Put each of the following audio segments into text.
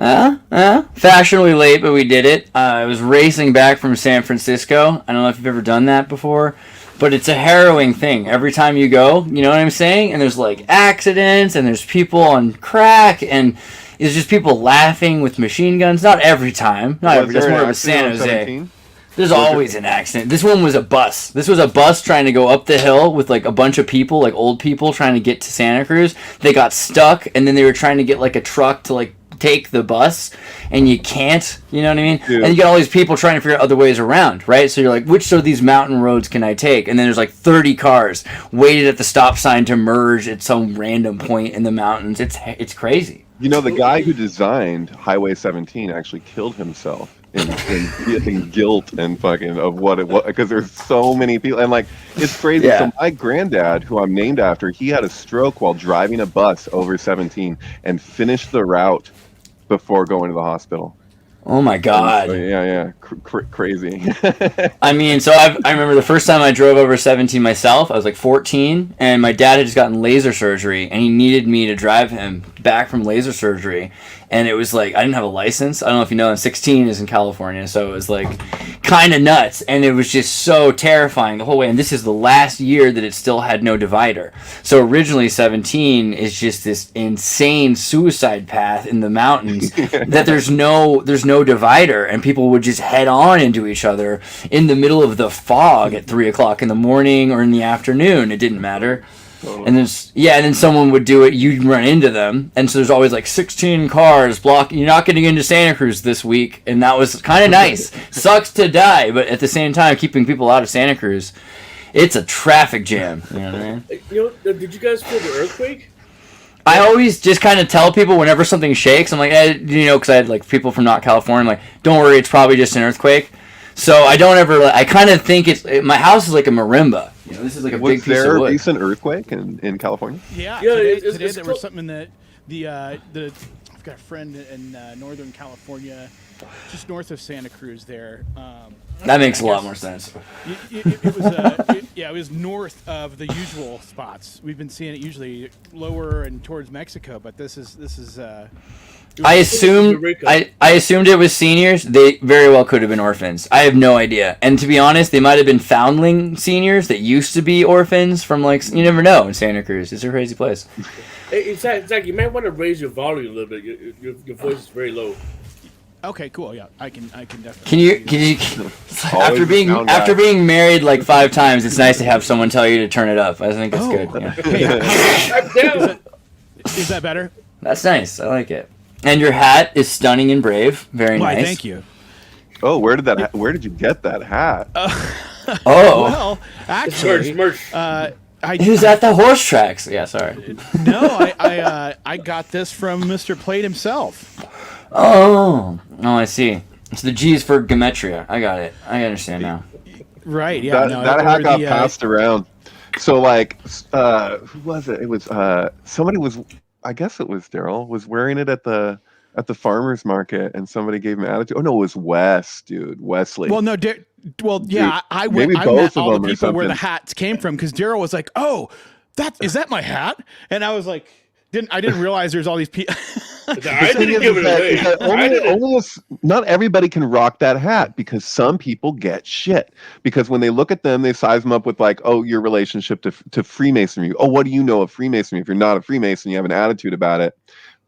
Fashionably late, but we did it. I was racing back from San Francisco. I don't know if you've ever done that before, but it's a harrowing thing. Every time you go, you know what I'm saying? And there's like accidents, and there's people on crack, and it's just people laughing with machine guns. Not every time. Not every. That's more of a San Jose. There's always an accident. This one was a bus. This was a bus trying to go up the hill with like a bunch of people, like old people trying to get to Santa Cruz. They got stuck, and then they were trying to get like a truck to like take the bus, and you can't, you know what I mean? Dude. And you got all these people trying to figure out other ways around, right? So you're like, which of these mountain roads can I take? And then there's like 30 cars waited at the stop sign to merge at some random point in the mountains. It's crazy. You know, the guy who designed Highway 17 actually killed himself in guilt and fucking of what it was, because there's so many people, and like it's crazy. Yeah. So my granddad, who I'm named after, he had a stroke while driving a bus over 17 and finished the route before going to the hospital. Oh my God. So, yeah. Crazy. I mean, so I remember the first time I drove over 17 myself, I was like 14, and my dad had just gotten laser surgery, and he needed me to drive him back from laser surgery. And it was like, I didn't have a license. I don't know if you know, and 16 is in California, so it was like kind of nuts. And it was just so terrifying the whole way. And this is the last year that it still had no divider. So originally 17 is just this insane suicide path in the mountains that there's no divider, and people would just head on into each other in the middle of the fog at 3 o'clock in the morning or in the afternoon. It didn't matter. And then someone would do it, you'd run into them, and so there's always like 16 cars blocking. You're not getting into Santa Cruz this week, and that was kind of nice. Sucks to die, but at the same time, keeping people out of Santa Cruz, it's a traffic jam. You know what I mean? Did you guys feel the earthquake? I always just kind of tell people whenever something shakes, I'm like, because I had like people from not California, I'm like, don't worry, it's probably just an earthquake. So I don't ever. I kind of think my house is like a marimba. You know, this is like a big piece of wood. Was there a recent earthquake in California? Yeah. Today there was something that I've got a friend in Northern California, just north of Santa Cruz. There. That makes a lot more sense. It was north of the usual spots. We've been seeing it usually lower and towards Mexico, but this is. I assumed it was seniors. They very well could have been orphans. I have no idea. And to be honest, they might have been foundling seniors that used to be orphans from like, you never know in Santa Cruz. It's a crazy place. Hey, Zach, you might want to raise your volume a little bit. Your voice is very low. Okay, cool. Yeah, I can definitely. Can you after being married like 5 times, it's nice to have someone tell you to turn it up. I think it's good. Yeah. Is that better? That's nice. I like it. And your hat is stunning and brave. Very nice. Why, thank you. Oh, where did you get that hat? Well, actually, merch. He was at the horse tracks. Yeah, sorry. No, I got this from Mr. Plate himself. Oh, I see. It's the G's for gematria. I got it. I understand now. Right. Yeah. That hat got passed around. So like, who was it? It was somebody was. I guess it was Daryl was wearing it at the farmer's market, and somebody gave him attitude. Oh no, it was Wes, dude, Wesley. Well, no, yeah, I met all the people where the hats came from, because Daryl was like, "Oh, is that my hat?" And I was like, I didn't realize there's all these people. I didn't give it away. Not everybody can rock that hat, because some people get shit. Because when they look at them, they size them up with like, oh, your relationship to Freemasonry. Oh, what do you know of Freemasonry? If you're not a Freemason, you have an attitude about it.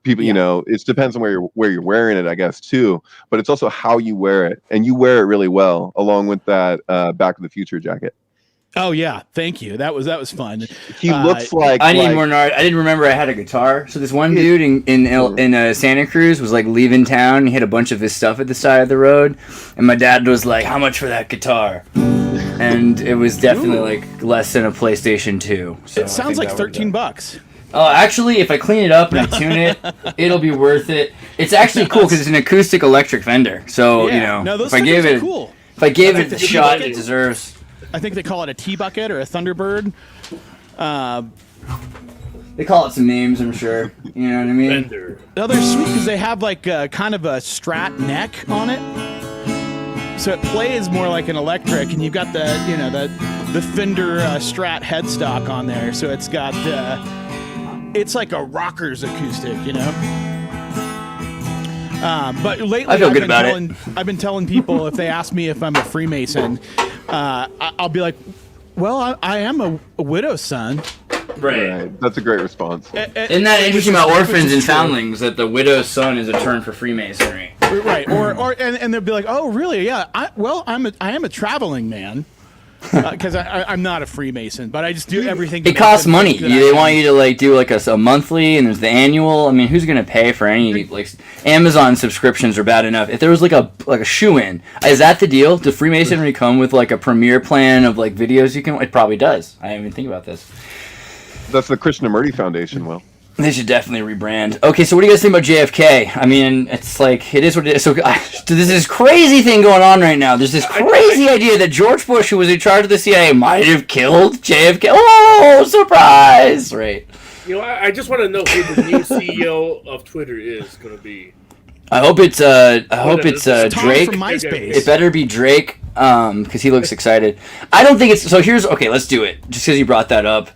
People, you know, it depends on where you're wearing it, I guess, too. But it's also how you wear it, and you wear it really well, along with that Back to the Future jacket. Oh yeah, thank you. That was fun. He looks like I need more. I didn't remember I had a guitar. So this one dude in Santa Cruz was like leaving town. He had a bunch of his stuff at the side of the road, and my dad was like, "How much for that guitar?" And it was definitely like less than a PlayStation 2. So it sounds like $13. Oh, actually, if I clean it up and I tune it, it'll be worth it. It's actually cool because it's an acoustic electric Fender. So if I gave it the shot it deserves. I think they call it a T-bucket or a Thunderbird. They call it some names, I'm sure. You know what I mean? Fender. No, they're sweet because they have like kind of a Strat neck on it. So it plays more like an electric, and you've got the Fender Strat headstock on there. So it's got it's like a rocker's acoustic, you know. But lately, I feel good about it. I've been telling people if they ask me if I'm a Freemason, I'll be like, well, I am a widow's son. Right. That's a great response. Isn't that interesting about orphans and foundlings, that the widow's son is a term for Freemasonry? Right. And they'll be like, oh, really? Yeah. I am a traveling man. Because I'm not a Freemason, but I just do everything. It costs money. They want you to like do like a monthly, and there's the annual. I mean, who's gonna pay for any like Amazon subscriptions are bad enough. If there was like a shoe-in, is that the deal? Does Freemasonry come with like a premier plan of like videos you can? It probably does. I didn't even think about this. That's the Krishnamurti Foundation, Will. They should definitely rebrand. Okay, so what do you guys think about JFK? I mean, it's like, it is what it is. So there's this crazy thing going on right now. There's this crazy idea that George Bush, who was in charge of the CIA, might have killed JFK. Oh, surprise! Right. You know, I just want to know who the new CEO of Twitter is going to be. I hope it's Drake. From MySpace. It better be Drake, because he looks excited. I don't think it's... So okay, let's do it. Just because you brought that up.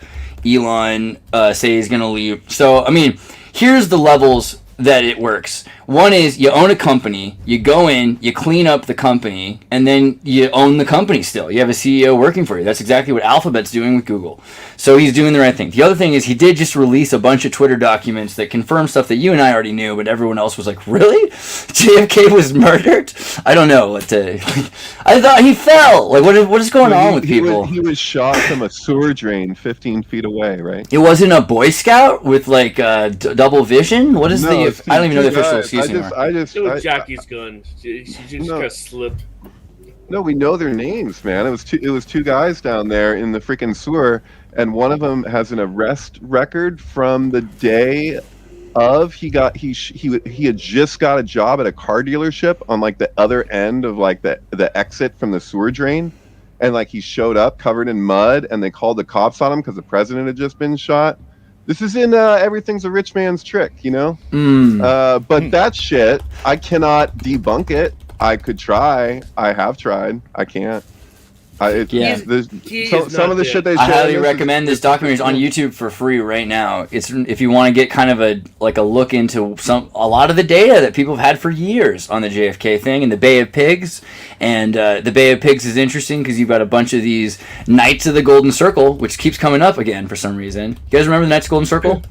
Elon say he's going to leave. So, I mean, here's the levels that it works. One is you own a company, you go in, you clean up the company, and then you own the company still. You have a CEO working for you. That's exactly what Alphabet's doing with Google. So he's doing the right thing. The other thing is he did just release a bunch of Twitter documents that confirm stuff that you and I already knew, but everyone else was like, really? JFK was murdered? I don't know. I thought he fell. Like, what is going on with people? He was shot from a sewer drain 15 feet away, right? It wasn't a Boy Scout with like double vision? What is I don't even know the official excuse anymore. It was Jackie's gun. She just got slipped. No, we know their names, man. It was two guys down there in the freaking sewer, and one of them has an arrest record from the day of he had just got a job at a car dealership on like the other end of like the exit from the sewer drain, and like he showed up covered in mud, and they called the cops on him because the president had just been shot. This is in Everything's a Rich Man's Trick, you know? But that shit, I cannot debunk it. I could try. I have tried. I can't. Some of the shit they share. I highly recommend this documentary. It's on YouTube for free right now. It's if you want to get kind of a look into a lot of the data that people have had for years on the JFK thing and the Bay of Pigs. And the Bay of Pigs is interesting because you've got a bunch of these Knights of the Golden Circle, which keeps coming up again for some reason. You guys remember the Knights of the Golden Circle?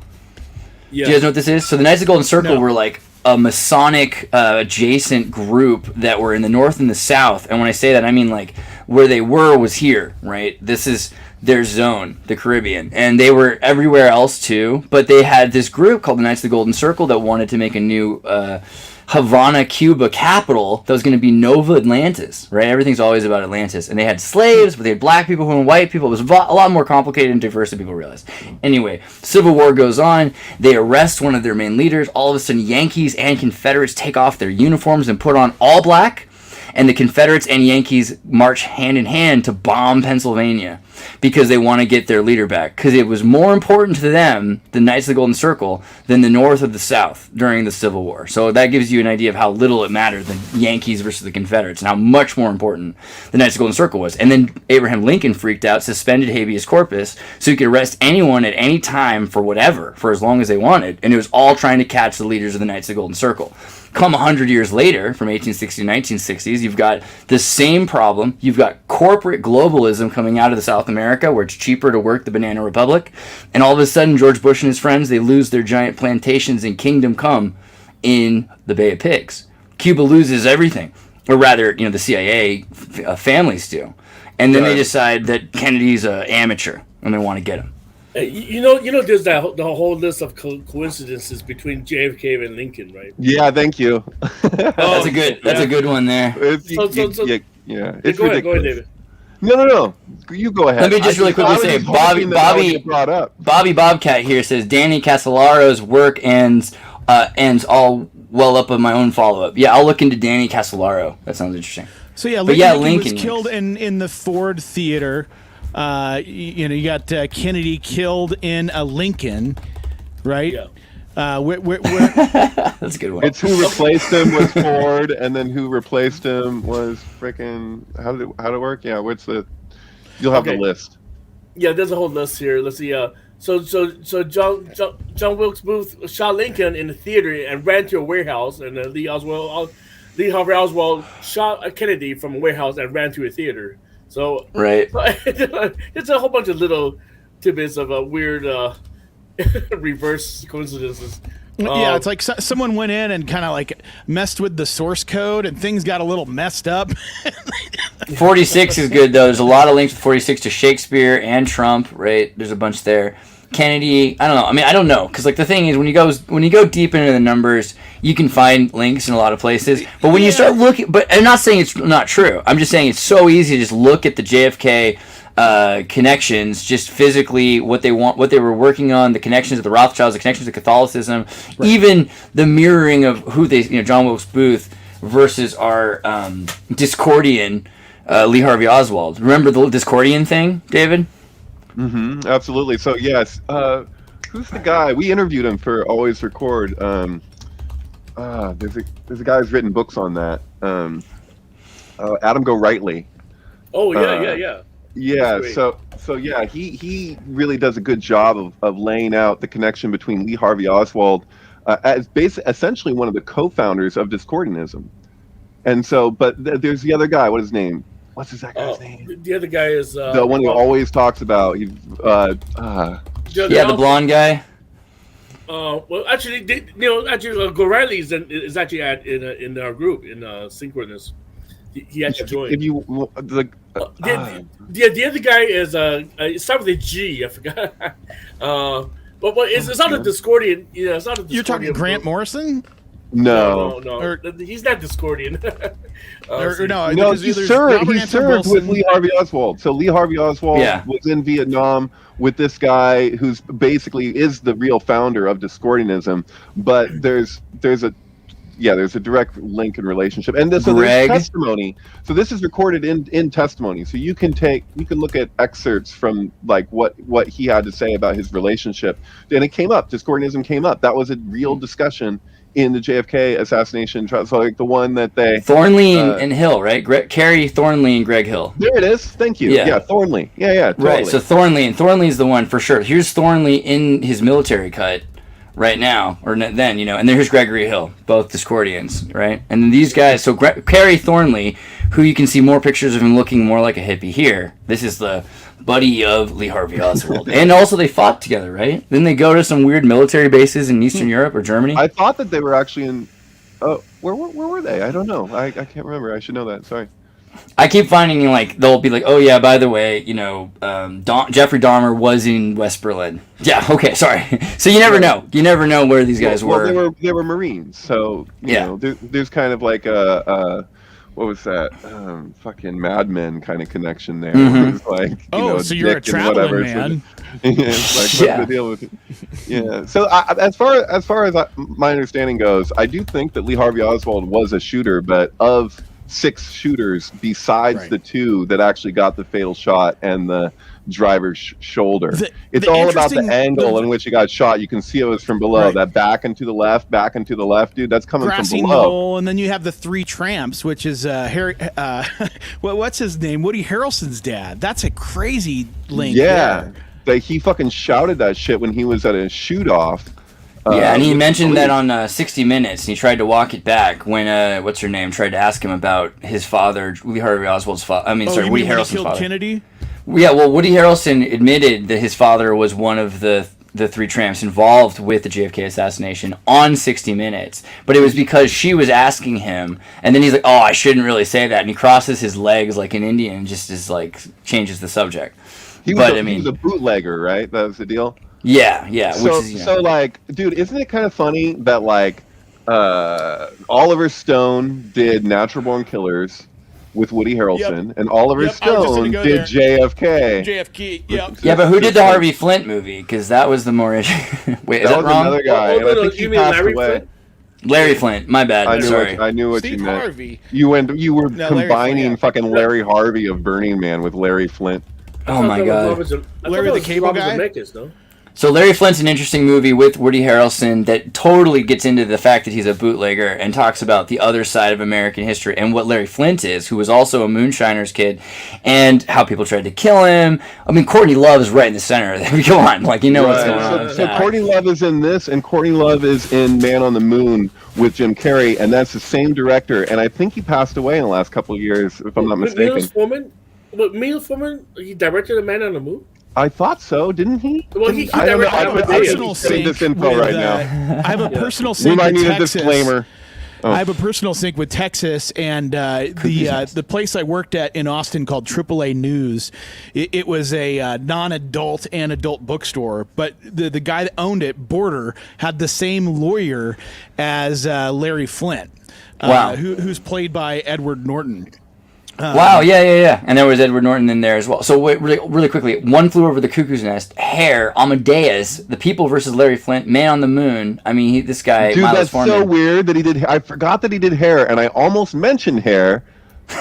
Yeah. Do you guys know what this is? So the Knights of the Golden Circle were like a Masonic adjacent group that were in the North and the South. And when I say that, I mean like where they were was here, right? This is their zone, the Caribbean. And they were everywhere else too. But they had this group called the Knights of the Golden Circle that wanted to make a new Havana, Cuba capital that was going to be Nova Atlantis, right? Everything's always about Atlantis. And they had slaves, but they had black people and white people. It was a lot more complicated and diverse than people realized. Anyway, Civil War goes on. They arrest one of their main leaders. All of a sudden, Yankees and Confederates take off their uniforms and put on all black. And the Confederates and Yankees march hand in hand to bomb Pennsylvania because they want to get their leader back. Because it was more important to them, the Knights of the Golden Circle, than the North or the South during the Civil War. So that gives you an idea of how little it mattered, the Yankees versus the Confederates, and how much more important the Knights of the Golden Circle was. And then Abraham Lincoln freaked out, suspended habeas corpus, so he could arrest anyone at any time for whatever, for as long as they wanted. And it was all trying to catch the leaders of the Knights of the Golden Circle. Come 100 years later, from 1860 to 1960s, you've got the same problem. You've got corporate globalism coming out of the South America, where it's cheaper to work the Banana Republic. And all of a sudden, George Bush and his friends, they lose their giant plantations in Kingdom Come in the Bay of Pigs. Cuba loses everything. Or rather, the CIA families do. And then they decide that Kennedy's an amateur, and they want to get him. You know, there's the whole list of coincidences between JFK and Lincoln, right? Yeah, thank you. That's a good one there. It's go ahead, David. No. You go ahead. Let me just really quickly say, Bobby Bobcat here says Danny Casolaro's work ends all well up of my own follow-up. Yeah, I'll look into Danny Casolaro. That sounds interesting. So Lincoln was killed in the Ford Theater. You got Kennedy killed in a Lincoln, right? Yeah. That's a good one. It's who replaced him was Ford, and then who replaced him was freaking. How did it work? Yeah, you'll have the list. Yeah, there's a whole list here. Let's see. John Wilkes Booth shot Lincoln in the theater and ran to a warehouse, and Lee Harvey Oswald shot Kennedy from a warehouse and ran to a theater. So Right. it's a whole bunch of little tidbits of weird reverse coincidences. Yeah, it's like someone went in and kind of like messed with the source code, and things got a little messed up. 46 is good though. There's a lot of links with 46 to Shakespeare and Trump. Right. There's a bunch there. Kennedy. I don't know. I mean, I don't know because like the thing is when you go deep into the numbers, you can find links in a lot of places. But when you start looking, but I'm not saying it's not true. I'm just saying it's so easy to just look at the JFK connections, just physically what they were working on, the connections of the Rothschilds, the connections to Catholicism, even the mirroring of who they, John Wilkes Booth versus our Discordian Lee Harvey Oswald. Remember the Discordian thing, David? Mm-hmm, absolutely. So yes, who's the guy? We interviewed him for Always Record. There's a guy who's written books on that. Adam Go Rightly. Oh yeah. Yeah, so yeah, he really does a good job of laying out the connection between Lee Harvey Oswald as essentially one of the co-founders of Discordianism. And so, but there's the other guy. What's his name? What's that guy's name? The other guy is the one who always talks about. The blonde guy. Well, actually, Gorelli is actually in our group in Synchronous. He actually joined. If you the other guy is it starts with a G. I forgot. But it's not a Discordian. Yeah, it's not a Discordian. You're talking Grant Morrison? No. He's not Discordian. No, he served with Lee Harvey Oswald. So Lee Harvey Oswald was in Vietnam with this guy who's basically is the real founder of Discordianism. But there's a direct link and relationship. And there's testimony. So this is recorded in testimony. So you can look at excerpts from like what he had to say about his relationship. And it came up. Discordianism came up. That was a real discussion in the JFK assassination trial. So like the one that they Thornley and Hill, right? Kerry Thornley and Greg Hill. There it is. Thank you. Yeah, Thornley. Yeah, totally. Right. So Thornley is the one for sure. Here's Thornley in his military cut right now, or then, and there's Gregory Hill, both Discordians, right? And then these guys, so Kerry Thornley, who you can see more pictures of him looking more like a hippie here. This is the buddy of Lee Harvey Oswald. And also they fought together, right? Then they go to some weird military bases in Eastern Europe or Germany. I thought that they were actually in, where were they? I don't know. I can't remember. I should know that. Sorry. I keep finding they'll be like, oh yeah, by the way, Jeffrey Dahmer was in West Berlin. Yeah, okay, sorry. So you never know. You never know where these guys were. They were Marines, so you know, there's kind of like a what was that? Fucking Mad Men kind of connection there. Mm-hmm. Like, so you're a traveling man. It's like, what's the deal with it? Yeah. So as far as my understanding goes, I do think that Lee Harvey Oswald was a shooter, but of 6 shooters besides the 2 that actually got the fatal shot and the driver's shoulder. It's all about the angle in which he got shot. You can see it was from below. That back and to the left, dude. That's coming Grassy from below. Knoll, and then you have the 3 tramps, which is Harry. What's his name? Woody Harrelson's dad. That's a crazy link. Yeah, he fucking shouted that shit when he was at a shoot off. Yeah, and he mentioned that on 60 Minutes, and he tried to walk it back when, what's her name, tried to ask him about his father, Lee Harvey Oswald's father. Woody Harrelson's father. Kennedy? Yeah, well, Woody Harrelson admitted that his father was one of the 3 tramps involved with the JFK assassination on 60 Minutes. But it was because she was asking him, and then he's like, oh, I shouldn't really say that. And he crosses his legs like an Indian and just changes the subject. He was a bootlegger, right? That was the deal? Yeah. So like, dude, isn't it kind of funny that like Oliver Stone did Natural Born Killers with Woody Harrelson, and Oliver Stone did JFK. Yeah, but who did the Harvey Flint movie? Because that was the more Wait, is that wrong? Another guy. I think he passed away. Flint? Larry Flint. My bad. I knew what Steve you meant. Harvey. You were combining Flint, fucking Larry Harvey of Burning Man with Larry Flint. Oh my god. Larry the Cable Guy? Zemeckis, no? So Larry Flint's an interesting movie with Woody Harrelson that totally gets into the fact that he's a bootlegger and talks about the other side of American history and what Larry Flint is, who was also a moonshiner's kid, and how people tried to kill him. I mean, Courtney Love is right in the center of that. Come on, like, you know what's going on. So Courtney Love is in this, and Courtney Love is in Man on the Moon with Jim Carrey, and that's the same director. And I think he passed away in the last couple of years, if I'm not mistaken. Milos Forman, he directed A Man on the Moon? I thought so, didn't he? Well, he I don't know. I have a personal sync sync this info with, right now. I have a personal We sync might with need a Texas. disclaimer. I have a personal sync with Texas, and the place I worked at in Austin called AAA News. It was a non-adult and adult bookstore, but the guy that owned it, Border, had the same lawyer as Larry Flint, Wow. who's played by Edward Norton. Wow, yeah. And there was Edward Norton in there as well. So wait, really quickly, One Flew Over the Cuckoo's Nest, Hair, Amadeus, The People versus Larry Flint, Man on the Moon. I mean, this guy, Dude, Milos that's Forman. so weird that he did. I forgot that he did Hair, and I almost mentioned Hair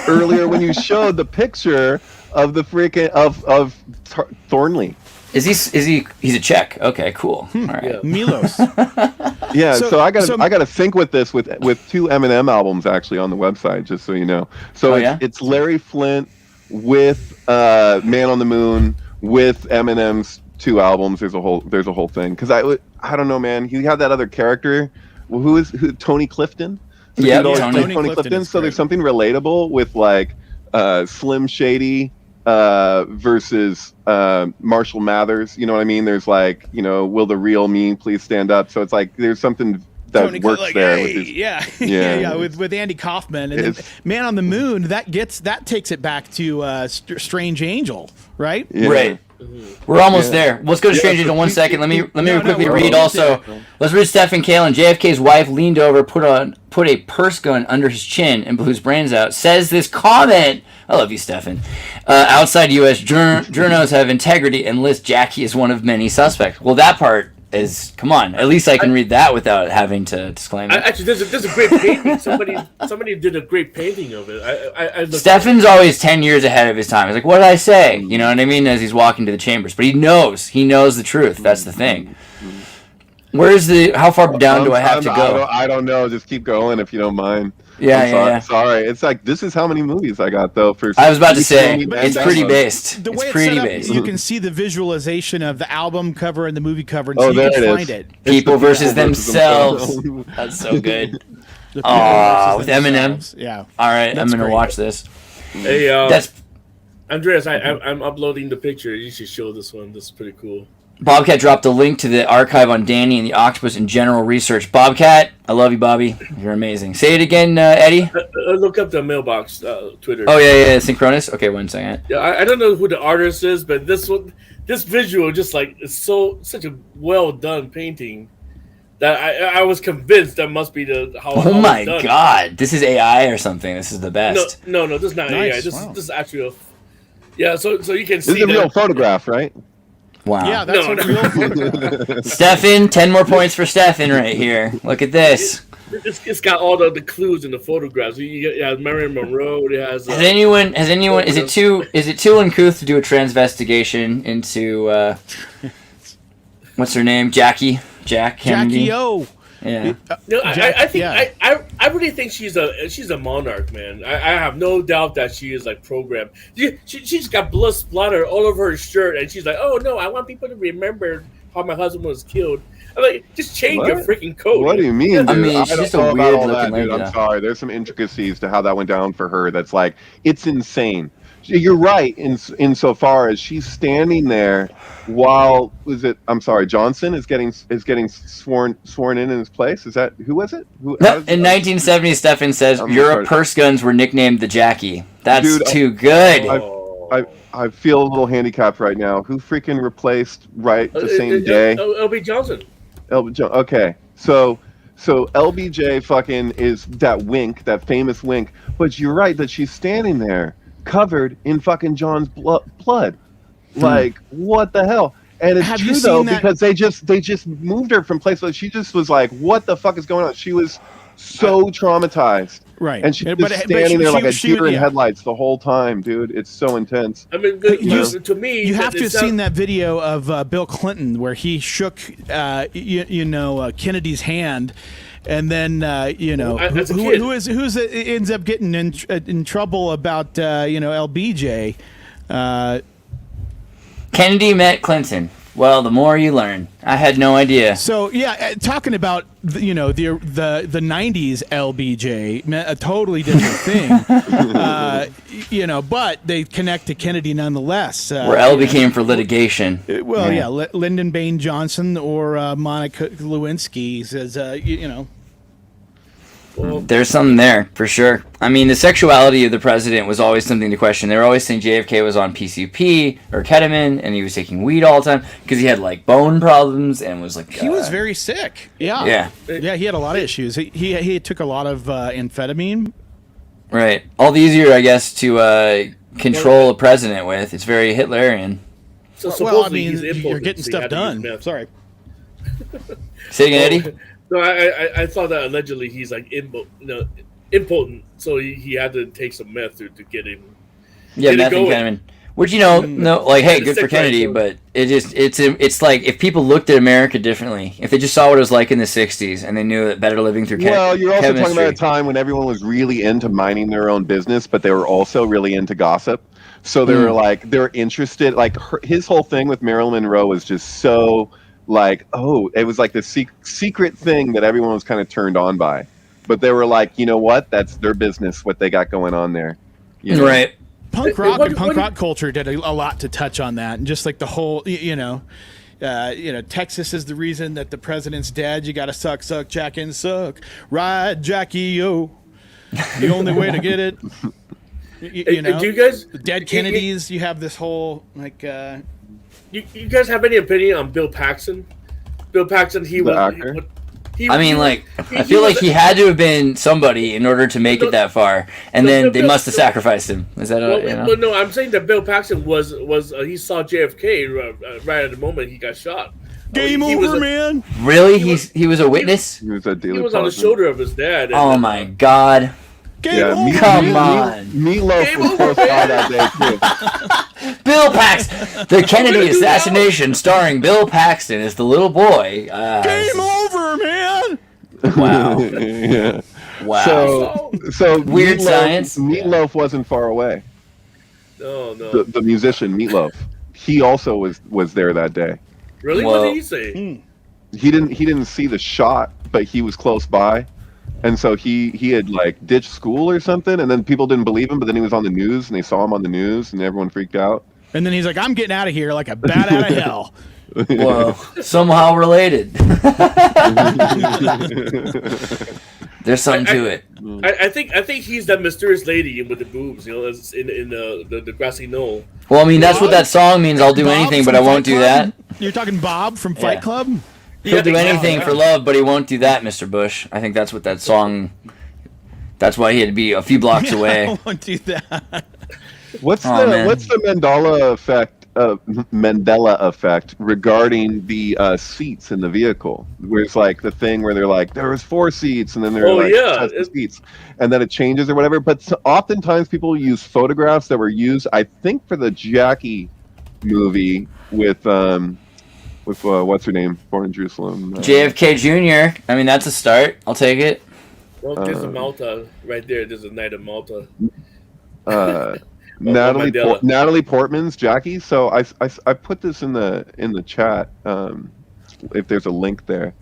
earlier when you showed the picture of the freaking of Thornley. He's a Czech. Okay, cool. All right. Yeah. Milos. Yeah, so I got so- to sync with this with two Eminem albums actually on the website, just so you know. So it's Larry Flint with Man on the Moon with Eminem's two albums. There's a whole thing because I don't know, man. He had that other character. Well, who Tony Clifton? So Yeah, he'd always Tony play Tony Clifton Clifton. is So great. there's something relatable with like Slim Shady versus Marshall Mathers. You know what I mean? There's like, will the real me please stand up? So it's like there's something that Tony, works like, there. hey, With his, yeah, with Andy Kaufman, and then Man on the Moon. That takes it back to Strange Angel, right? yeah. Right. We're almost there. Let's go to Stranger in 1 second. Let me quickly we're read almost also. there. Let's read Stephen Kalin. JFK's wife leaned over, put a purse gun under his chin and blew his brains out. Says this comment. I love you, Stephen. Outside U.S. journos have integrity and list Jackie as one of many suspects. Well, that part is, come on. At least I can read that without having to disclaim it. Actually, there's a great painting. Somebody did a great painting of it. I looked Stefan's always 10 years ahead of his time. He's like, what did I say? You know what I mean? As he's walking to the chambers. But he knows the truth. That's the thing. How far down do I have to go? I don't know. Just keep going if you don't mind. Yeah. Sorry. It's like, this is how many movies I got, though. I was about to say, But it's pretty based. The way It's pretty set up, based. you can see the visualization of the album cover and the movie cover, and Oh, so you there can it find is. it. It's People the versus people themselves. That's so good. The people Aw, versus with Eminem? themselves. Yeah. All right, I'm That's going to great. watch this. Hey, That's Andreas, I'm uploading the picture. You should show this one. This is pretty cool. Bobcat dropped a link to the archive on Danny and the Octopus and General Research. Bobcat, I love you, Bobby. You're amazing. Say it again, Eddie. Look up the mailbox Twitter. Oh, yeah, Synchronous. Okay, 1 second. Yeah, I don't know who the artist is, but this visual just like is such a well done painting that I was convinced that must be how. Oh my it's done. God, this is AI or something. This is the best. No, this is not Nice, AI. This wow. is actually yeah. So you can This see is a real photograph, right? Wow. Yeah, that's No, a no. real photograph. Stefan, 10 more points for Stefan right here. Look at this. It's got all the clues in the photographs. You got Marilyn Monroe. It has. Has anyone? Is it too uncouth to do a transvestigation into what's her name? Jack Kennedy. Jackie O. Yeah. No, I think yeah. I really think she's a monarch, man. I have no doubt that she is like programmed. She's got blood splatter all over her shirt, and she's like, "Oh no, I want people to remember how my husband was killed." I'm like, just change your What? freaking code. What do you mean, dude? I mean, she's don't just a know about weird all looking that, dude. lady, I'm though. sorry. There's some intricacies to how that went down for her. That's like, it's insane. You're right insofar as she's standing there while Johnson is getting sworn in his place. Is that who was it? In 1970, Stefan says I'm Europe sorry. purse guns were nicknamed the Jackie. That's Dude, too good. I feel a little handicapped right now. Who freaking replaced the same day? LB Johnson. Okay, so LBJ fucking is that wink, that famous wink. But you're right that she's standing there, covered in fucking John's blood. Like, what the hell? And it's Have you true though, seen that- because they just moved her from place. So she just was like, "What the fuck is going on?" She was so traumatized. Right. And she's But- just but standing there like a she- deer in yeah. headlights the whole time, dude. It's so intense. I mean, to me, You have to have it sounds- seen that video of Bill Clinton where he shook, Kennedy's hand, and then as a kid. who ends up getting in trouble about LBJ. Kennedy met Clinton. Well, the more you learn. I had no idea. So yeah, talking about the 90s LBJ, a totally different thing. But they connect to Kennedy nonetheless. Where L became for litigation. Lyndon Baines Johnson or Monica Lewinsky says, There's something there, for sure. I mean, the sexuality of the president was always something to question. They were always saying JFK was on PCP or ketamine, and he was taking weed all the time because he had, bone problems and was, he was very sick. Yeah. Yeah, he had a lot of issues. He took a lot of amphetamine. Right. All the easier, I guess, to control a president with. It's very Hitlerian. So Well, I supposedly mean, he's impotent, you're getting so he stuff had to use done. meth. Sorry. Say again, Eddie? No, I thought that allegedly he's impotent, so he had to take some meth to get him. Yeah, Get it going. methamphetamine. Which, hey, good for Kennedy, but it's like if people looked at America differently, if they just saw what it was like in the 60s and they knew that better living through Well, you're also talking chemistry. about a time when everyone was really into minding their own business, but they were also really into gossip. So they were they're interested. His whole thing with Marilyn Monroe was just so it was like this secret thing that everyone was kind of turned on by. But they were like, you know what? That's their business, what they got going on there. You know? Right. Punk rock culture did a lot to touch on that, and just like the whole, Texas is the reason that the president's dead. You got to suck, Jack, and suck. Ride, Jackie, yo. The only way to get it. Do you guys Dead Kennedys? You have this whole You guys have any opinion on Bill Paxton? Bill Paxton, he was. actor? I feel like he had to have been somebody in order to make it that far, and then they must have sacrificed him. Is that Well, no, I'm saying that Bill Paxton was he saw JFK right at the moment he got shot. game over, man? Really? He was a witness? He was a He was on the shoulder of his dad. And, Oh my God. Game over. Come on. Meatloaf was close by that day too. Bill Paxton. The Kennedy assassination starring Bill Paxton as the little boy. Game over, man. Wow. Yeah. Wow. So Weird science. Meatloaf wasn't far away. No. The musician Meatloaf, he also was there that day. Really? Well, What did he say? He didn't see the shot, but he was close by, and so he had ditched school or something, and then people didn't believe him, but then he was on the news and they saw him on the news and everyone freaked out. And then he's like, I'm getting out of here like a bat out of hell. Whoa. Somehow related. There's something to it. I think he's that mysterious lady with the boobs, in the grassy knoll. Well, I mean, that's what that song means. I'll do Bob anything, from but I Fight won't do Club? that. You're talking Bob from Fight Yeah. Club? He'll do anything yeah. for love, but he won't do that, Mr. Bush. I think that's what that song. That's why he had to be a few blocks I away. won't do that. What's the man. Mandela effect regarding the seats in the vehicle? Where it's the thing where they're like, there was 4 seats, and then they're test the seats, and then it changes or whatever. But oftentimes people use photographs that were used, I think, for the Jackie movie with what's her name, Born in Jerusalem. JFK Jr. I mean, that's a start. I'll take it. Well, there's a Malta right there. There's a Knight of Malta. Natalie Portman's Jackie. So I put this in the chat if there's a link there,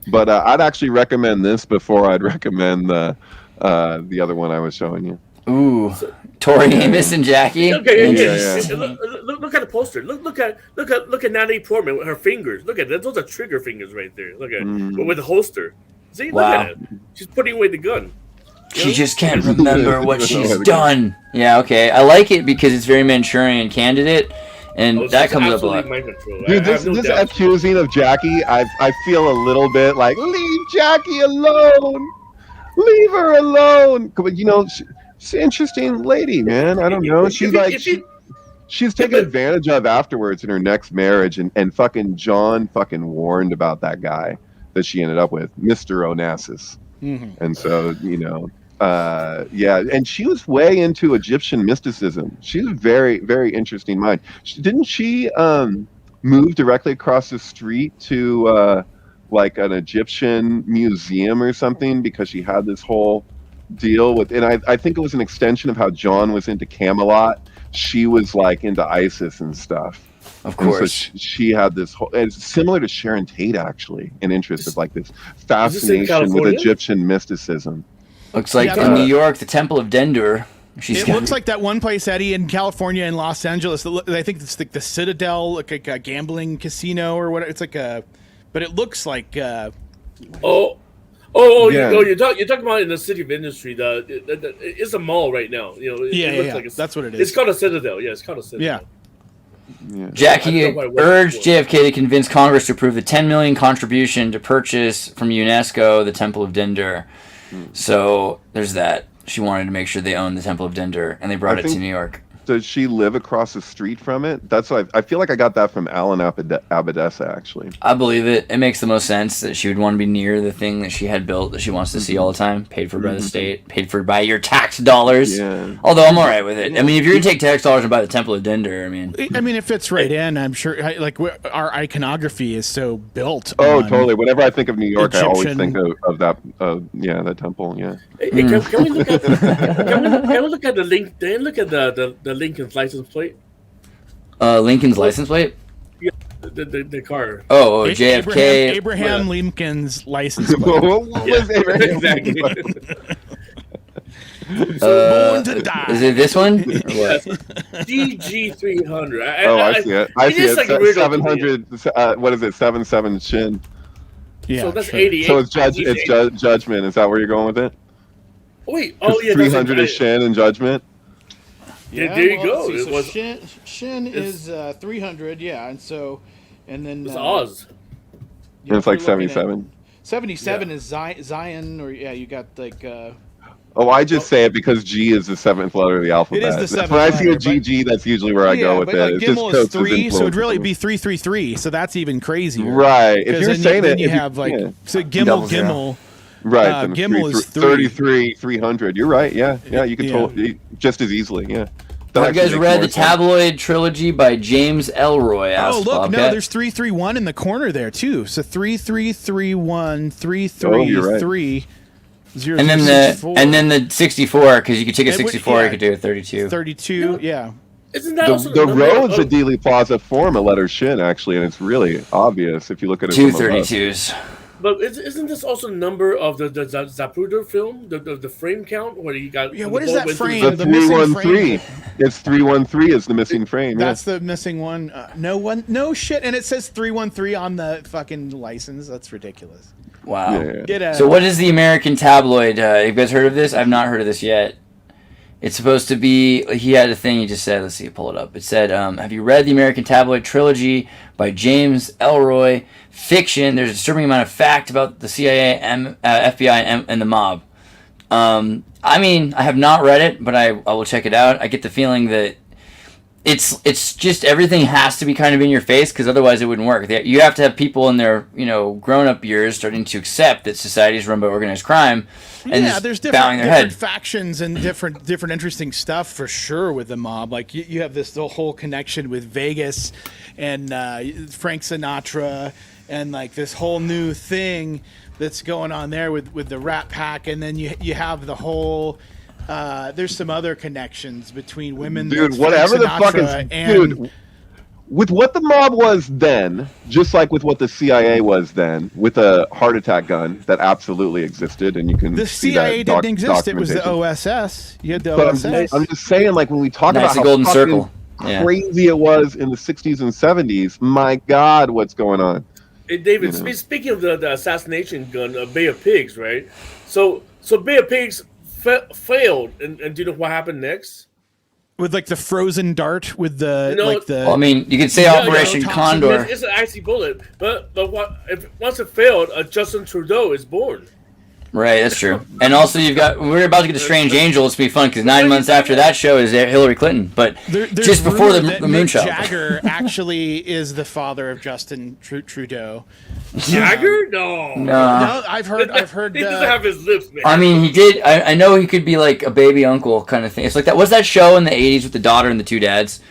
but I'd actually recommend this before I'd recommend the other one I was showing you. Ooh, Tori Amos and Jackie. Okay, Yeah. Look at the poster. Look at Natalie Portman with her fingers. Look at that. Those are trigger fingers right there. Look at with the holster. See, look Wow. at it. She's putting away the gun. She just can't remember what she's done. Yeah, okay. I like it because it's very Manchurian Candidate, and that comes up a lot. Mind control. Dude, this accusing of Jackie, I feel a little bit like, leave Jackie alone. Leave her alone. But she's an interesting lady, man. I don't know. She's she's taken advantage of afterwards in her next marriage, and fucking John fucking warned about that guy that she ended up with, Mr. Onassis. And so, yeah, and she was way into Egyptian mysticism. She's a very, very interesting mind. Didn't she move directly across the street to like an Egyptian museum or something because she had this whole deal with, and I think it was an extension of how John was into Camelot. She was like into Isis and stuff. Of course. And so she had this whole, it's similar to Sharon Tate actually, an interest of like this fascination with Egyptian mysticism. Looks like in New York, the Temple of Dendur. It looks like that one place, Eddie, in California and Los Angeles. I think it's like the Citadel, like a gambling casino or whatever. It's like but it looks like. Yeah. You're talking about in the City of Industry. It's a mall right now. Like that's what it is. It's called a Citadel. Yeah, it's called a Citadel. Yeah. Jackie urged JFK to convince Congress to approve the $10 million contribution to purchase from UNESCO the Temple of Dendur. So there's that. She wanted to make sure they owned the Temple of Dendur, and they brought it to New York. Does she live across the street from it? That's what I feel like I got that from Alan Abadessa, actually. I believe it. It makes the most sense that she would want to be near the thing that she had built that she wants to see all the time, paid for by the state, paid for by your tax dollars. Yeah. Although I'm all right with it. I mean, if you're going to take tax dollars and buy the Temple of Dendur, I mean, it fits right in. I'm sure, like, our iconography is so built. Oh, totally. Whenever I think of New York, I always think of that, that temple, yeah. Hey, can we look at the link? Look at the Lincoln's license plate. Lincoln's license plate? Yeah, the car. Oh, JFK. Abraham Lincoln's license plate. What was Abraham? Exactly. Born to die. Is it this one? Yes. DG300. I see it. I see it. Like 700. What is it? 77 Shin. Yeah. So that's 88. So it's Judgment. Is that where you're going with it? Wait. 300 is Shin and Judgment. Yeah, there you go. So Shin is 300, and then it's Oz. And it's like 77. 77 is Zion, or you got like. I just say it because G is the seventh letter of the alphabet. It is the seventh when I see a letter, GG, that's usually where I go with it. Like, It's Gimel just is 3, so it'd really be 333. So that's even crazier. Right. If you're saying then it, you have like so Gimel. Right. Gimel is 33, 300. You're right. Yeah. You can totally just as easily. Yeah. Have you guys read the tabloid trilogy by James Elroy? Oh, look, no, there's 331 in the corner there too. So 3331 333 and then the 64, because you could take a 64, you could do a 32. 32, yeah. Isn't that also the roads at Dealey Plaza form a letter Shin, actually, and it's really obvious if you look at it. 232s. But isn't this also the number of the Zapruder film, the frame count, where you got? Yeah, what is that frame? The 313. It's 313 is the missing frame. That's the missing one. No shit, and it says 313 on the fucking license. That's ridiculous. Wow. Yeah. So what is the American tabloid? Have you guys heard of this? I've not heard of this yet. It's supposed to be, he had a thing he just said, let's see, pull it up. It said, have you read the American tabloid trilogy by James Elroy? Fiction, there's a disturbing amount of fact about the CIA, FBI, and the mob. I mean, I have not read it, but I will check it out. I get the feeling that it's just everything has to be kind of in your face, because otherwise it wouldn't work. You have to have people in their grown-up years starting to accept that society is run by organized crime, and there's different factions and different interesting stuff for sure with the mob. Like you have this whole connection with Vegas and Frank Sinatra, and like this whole new thing that's going on there with the Rat Pack, and then you have the whole. There's some other connections between women. Dude, whatever the fuck is... Dude, with what the mob was then, just like with what the CIA was then, with a heart attack gun that absolutely existed, and you can the see CIA that didn't exist. It was the OSS. You had the but OSS. I'm just saying, like, when we talk about how golden circle. Crazy it was in the 60s and 70s, my God, what's going on? Hey, David, speaking of the assassination gun, Bay of Pigs, right? So Bay of Pigs failed, and do you know what happened next? With like the frozen dart with the Well, I mean, you could say Operation Condor. It's an icy bullet, but once it failed, Justin Trudeau is born. Right, that's true. And also, we're about to get a Strange Angel. It's gonna be fun because 9 months after that show is Hillary Clinton, but There's just before the rumor that Moonshot. Mick Jagger actually is the father of Justin Trudeau. Jagger? No. No, I've heard. He doesn't have his lips, man. I mean, he did. I know he could be like a baby uncle kind of thing. It's like that. What's that show in the '80s with the daughter and the two dads?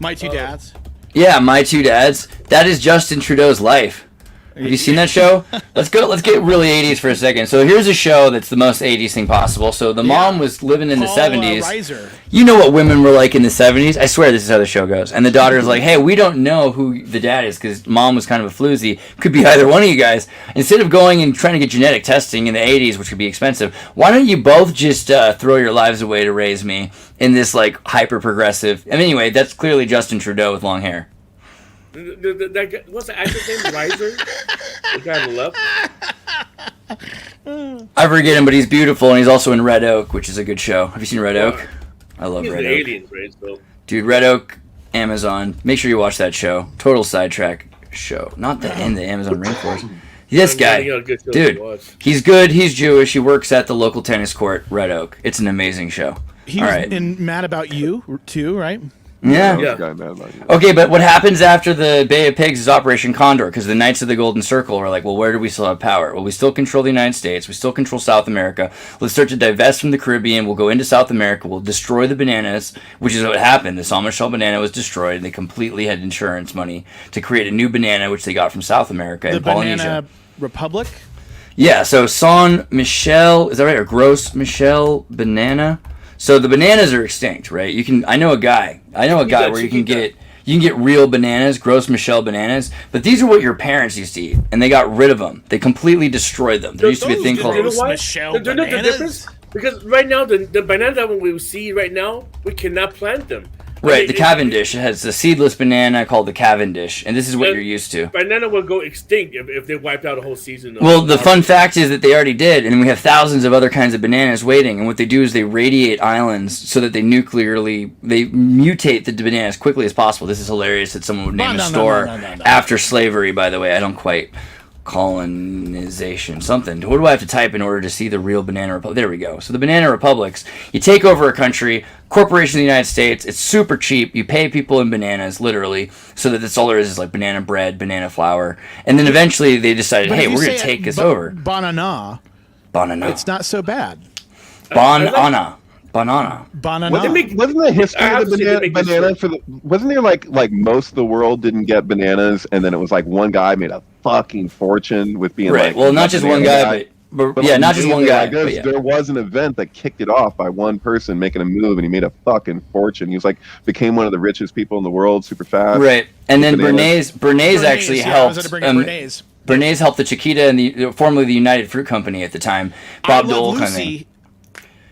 My two dads. Yeah, My Two Dads. That is Justin Trudeau's life. Have you seen that show? Let's get really 80s for a second. So here's a show that's the most 80s thing possible. So the mom was living in the 70s. Reiser. You know what women were like in the 70s? I swear this is how the show goes. And the daughter's like, hey, we don't know who the dad is because mom was kind of a floozy. Could be either one of you guys. Instead of going and trying to get genetic testing in the 80s, which would be expensive, why don't you both just throw your lives away to raise me in this like hyper-progressive... I mean, anyway, that's clearly Justin Trudeau with long hair. That guy, what's the actor's name? Reiser? The guy on the left? I forget him, but he's beautiful, and he's also in Red Oak, which is a good show. Have you seen Red Oak? I love He's Red the Oak. aliens, right? So. Dude, Red Oak, Amazon. Make sure you watch that show. Total sidetrack show. Not the in the Amazon rainforest. This guy, dude, he's good. He's Jewish. He works at the local tennis court, Red Oak. It's an amazing show. He was in Mad About You too, right? Yeah. Yeah. Okay, but what happens after the Bay of Pigs is Operation Condor, because the Knights of the Golden Circle are like, well, where do we still have power? Well, we still control the United States. We still control South America. Let's start to divest from the Caribbean. We'll go into South America. We'll destroy the bananas, which is what happened. The San Michel banana was destroyed, and they completely had insurance money to create a new banana, which they got from South America and Polynesia. The Banana Republic? Yeah, so San Michel, is that right? Or Gros Michel banana? So the bananas are extinct, right? I know a guy where you can get real bananas, Gros Michel bananas, but these are what your parents used to eat, and they got rid of them. They completely destroyed them. There used to be a thing called Gros Michel bananas. The difference? Because right now, the banana that we see right now, we cannot plant them. Right, the Cavendish. It has a seedless banana called the Cavendish, and this is what you're used to. Banana will go extinct if they wiped out a whole season. Well, the fun fact is that they already did, and we have thousands of other kinds of bananas waiting, and what they do is they radiate islands so that they mutate the banana as quickly as possible. This is hilarious that someone would name a store after slavery, by the way. I don't quite... colonization something. What do I have to type in order to see the real banana republic? There we go. So the banana republics, you take over a country, corporation of the United States, it's super cheap, you pay people in bananas literally, so that that's all there is like banana bread, banana flour, and then eventually they decided, hey, we're going to take this over. Banana. It's not so bad. Banana. Banana. Wasn't the history of the banana for the? Wasn't there like most of the world didn't get bananas, and then it was like one guy made a fucking fortune with being right. like. Well, not just one guy, but yeah, not just one guy. But there was an event that kicked it off by one person making a move, and he made a fucking fortune. He was like became one of the richest people in the world super fast. Right, and then Bernays actually helped. Bernays helped the Chiquita and formerly the United Fruit Company at the time. Bob Dole kind of thing.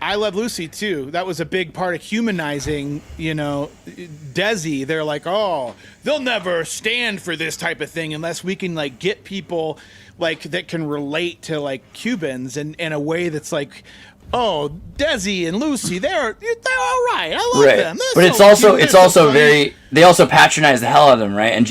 I Love Lucy too. That was a big part of humanizing, Desi. They're like, oh, they'll never stand for this type of thing unless we can like get people like that can relate to like Cubans in a way that's like, oh, Desi and Lucy, they're all right. I love them. But it's also very. They also patronize the hell out of them, right? And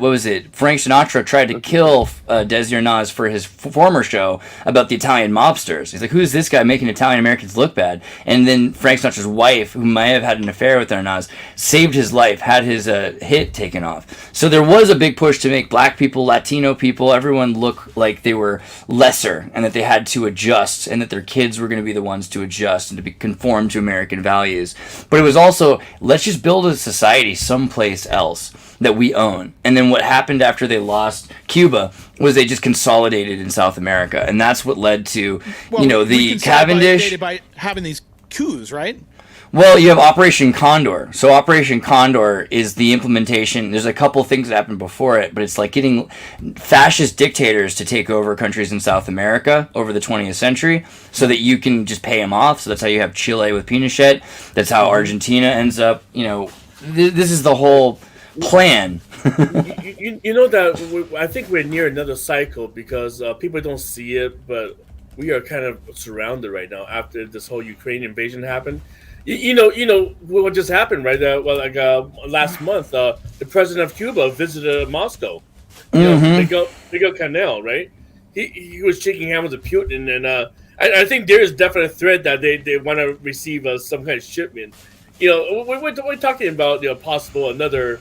what was it? Frank Sinatra tried to kill Desi Arnaz for his former show about the Italian mobsters. He's like, who's this guy making Italian Americans look bad? And then Frank Sinatra's wife, who might have had an affair with Arnaz, saved his life, had his hit taken off. So there was a big push to make black people, Latino people, everyone look like they were lesser and that they had to adjust and that their kids were going to be the ones to adjust and to be conform to American values. But it was also, let's just build a society someplace else that we own. And then what happened after they lost Cuba was they just consolidated in South America, and that's what led to the Cavendish by having these coups, right? Well, you have Operation Condor. So Operation Condor is the implementation. There's a couple things that happened before it, but it's like getting fascist dictators to take over countries in South America over the 20th century so that you can just pay them off. So that's how you have Chile with Pinochet. That's how Argentina ends up, this is the whole plan. I think we're near another cycle because people don't see it, but we are kind of surrounded right now after this whole Ukraine invasion happened. You know what just happened, right? Last month, the president of Cuba visited Moscow. Miguel Canel, right? he was shaking hands with Putin, and I think there is definitely a threat that they want to receive some kind of shipment. We're talking about possible another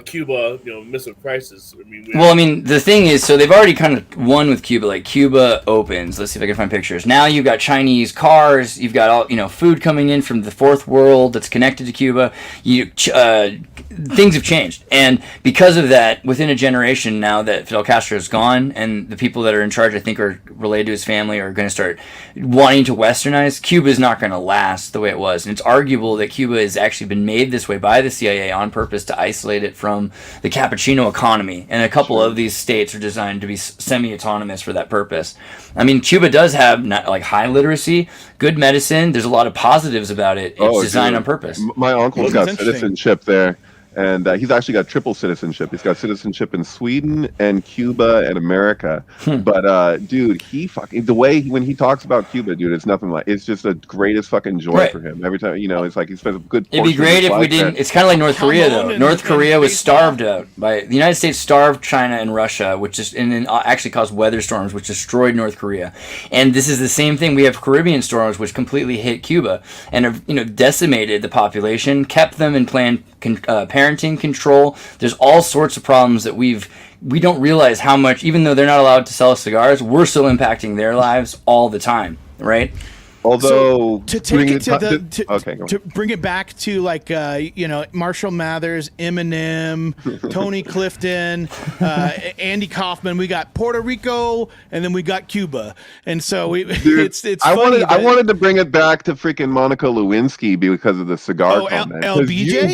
Cuba missile crisis. The thing is, so they've already kind of won with Cuba. Like Cuba opens. Let's see if I can find pictures. Now you've got Chinese cars. You've got all food coming in from the fourth world that's connected to Cuba. Things have changed, and because of that, within a generation now that Fidel Castro is gone, and the people that are in charge, I think, are related to his family, are going to start wanting to westernize. Cuba is not going to last the way it was, and it's arguable that Cuba has actually been made this way by the CIA on purpose to isolate it from the cappuccino economy, and a couple of these states are designed to be semi-autonomous for that purpose. Cuba does have high literacy, good medicine. There's a lot of positives about it. It's designed on purpose. My uncle's got citizenship there. And he's actually got triple citizenship. He's got citizenship in Sweden and Cuba and America. But dude, the way when he talks about Cuba, dude, it's nothing like. It's just the greatest fucking joy for him every time. It's like he spends a good. It'd be great if we didn't. It's kind of like North Korea, though. North Korea was starved out by the United States. Starved China and Russia, and then actually caused weather storms, which destroyed North Korea. And this is the same thing. We have Caribbean storms, which completely hit Cuba and have decimated the population, kept them in parenting control. There's all sorts of problems that we don't realize how much, even though they're not allowed to sell cigars, we're still impacting their lives all the time, right? Although to take it to bring it back to Marshall Mathers, Eminem, Tony Clifton, Andy Kaufman, we got Puerto Rico, and then we got Cuba, and so it's. I wanted to bring it back to freaking Monica Lewinsky because of the cigar comment. LBJ? You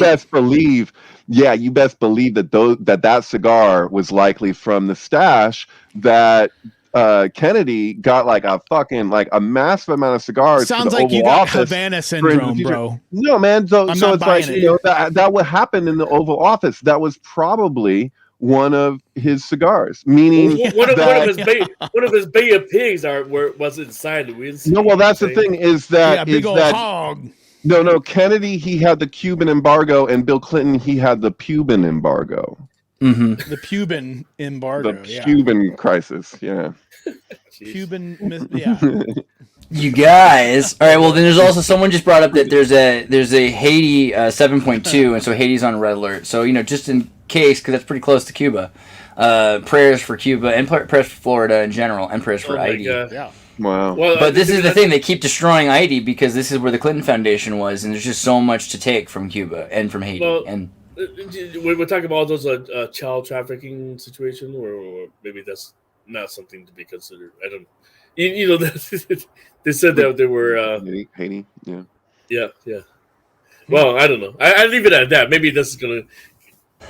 best believe that cigar was likely from the stash that Kennedy got a massive amount of cigars. Sounds like you got Havana syndrome, bro. No, man. So it's like that would happen in the Oval Office. That was probably one of his cigars. Meaning, one of his Bay of Pigs was inside Lewinsky. No, well, that's the thing is that big old hog. No. Kennedy, he had the Cuban embargo, and Bill Clinton, he had the Cuban embargo. Mm-hmm. The Cuban embargo. The Cuban crisis. Yeah. Cuban. Yeah. You guys. All right. Well, then there's also someone just brought up that there's a Haiti 7.2, and so Haiti's on red alert. So just in case, because that's pretty close to Cuba. Prayers for Cuba and prayers for Florida in general, and prayers for Haiti. Yeah. Wow. Well, but this is the thing. They keep destroying Haiti because this is where the Clinton Foundation was, and there's just so much to take from Cuba and from Haiti. We're talking about those child trafficking situation, or maybe that's not something to be considered. I don't. They said that they were Haiti. Yeah. Yeah. Well, I don't know. I leave it at that. Maybe this is gonna.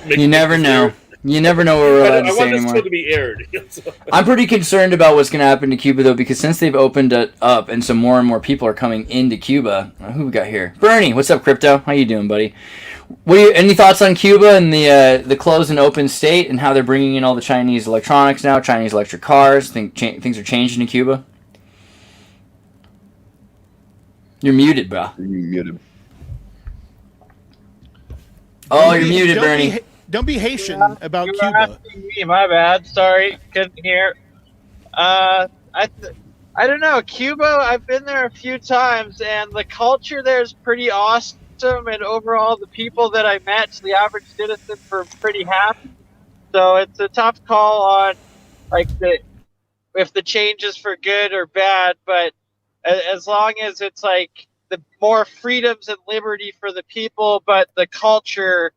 You never know. You never know what we're allowed to say anymore. I want this show to be aired. I'm pretty concerned about what's going to happen to Cuba, though, because since they've opened it up and so more and more people are coming into Cuba. Who we got here? Bernie, what's up, Crypto? How you doing, buddy? Any thoughts on Cuba and the closed and open state and how they're bringing in all the Chinese electronics now, Chinese electric cars? Think things are changing in Cuba? You're muted, bro. You're muted. Oh, you're muted, Bernie. Don't be Haitian about you Cuba. Asking me, my bad. Sorry, couldn't hear. I don't know. Cuba, I've been there a few times, and the culture there is pretty awesome. And overall, the people that I met, the average citizen, were pretty happy. So it's a tough call on if the change is for good or bad. But as long as it's the more freedoms and liberty for the people, but the culture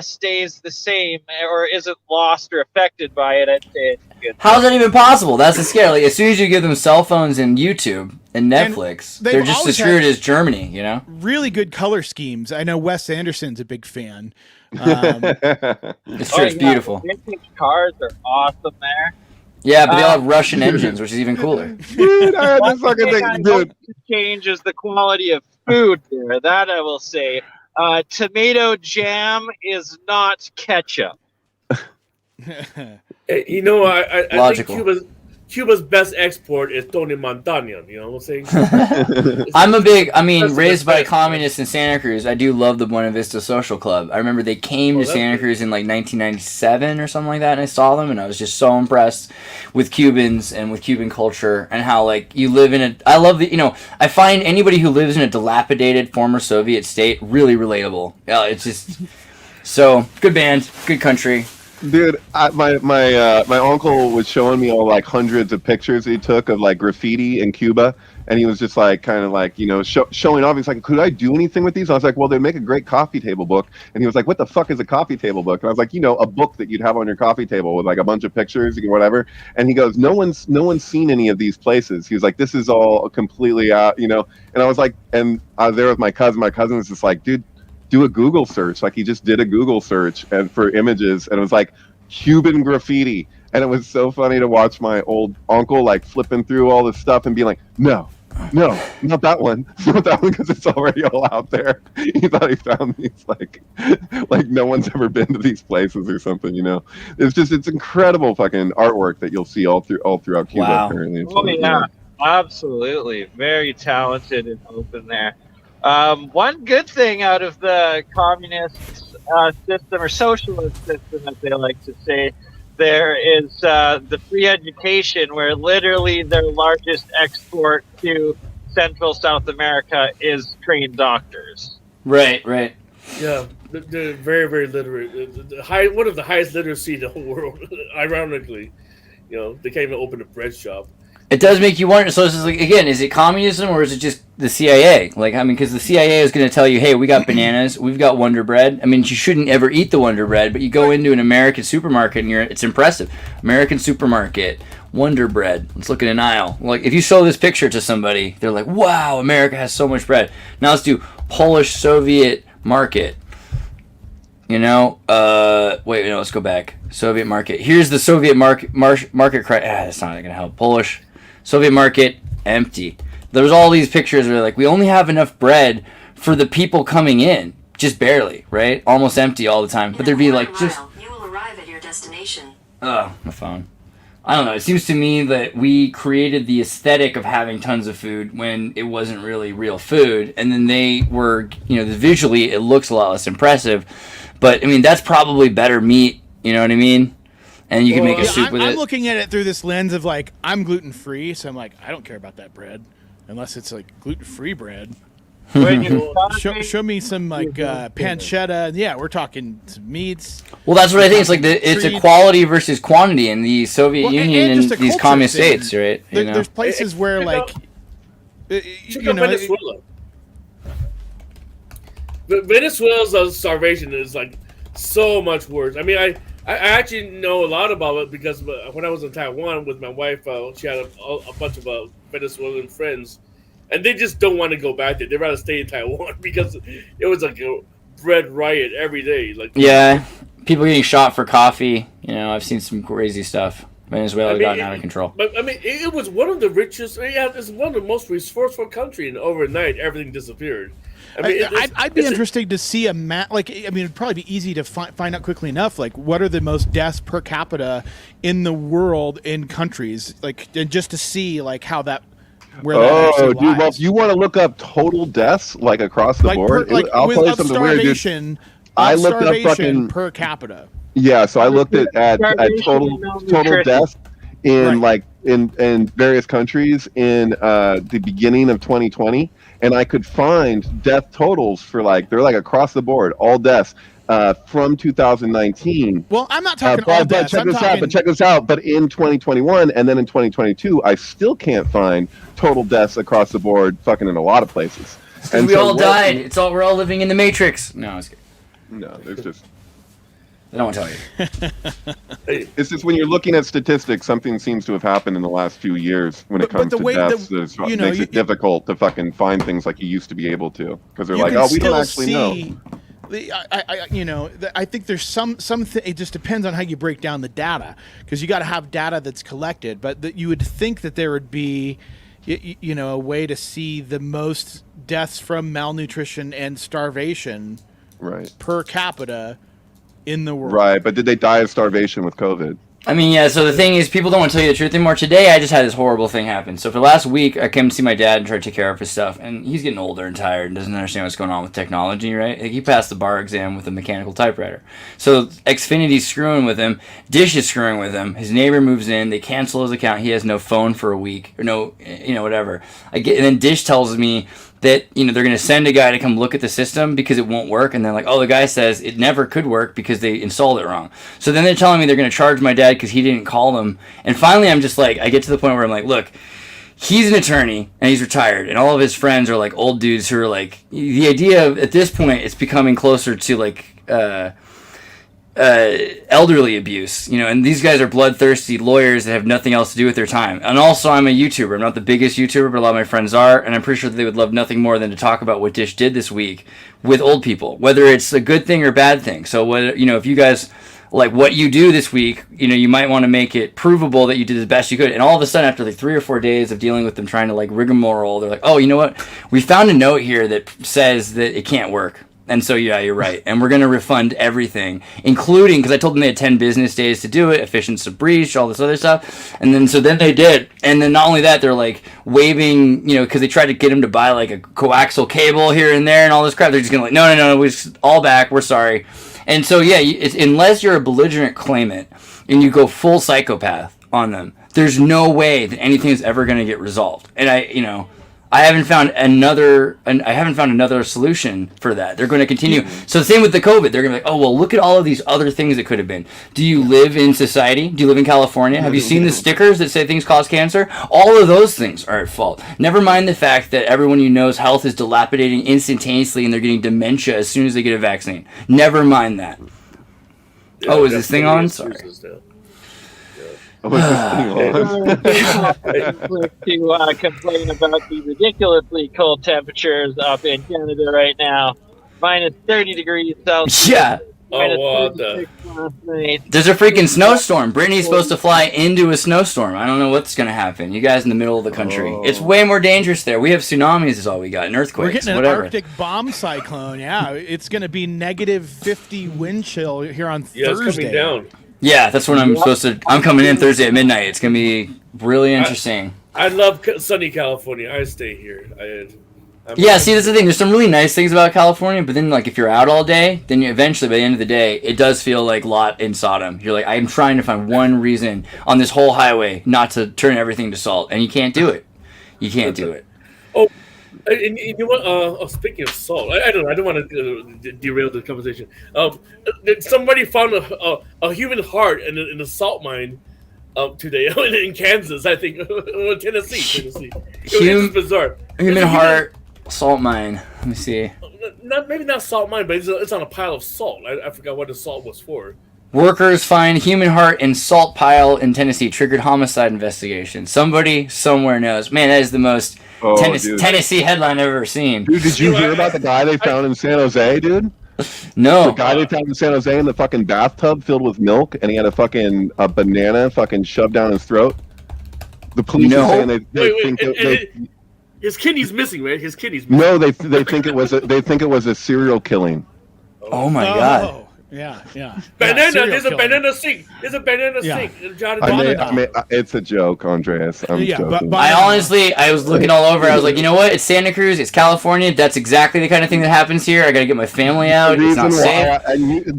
stays the same or isn't lost or affected by it, I'd say it's good. How's that even possible? That's the scare. As soon as you give them cell phones and YouTube and Netflix, they're just as screwed as Germany, Really good color schemes. I know Wes Anderson's a big fan. It's true. It's beautiful. Vintage cars are awesome there. Yeah, but they all have Russian engines, which is even cooler. Dude, I had this fucking thing. Dude, changes the quality of food there. That I will say. Tomato jam is not ketchup. I think Cuba's best export is Tony Montana. You know what I'm saying? Raised by communists in Santa Cruz, I do love the Buena Vista Social Club. I remember they came to Santa Cruz in like 1997 or something like that, and I saw them, and I was just so impressed with Cubans and with Cuban culture and how like you live in I find anybody who lives in a dilapidated former Soviet state really relatable. Yeah, it's just so good band, good country. Dude, my uncle was showing me all like hundreds of pictures he took of like graffiti in Cuba, and he was just like kind of like showing off. He's like, could I do anything with these? I was like, well, they make a great coffee table book. And he was like, what the fuck is a coffee table book? And I was like, a book that you'd have on your coffee table with like a bunch of pictures or whatever. And he goes, no one's seen any of these places. He was like, this is all completely out, And I was like, and I was there with my cousin. My cousin was just like, dude, do a Google search. Like he just did a Google search and for images, and it was like Cuban graffiti. And it was so funny to watch my old uncle like flipping through all this stuff and being like, no, not that one, because it's already all out there. He thought he found these like no one's ever been to these places or something. It's incredible fucking artwork that you'll see all throughout Cuba. Wow. Apparently. Yeah, absolutely, very talented and open there. One good thing out of the communist system or socialist system, as they like to say, there is the free education, where literally their largest export to Central South America is trained doctors. Right. Yeah, they're very, very literate. One of the highest literacy in the whole world. Ironically, they can't even open a bread shop. It does make you wonder. So this is like, again, is it communism or is it just the CIA? Because the CIA is going to tell you, hey, we got bananas, we've got Wonder Bread. You shouldn't ever eat the Wonder Bread, but you go into an American supermarket and it's impressive. American supermarket, Wonder Bread. Let's look at an aisle. Like if you show this picture to somebody, they're like, wow, America has so much bread. Now let's do Polish Soviet market. Let's go back. Soviet market. Here's the Soviet market. That's not going to help. Polish Soviet market, empty. There's all these pictures where like we only have enough bread for the people coming in, just barely, right? Almost empty all the time. But there'd be like just. You will arrive at your destination. Oh, my phone. I don't know. It seems to me that we created the aesthetic of having tons of food when it wasn't really real food, and then they were, visually it looks a lot less impressive. But that's probably better meat. You know what I mean? And you can make a soup with it. I'm looking at it through this lens of like, I'm gluten free, so I'm like, I don't care about that bread unless it's like gluten free bread. Show me some like pancetta. Yeah, we're talking some meats. Well, that's what I think. It's like it's a quality versus quantity in the Soviet Union and these communist states, right? There's places where like, Venezuela. Venezuela's starvation is like so much worse. I actually know a lot about it because when I was in Taiwan with my wife, she had a bunch of Venezuelan friends, and they just don't want to go back there. They'd rather stay in Taiwan because it was like a bread riot every day. Yeah, people getting shot for coffee. I've seen some crazy stuff. Venezuela gotten out of control. But it was one of the richest. It's one of the most resourceful countries, and overnight everything disappeared. I'd be interested to see a map. It'd probably be easy to find out quickly enough. Like, what are the most deaths per capita in the world in countries? And just to see how that. Where that actually lies. Well, if you want to look up total deaths across the board, I'll tell you something weird, dude. I looked up fucking per capita. Yeah, so I looked at total deaths in in various countries in the beginning of 2020. And I could find death totals for they're across the board, all deaths from 2019. Well, I'm not talking all deaths. Check this out. But in 2021 and then in 2022, I still can't find total deaths across the board fucking in a lot of places. And we all died. We're all living in the Matrix. No, I was kidding. No, there's just... I don't want to tell you. It's just when you're looking at statistics, something seems to have happened in the last few years when it comes to deaths. It makes it difficult to fucking find things like you used to be able to. Because they're like, we don't actually know. I think there's some it just depends on how you break down the data, because you got to have data that's collected. But you would think that there would be, a way to see the most deaths from malnutrition and starvation, right, per capita in the world. Right, but did they die of starvation with COVID? I mean, yeah, so the thing is, people don't want to tell you the truth anymore. Today, I just had this horrible thing happen. So for the last week, I came to see my dad and try to take care of his stuff. And he's getting older and tired and doesn't understand what's going on with technology, right? Like, he passed the bar exam with a mechanical typewriter. So Xfinity's screwing with him. Dish is screwing with him. His neighbor moves in. They cancel his account. He has no phone for a week. Or no, whatever. And then Dish tells me that, they're going to send a guy to come look at the system because it won't work. And they're like, oh, the guy says it never could work because they installed it wrong. So then they're telling me they're going to charge my dad because he didn't call them. And finally, I'm just like, I get to the point where I'm like, look, he's an attorney and he's retired. And all of his friends are like old dudes who are like, the idea of, at this point, it's becoming closer to like, elderly abuse, and these guys are bloodthirsty lawyers that have nothing else to do with their time. And also, I'm a YouTuber. I'm not the biggest YouTuber, but a lot of my friends are, and I'm pretty sure that they would love nothing more than to talk about what Dish did this week with old people, whether it's a good thing or bad thing. So, whether, if you guys like what you do this week, you might want to make it provable that you did the best you could. And all of a sudden, after like 3 or 4 days of dealing with them trying to like rigmarole, they're like, oh, you know what? We found a note here that says that it can't work. And so, yeah, you're right. And we're going to refund everything, including, because I told them they had 10 business days to do it, efficiency of breach, all this other stuff. And then, so then they did. And then not only that, they're like waiving, because they tried to get him to buy like a coaxial cable here and there and all this crap. They're just going to like, no, we're just all back. We're sorry. And so, yeah, unless you're a belligerent claimant and you go full psychopath on them, there's no way that anything is ever going to get resolved. And I haven't found another solution for that. They're going to continue. So the same with the COVID. They're going to be like, oh, well, look at all of these other things it could have been. Do you live in society? Do you live in California? Have you seen the stickers that say things cause cancer? All of those things are at fault. Never mind the fact that everyone you know's health is dilapidating instantaneously and they're getting dementia as soon as they get a vaccine. Never mind that. Yeah, oh, is this thing on? Sorry. To complain about the ridiculously cold temperatures up in Canada right now. Minus 30 degrees Celsius. Yeah. Oh, There's a freaking snowstorm. Brittany's supposed to fly into a snowstorm. I don't know what's going to happen. You guys in the middle of the country. It's way more dangerous there. We have tsunamis is all we got, and earthquakes. We're getting whatever. an Arctic bomb cyclone. Yeah, it's going to be negative 50 wind chill here on Thursday. It's coming down. Yeah, that's when I'm supposed to. I'm coming in Thursday at midnight. It's gonna be really interesting. I love sunny California. I stay here. See, that's the thing. There's some really nice things about California, but then, like, if you're out all day, then eventually, by the end of the day, it does feel like Lot in Sodom. You're like, I'm trying to find one reason on this whole highway not to turn everything to salt, and you can't do it. You can't do it. Oh, and you know what? Speaking of salt, I don't want to derail the conversation. Somebody found a human heart in a salt mine today in Kansas, I think, Tennessee. It's bizarre. Human heart, salt mine. Let me see. Maybe not salt mine, but it's on a pile of salt. I forgot what the salt was for. Workers find human heart in salt pile in Tennessee. Triggered homicide investigation. Somebody somewhere knows. Man, that is the most Tennessee headline I've ever seen. Dude, did you hear about the guy they found in San Jose, dude? No. The guy they found in San Jose in the fucking bathtub filled with milk, and he had a banana fucking shoved down his throat. The police are saying they think his kidney's missing, right? His kidney's missing. No, they think it was a serial killing. Oh my god. Yeah. Banana. There's a banana sink. There's a banana sink. It's a joke, Andreas. I'm joking. I was looking all over. I was like, you know what? It's Santa Cruz. It's California. That's exactly the kind of thing that happens here. I got to get my family out. It's not safe.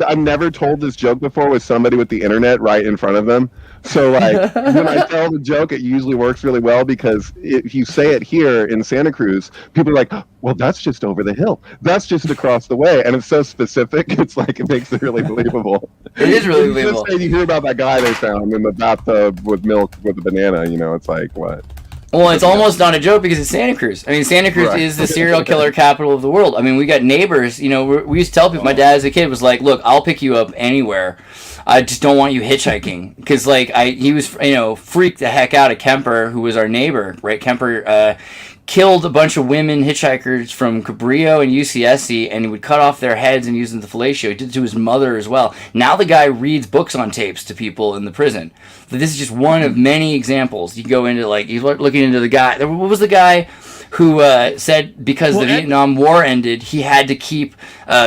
I've never told this joke before with somebody with the internet right in front of them. So, like, when I tell the joke, it usually works really well because if you say it here in Santa Cruz, people are like, well, that's just over the hill. That's just across the way. And it's so specific, it's like it makes it really believable. It is really believable. Just say you hear about that guy they found in the bathtub with milk with a banana, it's like, what? Well, it's almost not a joke because it's Santa Cruz. I mean, Santa Cruz is the serial killer capital of the world. I mean, we got neighbors. We used to tell people, my dad as a kid was like, look, I'll pick you up anywhere. I just don't want you hitchhiking. Because, he was, freaked the heck out of Kemper, who was our neighbor, right? Kemper killed a bunch of women hitchhikers from Cabrillo and UCSC, and he would cut off their heads and use them to fellatio. He did it to his mother as well. Now the guy reads books on tapes to people in the prison. But this is just one of many examples. You go into, he's looking into the guy. What was the guy who said because the Vietnam War ended, he had to keep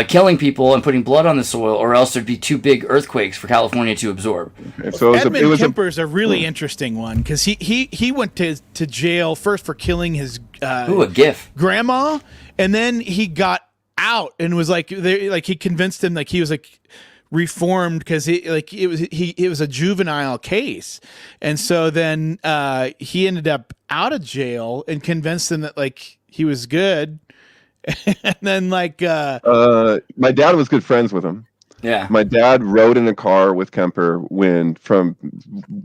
killing people and putting blood on the soil, or else there'd be too big earthquakes for California to absorb. Okay, so Edmund Kemper's a really interesting one because he went to jail first for killing his a GIF. grandma, and then he got out and was like he convinced him like he was like reformed because it was a juvenile case, and so then he ended up out of jail and convinced him that like he was good, and then like my dad was good friends with him. Yeah, my dad rode in a car with Kemper when, from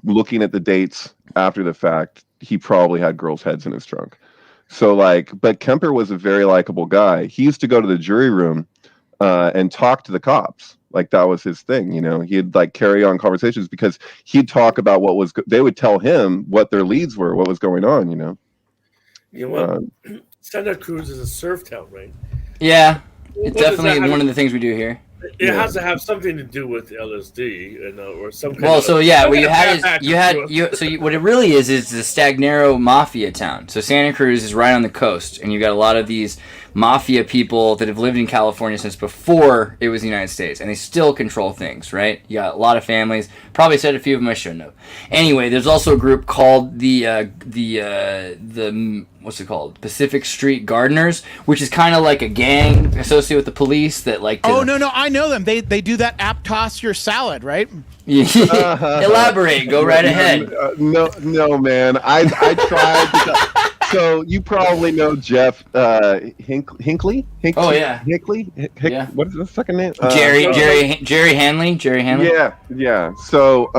looking at the dates after the fact, he probably had girls' heads in his trunk. So like, but Kemper was a very likable guy. He used to go to the jury room and talk to the cops. Like that was his thing, you know. He'd like carry on conversations because he'd talk about what was. They would tell him what their leads were, what was going on, you know. You know what? Santa Cruz is a surf town, right? Yeah, it's definitely one of the things we do here. It has to have something to do with LSD, you know, or some kind well, of... so yeah, what what it really is the Stagnero mafia town. So Santa Cruz is right on the coast, and you got a lot of these mafia people that have lived in California since before it was the United States, and they still control things, right? You got a lot of families. Probably said a few of them I shouldn't have. Anyway, there's also a group called the what's it called? Pacific Street Gardeners, which is kind of like a gang associated with the police that like. Oh no, I know them. They do that toss your salad, right? Elaborate. Go right ahead. No, man. I tried. So you probably know Jeff Hinckley. Oh yeah, Hinckley. Yeah. What is the second name? Jerry Hanley. Jerry Hanley. Yeah. So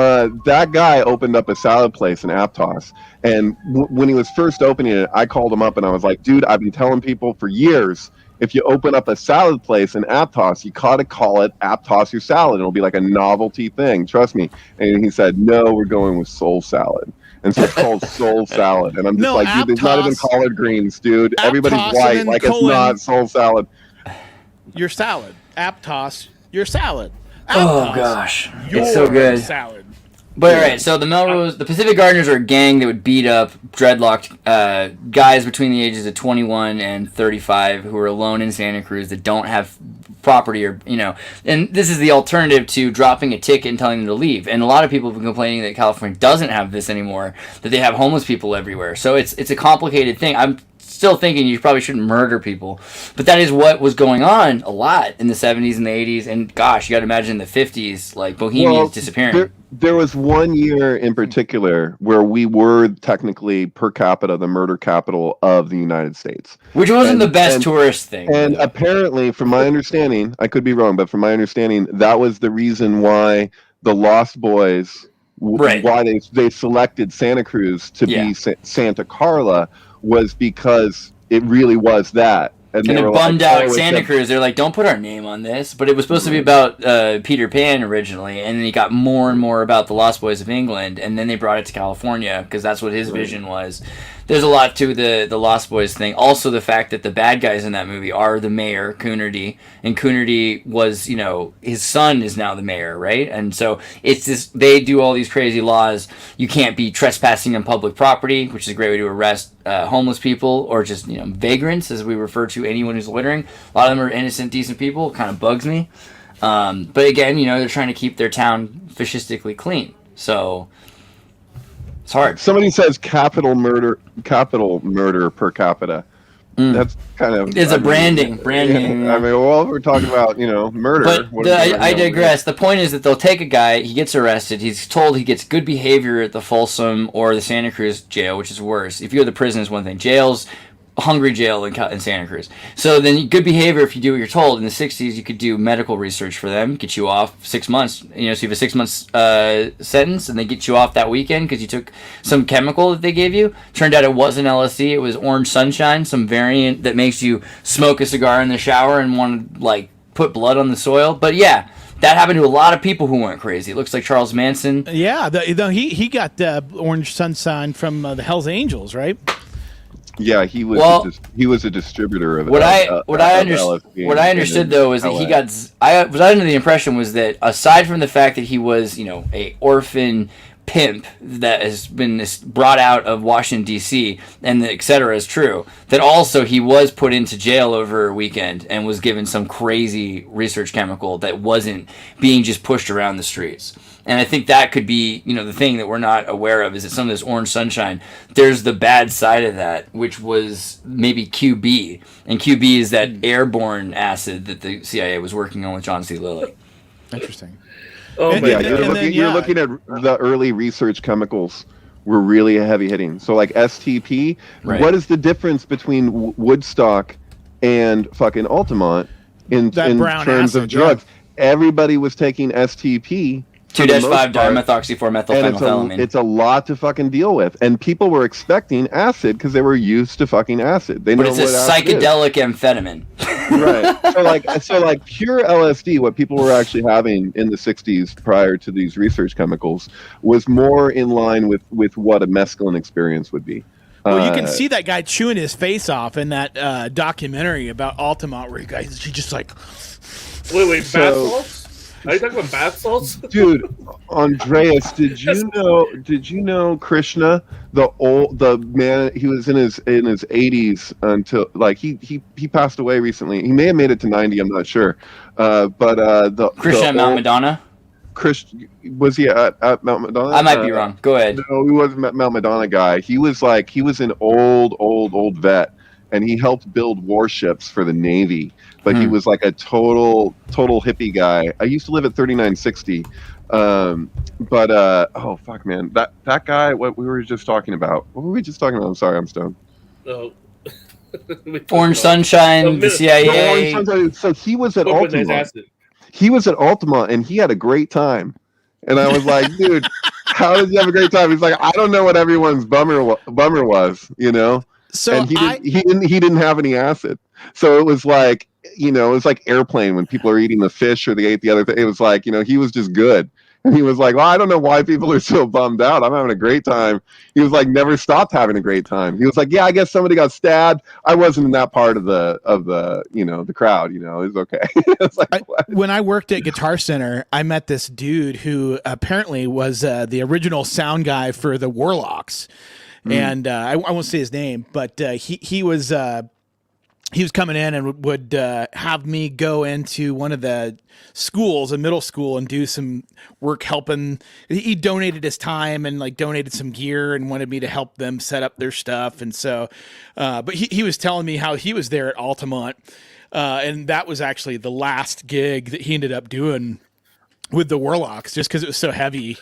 that guy opened up a salad place in Aptos, and when he was first opening it, I called him up and I was like, "Dude, I've been telling people for years, if you open up a salad place in Aptos, you gotta call it Aptos Your Salad. It'll be like a novelty thing. Trust me." And he said, "No, we're going with Soul Salad." And so it's called Soul Salad. And I'm just like, dude, there's not even collard greens, dude. Everybody's white. Like, it's not Soul Salad. Your salad. Aptos, your salad. Aptos, oh, gosh. It's so good. Salad. But, all right, so the Pacific Gardeners are a gang that would beat up dreadlocked guys between the ages of 21 and 35 who are alone in Santa Cruz that don't have property or, you know, and this is the alternative to dropping a ticket and telling them to leave. And a lot of people have been complaining that California doesn't have this anymore, that they have homeless people everywhere. So it's a complicated thing. I'm still thinking you probably shouldn't murder people, but that is what was going on a lot in the 70s and the 80s, and gosh, you got to imagine the 50s, like Bohemians disappearing. There was one year in particular where we were technically per capita the murder capital of the United States, which wasn't the best tourist thing. And apparently, from my understanding, I could be wrong, but from my understanding, that was the reason why the Lost Boys, why they selected Santa Cruz to be Santa Carla, was because it really was that. And they bummed out Santa Cruz. They're like, don't put our name on this. But it was supposed to be about Peter Pan originally, and then he got more and more about the Lost Boys of England, and then they brought it to California because that's what his vision was. There's a lot to the Lost Boys thing. Also, the fact that the bad guys in that movie are the mayor, Coonerty, and Coonerty was, you know, his son is now the mayor, right? And so it's this. They do all these crazy laws. You can't be trespassing on public property, which is a great way to arrest homeless people or just, you know, vagrants, as we refer to anyone who's littering. A lot of them are innocent, decent people. It kind of bugs me. But again, you know, they're trying to keep their town fascistically clean. So it's hard. Somebody says capital murder per capita. That's kind of... It's branding. Yeah. I mean, well, we're talking about, you know, murder. But I digress. The point is that they'll take a guy, he gets arrested, he's told he gets good behavior at the Folsom or the Santa Cruz jail, which is worse. If you go to prison, is one thing. Jails, hungry jail in Santa Cruz. So then good behavior, if you do what you're told. In the 60s, you could do medical research for them, get you off 6 months. You know, so you have a 6 months sentence, and they get you off that weekend because you took some chemical that they gave you. Turned out it wasn't LSD, it was orange sunshine, some variant that makes you smoke a cigar in the shower and want to, like, put blood on the soil. But yeah, that happened to a lot of people who went crazy. It looks like Charles Manson. Yeah, he got orange sunshine from the Hells Angels, right? Yeah, he was a distributor of it. What I understood though was that I was under the impression was that aside from the fact that he was, you know, a orphan pimp that has been brought out of Washington D.C. and et cetera is true, that also he was put into jail over a weekend and was given some crazy research chemical that wasn't being just pushed around the streets. And I think that could be, the thing that we're not aware of is that some of this orange sunshine, there's the bad side of that, which was maybe QB. And QB is that airborne acid that the CIA was working on with John C. Lilly. Interesting. Oh Yeah, you're looking at the early research chemicals were really heavy hitting. So like STP, Right. What is the difference between Woodstock and fucking Altamont in brown terms of acid, drugs? Everybody was taking STP. 2-5 and dimethoxyphormethylphenylphenylene. it's a lot to fucking deal with, and people were expecting acid because they were used to fucking acid. They know But it's a what acid is. psychedelic amphetamine. Right. So like pure LSD, what people were actually having in the 60s prior to these research chemicals was more in line with what a mescaline experience would be. Well, you can see that guy chewing his face off in that documentary about Altamont, where he just like. Wait, bath salts? Are you talking about bath salts? Dude, Andreas, did you know Krishna, the man? He was in his 80s until like he passed away recently. He may have made it to 90. I'm not sure. But the Krishna at Mount Madonna? Was he at Mount Madonna? I might be wrong. Go ahead. No, he wasn't a Mount Madonna guy. He was an old vet, and he helped build warships for the Navy. But he was like a total hippie guy. I used to live at 3960. Oh fuck, man, that guy. What we were just talking about? What were we just talking about? I'm sorry, I'm stoned. Oh. Orange Sunshine, the CIA. So he was at Altamont. He was at Altamont, and he had a great time. And I was like, dude, how did you have a great time? He's like, I don't know what everyone's bummer was, So and he didn't have any acid. So it was like, it was like Airplane when people are eating the fish or they ate the other thing. It was like, he was just good. And he was like, well, I don't know why people are so bummed out. I'm having a great time. He was like, never stopped having a great time. He was like, yeah, I guess somebody got stabbed. I wasn't in that part of the the crowd. It was okay. It's like, when I worked at Guitar Center, I met this dude who apparently was the original sound guy for the Warlocks. And I won't say his name, but he was coming in and would have me go into one of the schools, a middle school, and do some work helping. He donated his time and like donated some gear and wanted me to help them set up their stuff. And so, but he was telling me how he was there at Altamont, and that was actually the last gig that he ended up doing with the Warlocks, just because it was so heavy.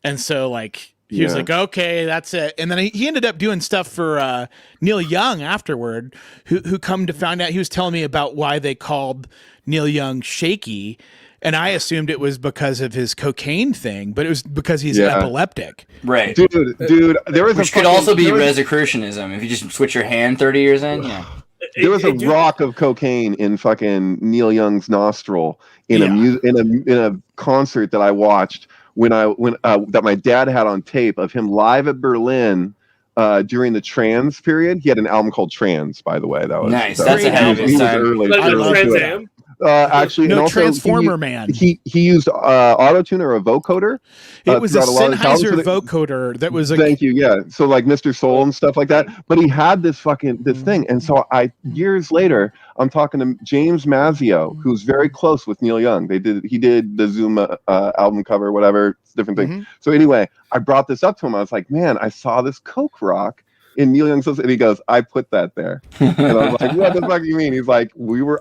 And so like. He was like, okay, that's it. And then he ended up doing stuff for Neil Young afterward, who come to find out, he was telling me about why they called Neil Young shaky. And I assumed it was because of his cocaine thing, but it was because he's epileptic. Right. Dude, there was Which could also be Rosicrucianism if you just switch your hand 30 years in. Yeah. There was a rock of cocaine in fucking Neil Young's nostril in a concert that I watched. When that my dad had on tape of him live at Berlin during the Trans period. He had an album called Trans, by the way. That was nice. That's a hell of a time. Actually, no, and also Transformer Man. He used autotune or a vocoder. It was a Sennheiser vocoder that was. Thank you. Yeah. So like Mr. Soul and stuff like that. But he had this thing, and so years later, I'm talking to James Mazio, who's very close with Neil Young. He did the Zoom album cover, whatever, different thing. Mm-hmm. So anyway, I brought this up to him. I was like, man, I saw this Coke rock in Neil Young's, and he goes, I put that there. And I was like, what the fuck do you mean? He's like,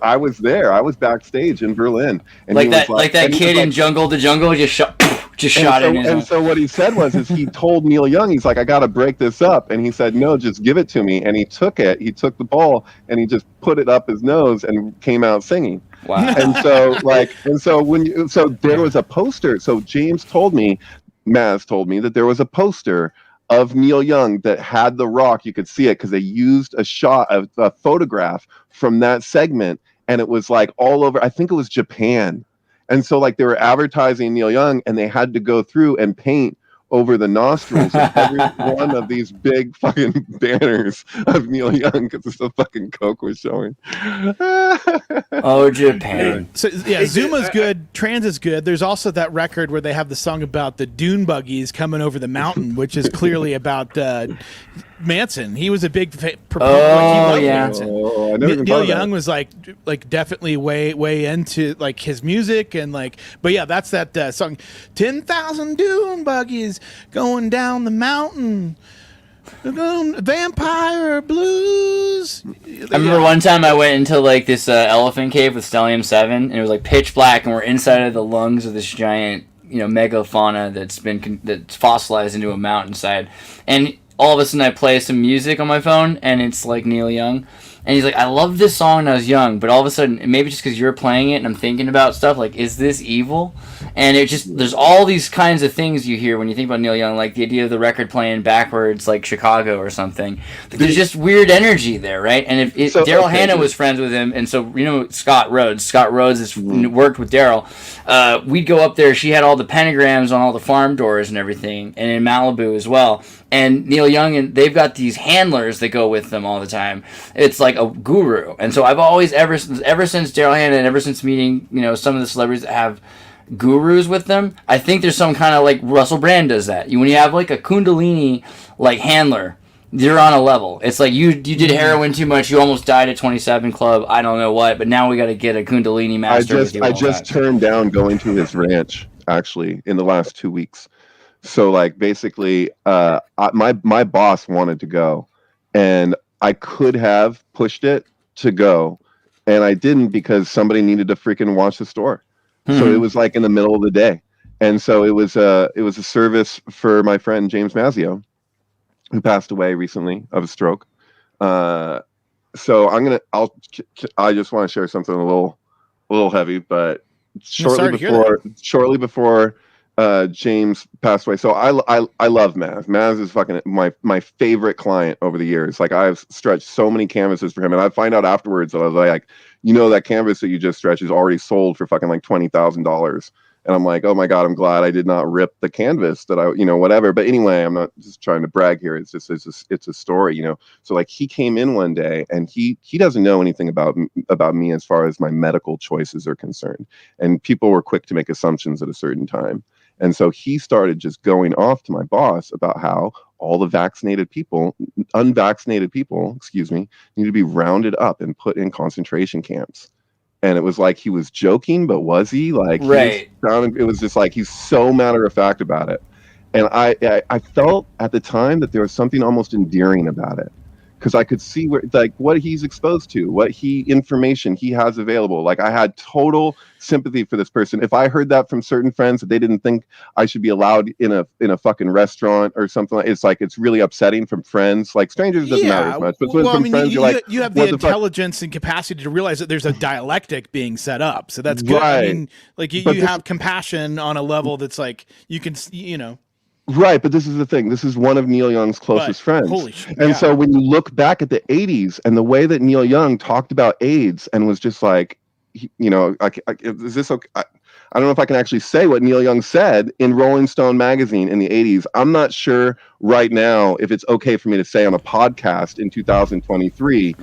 I was there. I was backstage in Berlin. And like that kid in Jungle to Jungle just shot it. And so what he said was he told Neil Young, he's like, I got to break this up. And he said, no, just give it to me. And he took it. He took the ball and he just put it up his nose and came out singing. Wow. And so there was a poster. So Maz told me that there was a poster of Neil Young that had the rock. You could see it because they used a photograph from that segment, and it was like all over. I think it was Japan, and so like they were advertising Neil Young, and they had to go through and paint over the nostrils of every one of these big fucking banners of Neil Young because the fucking coke was showing. Oh, Japan. So yeah, Zuma's good, Trans is good. There's also that record where they have the song about the dune buggies coming over the mountain, which is clearly about Manson. He was a big proponent. He loved Manson. Oh, I never even Neil thought of Young that. was like definitely way into like his music and like, but yeah, that's that song, 10,000 dune buggies going down the mountain. Vampire blues. I remember one time I went into like this elephant cave with Stellium 7, and it was like pitch black, and we're inside of the lungs of this giant, megafauna that's fossilized into a mountainside. And all of a sudden I play some music on my phone, and it's like Neil Young. And he's like, I loved this song when I was young, but all of a sudden, maybe just because you're playing it and I'm thinking about stuff, like, is this evil? And there's all these kinds of things you hear when you think about Neil Young, like the idea of the record playing backwards, like Chicago or something. There's just weird energy there, right? And if Daryl Hannah was friends with him, and so, Scott Rhodes has worked with Daryl, we'd go up there, she had all the pentagrams on all the farm doors and everything, and in Malibu as well. And Neil Young, and they've got these handlers that go with them all the time. It's like a guru. And so I've always, ever since Daryl Hannah and ever since meeting, some of the celebrities that have gurus with them, I think there's some kind of like Russell Brand does that. When you have like a Kundalini like handler, you're on a level. It's like you did heroin too much, you almost died at 27 Club, I don't know what, but now we got to get a Kundalini master. I just turned down going to his ranch actually in the last 2 weeks. So like basically, my boss wanted to go, and I could have pushed it to go, and I didn't because somebody needed to freaking watch the store. So it was like in the middle of the day, and so it was a service for my friend James Mazzio, who passed away recently of a stroke. So I just want to share something a little heavy, but shortly before James passed away. So I love Maz. Maz is fucking my favorite client over the years. Like I've stretched so many canvases for him, and I find out afterwards that I was like, that canvas that you just stretched is already sold for fucking like $20,000. And I'm like, oh my God, I'm glad I did not rip the canvas that I, whatever. But anyway, I'm not just trying to brag here. It's just, it's a story, So like he came in one day, and he doesn't know anything about me as far as my medical choices are concerned. And people were quick to make assumptions at a certain time. And so he started just going off to my boss about how all the unvaccinated people, need to be rounded up and put in concentration camps. And it was like he was joking, but was he? Like, right. It was just like he's so matter of fact about it. And I felt at the time that there was something almost endearing about it, because I could see what he's exposed to, what information he has available. Like I had total sympathy for this person. If I heard that from certain friends that they didn't think I should be allowed in a fucking restaurant or something, it's really upsetting from friends. Like strangers doesn't matter as much, but from friends, you have the intelligence and capacity to realize that there's a dialectic being set up. So that's good. Right. I mean, like you have compassion on a level that's like you can. Right, but this is the thing. This is one of Neil Young's closest friends. Holy shit. And so when you look back at the 80s and the way that Neil Young talked about AIDS and was just like, is this okay? I don't know if I can actually say what Neil Young said in Rolling Stone magazine in the 80s. I'm not sure right now if it's okay for me to say on a podcast in 2023.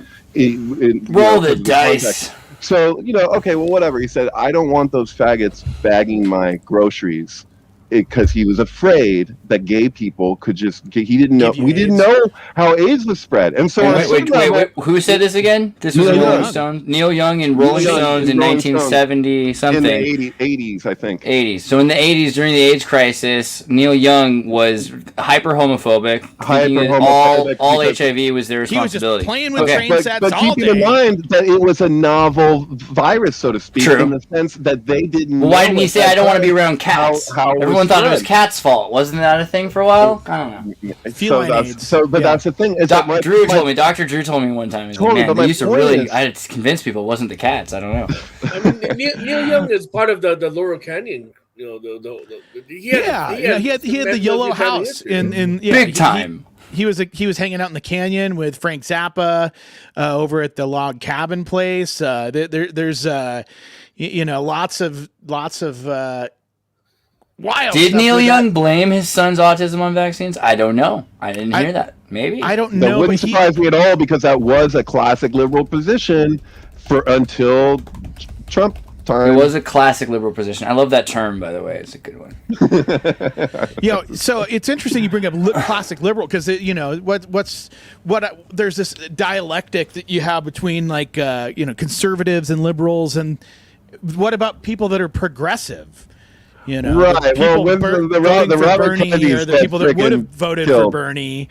Roll the dice. So, okay, well, whatever. He said, I don't want those faggots bagging my groceries. Because he was afraid that gay people could we didn't know how AIDS was spread. And so wait, who said this again? This was Rolling Stones. Neil Young in Rolling Stones in 1970 something. In the 80s, I think. 80s. So in the 80s, during the AIDS crisis, Neil Young was hyper homophobic. All HIV was their responsibility. He was just playing with train sets but all keeping day. in mind that it was a novel virus, so to speak, True. in the sense that they didn't. Well, why didn't he say I don't want to be around cats? Everyone thought it was cats' fault. Wasn't that a thing for a while? I don't know. That's the thing. Dr. Drew told me one time. They used to I had to convince people it wasn't the cats. I don't know. I mean, Neil Young is part of the Laurel Canyon. He had the Yellow House in big time. He was hanging out in the canyon with Frank Zappa over at the log cabin place. There's lots of Wild. Did stuff Neil with Young that. blame his son's autism on vaccines? I don't know. I didn't hear that. Maybe. I don't That know, wouldn't but surprise me at all because that was a classic liberal position for until Trump time. It was a classic liberal position. I love that term, by the way. It's a good one. So it's interesting you bring up classic liberal because there's this dialectic that you have between conservatives and liberals, and what about people that are progressive? Right. The people Well, voting the for Robert Bernie Kennedys or the got people that would have frickin' voted for killed. Bernie.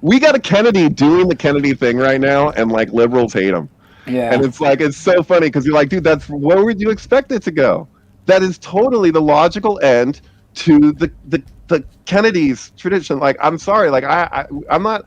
We got a Kennedy doing the Kennedy thing right now, and like liberals hate him. Yeah. And it's so funny because you're like, dude, that's where would you expect it to go? That is totally the logical end to the Kennedy's tradition. Like, I'm sorry, like I'm not.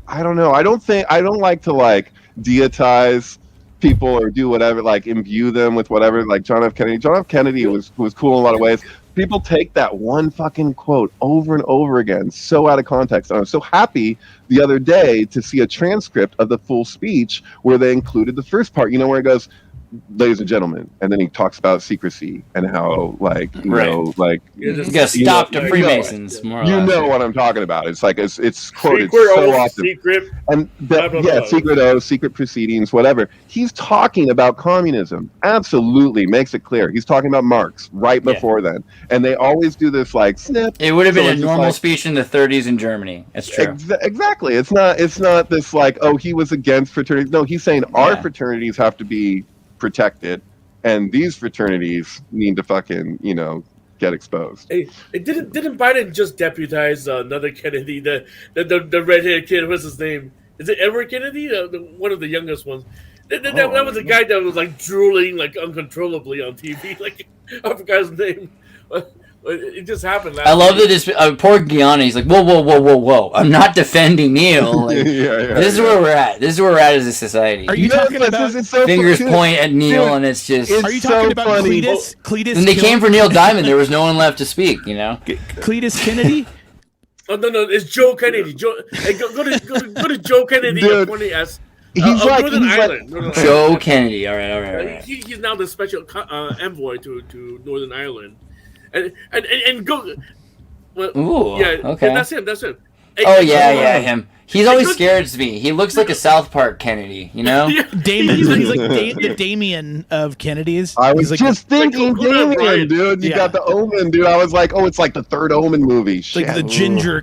I don't know. I don't like to like deitize people or do whatever, like imbue them with whatever. Like John F. Kennedy. John F. Kennedy was cool in a lot of ways. People take that one fucking quote over and over again, so out of context. And I was so happy the other day to see a transcript of the full speech where they included the first part, where it goes, ladies and gentlemen, and then he talks about secrecy and how, like, you gotta stop the Freemasons, more or less. You know what I'm talking about. It's like, it's quoted Secret so oath, often. secret. And Blah, blah, blah. secret oath, secret proceedings, whatever. He's talking about communism. Absolutely, makes it clear. He's talking about Marx right before then. And they always do this like snip. It would have been So a it's just normal like- speech in the 30s in Germany. That's true. Exactly. It's not this like, oh, he was against fraternities. No, he's saying our fraternities have to be protected, and these fraternities need to fucking, get exposed. Hey, didn't Biden just deputize another Kennedy, the redheaded kid? What's his name? Is it Edward Kennedy? One of the youngest ones. That was a guy that was like drooling like uncontrollably on TV. Like, I forgot his name. It just happened last I love week. that poor Guyana, he's like, whoa. I'm not defending Neil. Like, this is where we're at. This is where we're at as a society. Are you talking about it's so fingers funny. point at Neil, Dude, and it's just... it's Are you so talking about funny. Cletus? When they came for Neil Diamond, there was no one left to speak, Cletus Kennedy? Oh no, it's Joe Kennedy. Hey, go to Joe Kennedy Dude, appointed as he's Northern like- Ireland. Northern Joe Ireland. Kennedy. All right. He's now the special envoy to Northern Ireland, and go. Well, Ooh, yeah, okay. That's him. Oh, yeah, him. He's always scares me. He looks like a South Park Kennedy, Yeah. Damon. He's like the Damien of Kennedy's. I was He's like just thinking, Coconut Damien, Bride. dude. You Yeah. got the Omen, dude. I was like, oh, it's like the third Omen movie. Shit. like the ginger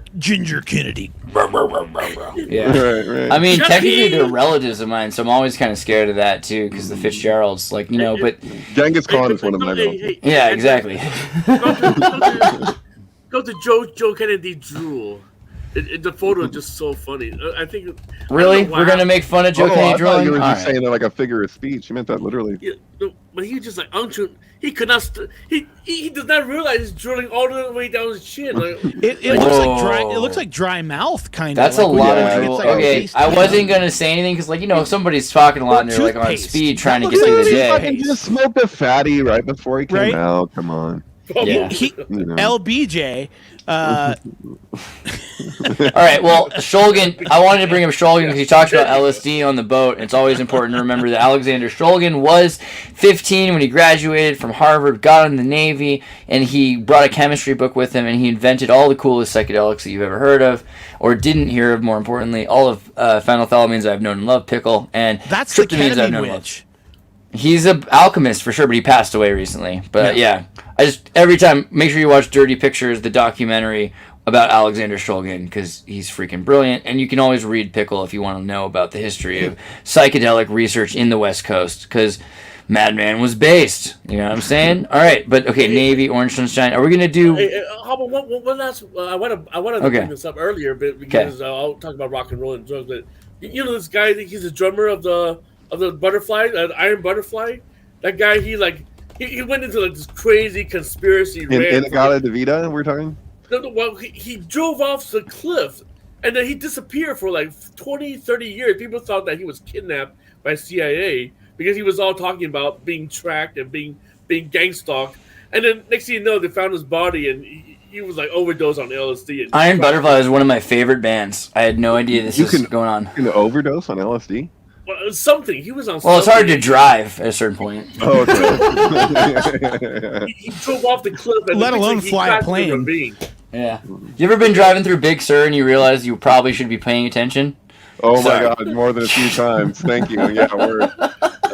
Kennedy. Yeah. Right. I mean, Chucky! technically they're relatives of mine, so I'm always kind of scared of that too, because the Fitzgeralds, like, but Genghis Khan is one of my middle. yeah, exactly. Go to Joe Kennedy drool. The photo is just so funny. I think. Really? I don't know We're why. gonna make fun of Joe I Kennedy thought drawing? you were just All right. saying that like a figure of speech. You meant that literally. Yeah, no, but he was just like untrue. He could not. He does not realize he's drilling all the way down his chin. Like, It looks like dry. Whoa. It looks like dry mouth, kind of. That's a lot of drool. It's like Okay, paste. I wasn't gonna say anything because, if somebody's talking a lot and they're like on Toothpaste. speed trying to That get through the looks like day. Fucking just smoked a fatty right before he came Right? out. Come on. Yeah. You know. LBJ. All right, well, Shulgin, I wanted to bring up Shulgin because he talks about LSD on the boat. It's always important to remember that Alexander Shulgin was 15 when he graduated from Harvard, got in the Navy, and he brought a chemistry book with him, and he invented all the coolest psychedelics that you've ever heard of, or didn't hear of, more importantly. All of phenethylamines I've known and loved, pickle, and That's the tryptamines I've known ketamine and loved. witch. He's an alchemist for sure, but he passed away recently. But yeah, I just every time make sure you watch Dirty Pictures, the documentary about Alexander Shulgin, because he's freaking brilliant. And you can always read Pickle if you want to know about the history of psychedelic research in the West Coast, because Madman was based. You know what I'm saying? All right, but okay, Navy, Orange Sunshine. Are we gonna do? Hey, how about one last? I want to bring this up earlier, but because I'll talk about rock and roll and drugs. But you know this guy, he's a drummer of the Butterfly, Iron Butterfly. That guy, he went into like this crazy conspiracy rant. Inagata DeVita, we're talking. No, well, he drove off the cliff, and then he disappeared for like 20, 30 years. People thought that he was kidnapped by CIA because he was all talking about being tracked and being gang stalked. And then next thing you know, they found his body, and he was like overdosed on LSD. And Iron Butterfly is one of my favorite bands. I had no idea this was going on. You can overdose on LSD. Well, something. He was on. Well, it's hard to something. drive at a certain point. Oh, okay. He drove off the cliff. And Let it looks alone like he fly a crashed plane. into a ravine. Yeah. You ever been driving through Big Sur and you realize you probably should be paying attention? Oh my Sorry. God, more than a few times. Thank you. Yeah, word.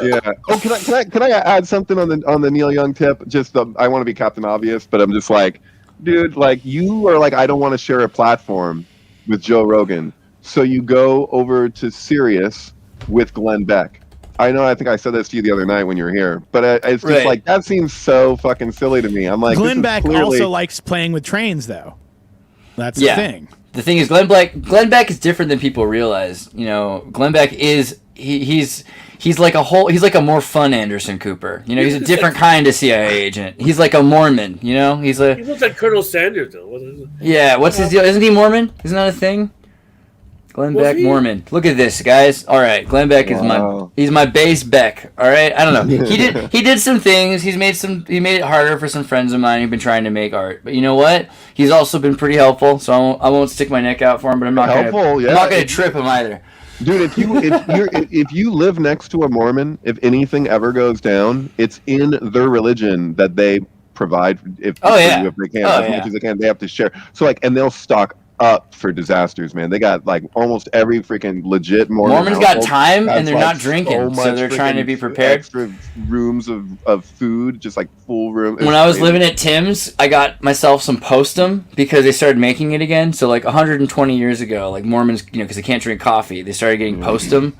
Yeah. Oh, can I add something on the Neil Young tip? Just I want to be Captain Obvious, but I'm just like, dude, like you are like I don't want to share a platform with Joe Rogan, so you go over to Sirius with Glenn Beck. I think I said this to you the other night when you were here, but it's just Right. like that seems so fucking silly to me. I'm like, Glenn this is Beck clearly... also likes playing with trains, though. That's Yeah. the thing. The thing is, Glenn Beck is different than people realize. You know, Glenn Beck is he's like he's like a more fun Anderson Cooper. You know, he's a different kind of CIA agent. He's like a Mormon. You know, He looks like Colonel Sanders, though. yeah. What's his deal? Isn't he Mormon? Isn't that a thing? Glenn Was Beck, he? Mormon. Look at this, guys. All right, Glenn Beck is Wow. he's my base Beck. All right, I don't know. He did some things. He made it harder for some friends of mine who've been trying to make art. But you know what? He's also been pretty helpful. So I won't stick my neck out for him. But I'm not Helpful, yeah. I'm not gonna trip him either. Dude, if you live next to a Mormon, if anything ever goes down, it's in their religion that they provide if Oh, yeah. if they can, Oh, as yeah. much as they can. They have to share. So like, and they'll stock up for disasters, man. They got like almost every freaking legit Mormons Got time and they're not drinking, so much they're trying to freaking be prepared. Extra rooms of food, just like full room. When I was living at Tim's, I got myself some Postum because they started making it again. So like 120 years ago, like Mormons, you know, because they can't drink coffee, they started getting Postum.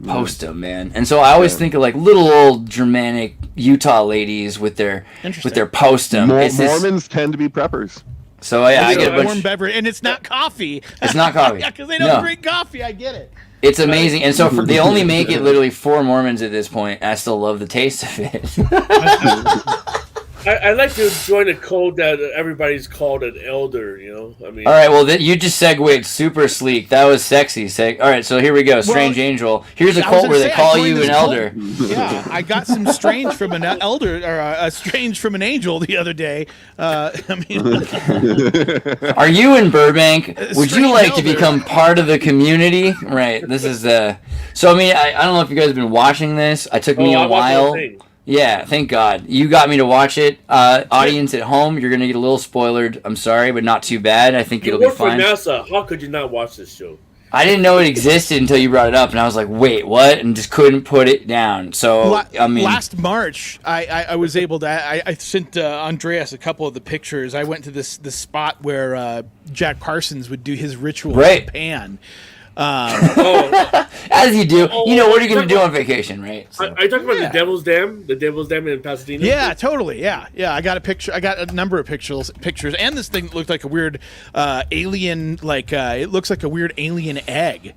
Postum, man. And so I always think of like little old Germanic Utah ladies with their Postum. It's this- Mormons tend to be preppers. so yeah, I It's get a a warm bunch. beverage, and it's not coffee. It's not coffee. Yeah, because they don't No. drink coffee. I get it. It's amazing, and so they only make it literally for Mormons at this point. I still love the taste of it. I like to join a cult that everybody's called an elder. You know, I mean. All right, well, you just segued super sleek. That was sexy. All right, so here we go. Strange Angel. Here's a I was cult gonna where they say, I call joined you this an cult. elder. Yeah, I got some strange from an elder, or a strange from an angel the other day. I mean, Are you in Burbank? Would you Strange like to elder. become part of the community? Right. This is So I mean, I don't know if you guys have been watching this. It took me I a watched the whole while. thing. Yeah, thank God. You got me to watch it. Audience at home, you're gonna get a little spoiled. I'm sorry, but not too bad. I think You it'll be work for fine. NASA. How could you not watch this show? I didn't know it existed until you brought it up, and I was like, "Wait, what?" And just couldn't put it down. So I mean, last March, I was able to. I sent Andreas a couple of the pictures. I went to this spot where Jack Parsons would do his ritual Right. in Japan. Oh, as you do, Oh, you know what are you oh, gonna do on vacation, right? So- are you talking about Yeah. the Devil's Dam? The Devil's Dam in Pasadena? Yeah, totally. Yeah. I got a picture. I got a number of pictures, and this thing looked like a weird alien. It looks like a weird alien egg.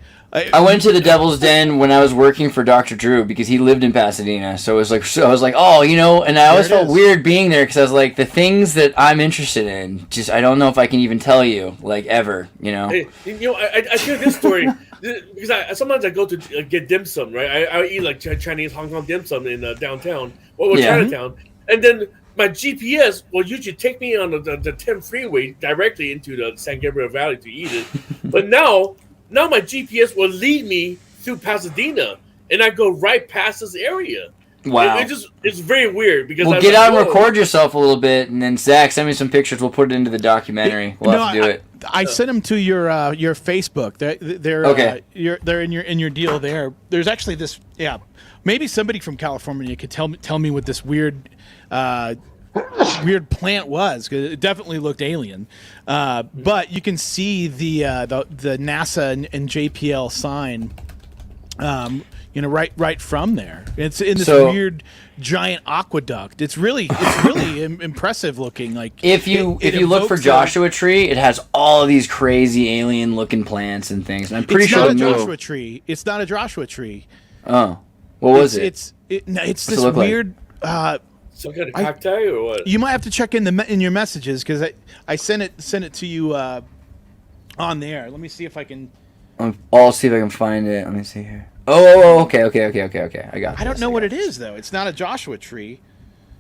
I went to the Devil's Den when I was working for Dr. Drew because he lived in Pasadena. So it was like, I was like, oh, you know, and I always There it felt is. weird being there because I was like, the things that I'm interested in, just I don't know if I can even tell you, like ever, you know. Hey, you know, I hear this story because sometimes I go to get dim sum, right? I eat like Chinese Hong Kong dim sum in downtown or Yeah. Chinatown, and then my GPS will usually take me on the 10 freeway directly into the San Gabriel Valley to eat it. But now my GPS will lead me through Pasadena, and I go right past this area. Wow. It's very weird because Well, I'm get like, out and whoa. record yourself a little bit, and then Zach, send me some pictures. We'll put it into the documentary. We'll have to do it. I sent them to your Facebook. They're Okay. They're in your deal there. There's actually this. Yeah, maybe somebody from California could tell me what this weird plant was, because it definitely looked alien. But you can see the NASA and JPL sign. Right from there. It's in this weird giant aqueduct. It's really impressive looking. Like If you look for evokes Joshua Tree, it has all of these crazy alien looking plants and things. And I'm pretty it's sure not a the movie- Joshua tree. It's not a Joshua tree. Oh, what was it? It's What's this it look like? weird. Some kind of cocktail or what? You might have to check in your messages, because I sent it to you on there. Let me see if I can. I'll see if I can find it. Let me see here. Oh, okay. I got. I don't know what it is though. It's not a Joshua tree.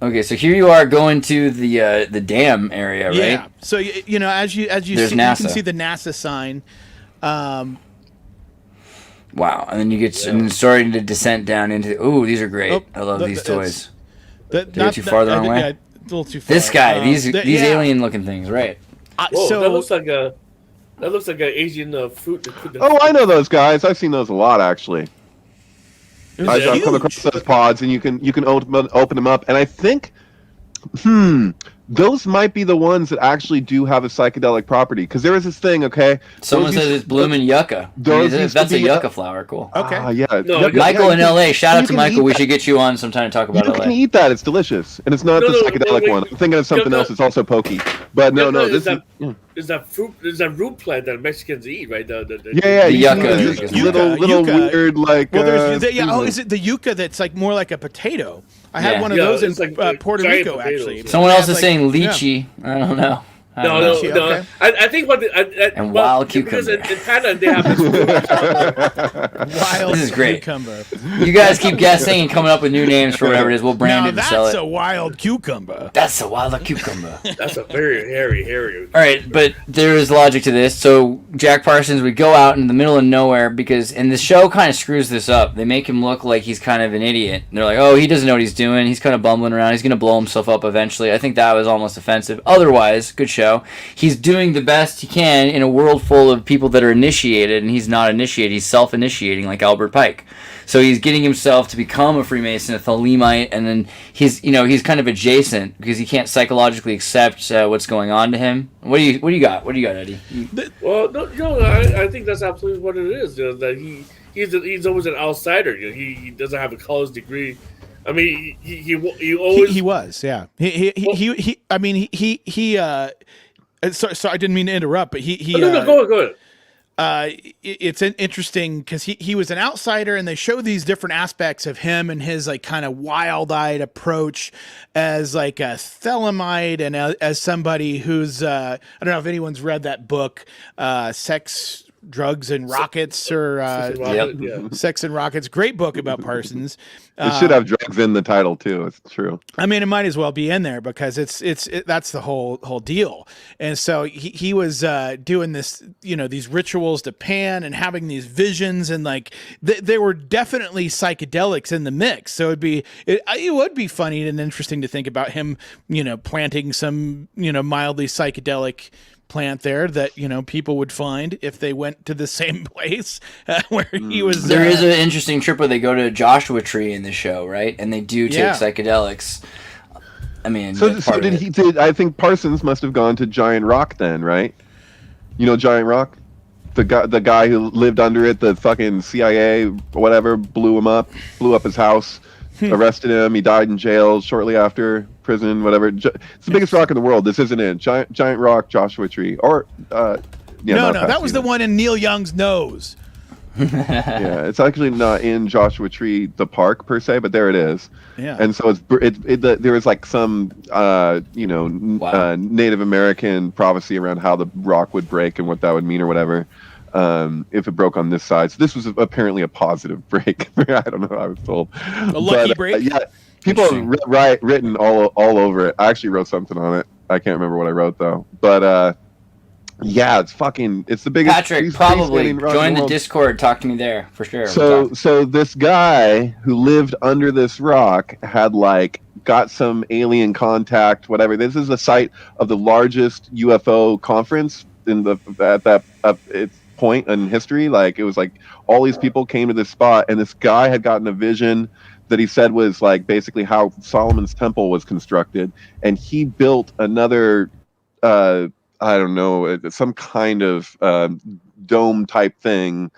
Okay, so here you are going to the dam area, right? Yeah. So as you There's see, you NASA. can see the NASA sign. Wow, and then you get and starting to descent down into. Ooh, these are great. Oh, I love these toys. Did I go too far the wrong way? Yeah, a little too far. This guy, these yeah. alien-looking things, right? Whoa, So that looks like a Asian fruit. Oh, I know those guys. I've seen those a lot actually. I've huge. come across those pods, and you can open them up, and I think, those might be the ones that actually do have a psychedelic property. Because there is this thing, okay? Someone says it's blooming yucca. That's a yucca flower. Cool. okay. Yeah. No, Michael in LA. Shout out you to can Michael. eat We that. should get you on sometime to talk about You LA. can eat that. It's delicious, and it's not No, the no, psychedelic wait. one. I'm thinking of something else. It's also pokey. But no, this is that fruit? Is that root plant that Mexicans eat, right? yeah. The You yucca. can eat this Yucca. little weird like. Well, there's is it the yucca that's like more like a potato? I had one of those in it's like Puerto giant Rico potatoes. actually. Someone It else has, is like- saying lychee. I don't know. No. Okay. I think what And wild because cucumber. in Canada they have this Wild This is great. cucumber. You guys keep guessing and coming up with new names for whatever it is. We'll brand Now it and sell that's it. a wild cucumber. That's a wild cucumber. That's a very hairy. All right, but there is logic to this. So Jack Parsons would go out in the middle of nowhere and the show kind of screws this up. They make him look like he's kind of an idiot. And they're like, oh, he doesn't know what he's doing. He's kind of bumbling around. He's going to blow himself up eventually. I think that was almost offensive. Otherwise, good show. He's doing the best he can in a world full of people that are initiated, and he's not initiated. He's self-initiating like Albert Pike. So he's getting himself to become a Freemason, a Thalemite, and then he's kind of adjacent because he can't psychologically accept what's going on to him. What do you got? What do you got, Eddie? Well, no, I think that's absolutely what it is. That he's always an outsider. He doesn't have a college degree. I mean, he always He was, yeah. He I mean, he sorry, I didn't mean to interrupt, but he no, go ahead. it's interesting because he was an outsider, and they show these different aspects of him and his like kind of wild-eyed approach as like a Thelemite and as somebody who's I don't know if anyone's read that book, Sex, Drugs, and Rockets, or Sex and Rockets. Great book about Parsons. It should have drugs in the title too. It's true. I mean, it might as well be in there because it's that's the whole deal. And so he was doing this, these rituals to Pan and having these visions, and like there were definitely psychedelics in the mix. So it would be funny and interesting to think about him, planting some, mildly psychedelic plant there that people would find if they went to the same place where he was. There is an interesting trip where they go to a Joshua Tree in the show, right? And they do take psychedelics. I mean, I think Parsons must have gone to Giant Rock then, right? You know Giant Rock, the guy who lived under it, the fucking CIA whatever blew up his house, arrested him. He died in jail shortly after. Prison, whatever. It's the biggest rock in the world. This isn't it. Giant Rock, Joshua Tree, or no, that was the one in Neil Young's nose. Yeah, it's actually not in Joshua Tree, the park per se, but there it is. Yeah, and so there was like some Native American prophecy around how the rock would break and what that would mean or whatever. If it broke on this side, so this was apparently a positive break. I don't know. I was told a lucky break. Yeah. People have written all over it. I actually wrote something on it. I can't remember what I wrote though. But yeah, it's the biggest. Patrick, probably join the Discord. Talk to me there for sure. So this guy who lived under this rock had got some alien contact, whatever. This is the site of the largest UFO conference at its point in history. It was all these people came to this spot, and this guy had gotten a vision that he said was basically how Solomon's temple was constructed, and he built another I don't know, some kind of dome type thing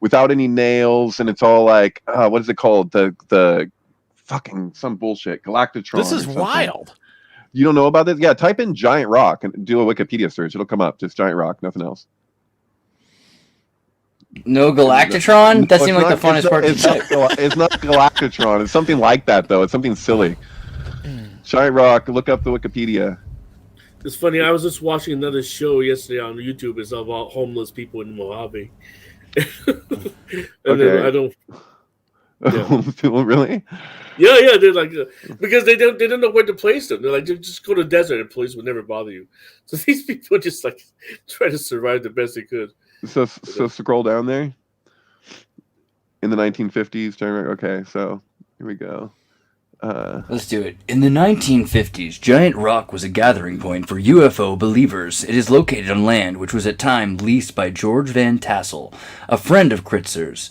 without any nails, and it's all what is it called, the fucking some bullshit Galactatron. This is wild. You don't know about this? Yeah, type in Giant Rock and do a Wikipedia search. It'll come up. Just Giant Rock, nothing else. No Galactatron? That seemed like the funnest part to type. It's not Galactatron. It's something like that, though. It's something silly. Giant Rock, look up the Wikipedia. It's funny. I was just watching another show yesterday on YouTube. It's about homeless people in Mojave. And then I don't... Yeah. People really? Yeah. They're because they don't know where to place them. They're just go to the desert and police will never bother you. So these people just try to survive the best they could. So scroll down there. In the 1950s, Giant Rock. Okay, so here we go. Let's do it. In the 1950s, Giant Rock was a gathering point for UFO believers. It is located on land which was at time leased by George Van Tassel, a friend of Kritzer's,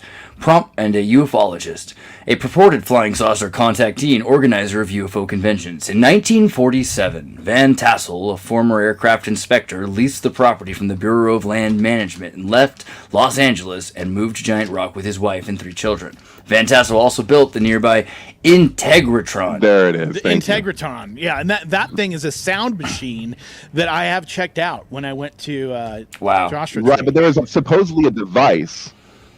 and a ufologist, a purported flying saucer contactee and organizer of UFO conventions. In 1947, Van Tassel, a former aircraft inspector, leased the property from the Bureau of Land Management and left Los Angeles and moved to Giant Rock with his wife and 3 children. Van Tassel also built the nearby Integratron. There it is. The Thank you. Integratron, yeah, and that thing is a sound machine that I have checked out when I went to Joshua Right, Tree. but there was supposedly a device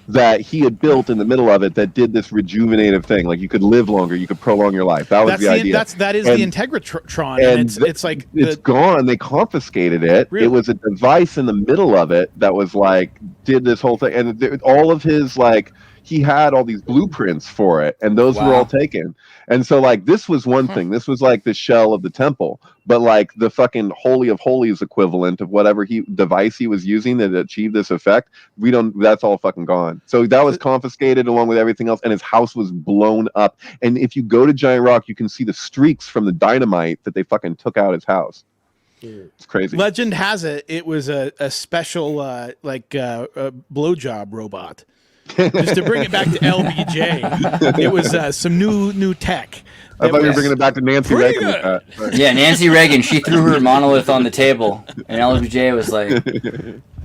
that he had built in the middle of it that did this rejuvenative thing. Like you could live longer, you could prolong your life. That was the idea. That is the Integratron, and it's like it's gone. They confiscated it. Really? It was a device in the middle of it that was like did this whole thing, and all of his like he had all these blueprints for it, and those were all taken. And so like this was one thing. This was like the shell of the temple, but like the fucking holy of holies equivalent of whatever device he was using that achieved this effect. That's all fucking gone. So that was confiscated along with everything else, and his house was blown up. And if you go to Giant Rock, you can see the streaks from the dynamite that they fucking took out his house. It's crazy. Legend has it was a special blowjob robot. Just to bring it back to LBJ, it was some new tech. I thought you were bringing it back to Nancy Reagan. Yeah, Nancy Reagan. She threw her monolith on the table, and LBJ was like,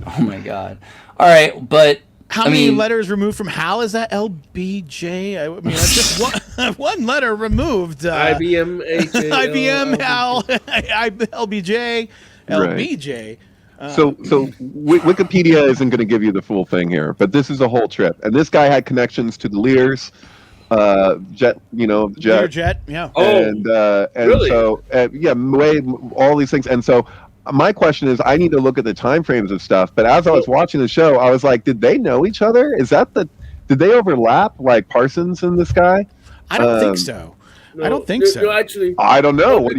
"Oh my god!" All right, but how many letters removed from Hal is that? LBJ. I mean, that's just one letter removed. IBM, IBM, Hal, LBJ, LBJ. So Wikipedia isn't going to give you the full thing here, but this is a whole trip. And this guy had connections to the Lears, jet, Learjet, yeah. And really? So all these things. And so my question is, I need to look at the time frames of stuff. But as I was watching the show, I was like, did they know each other? Did they overlap like Parsons and this guy? I don't think so. No, I don't think so. No, actually, I don't know. No,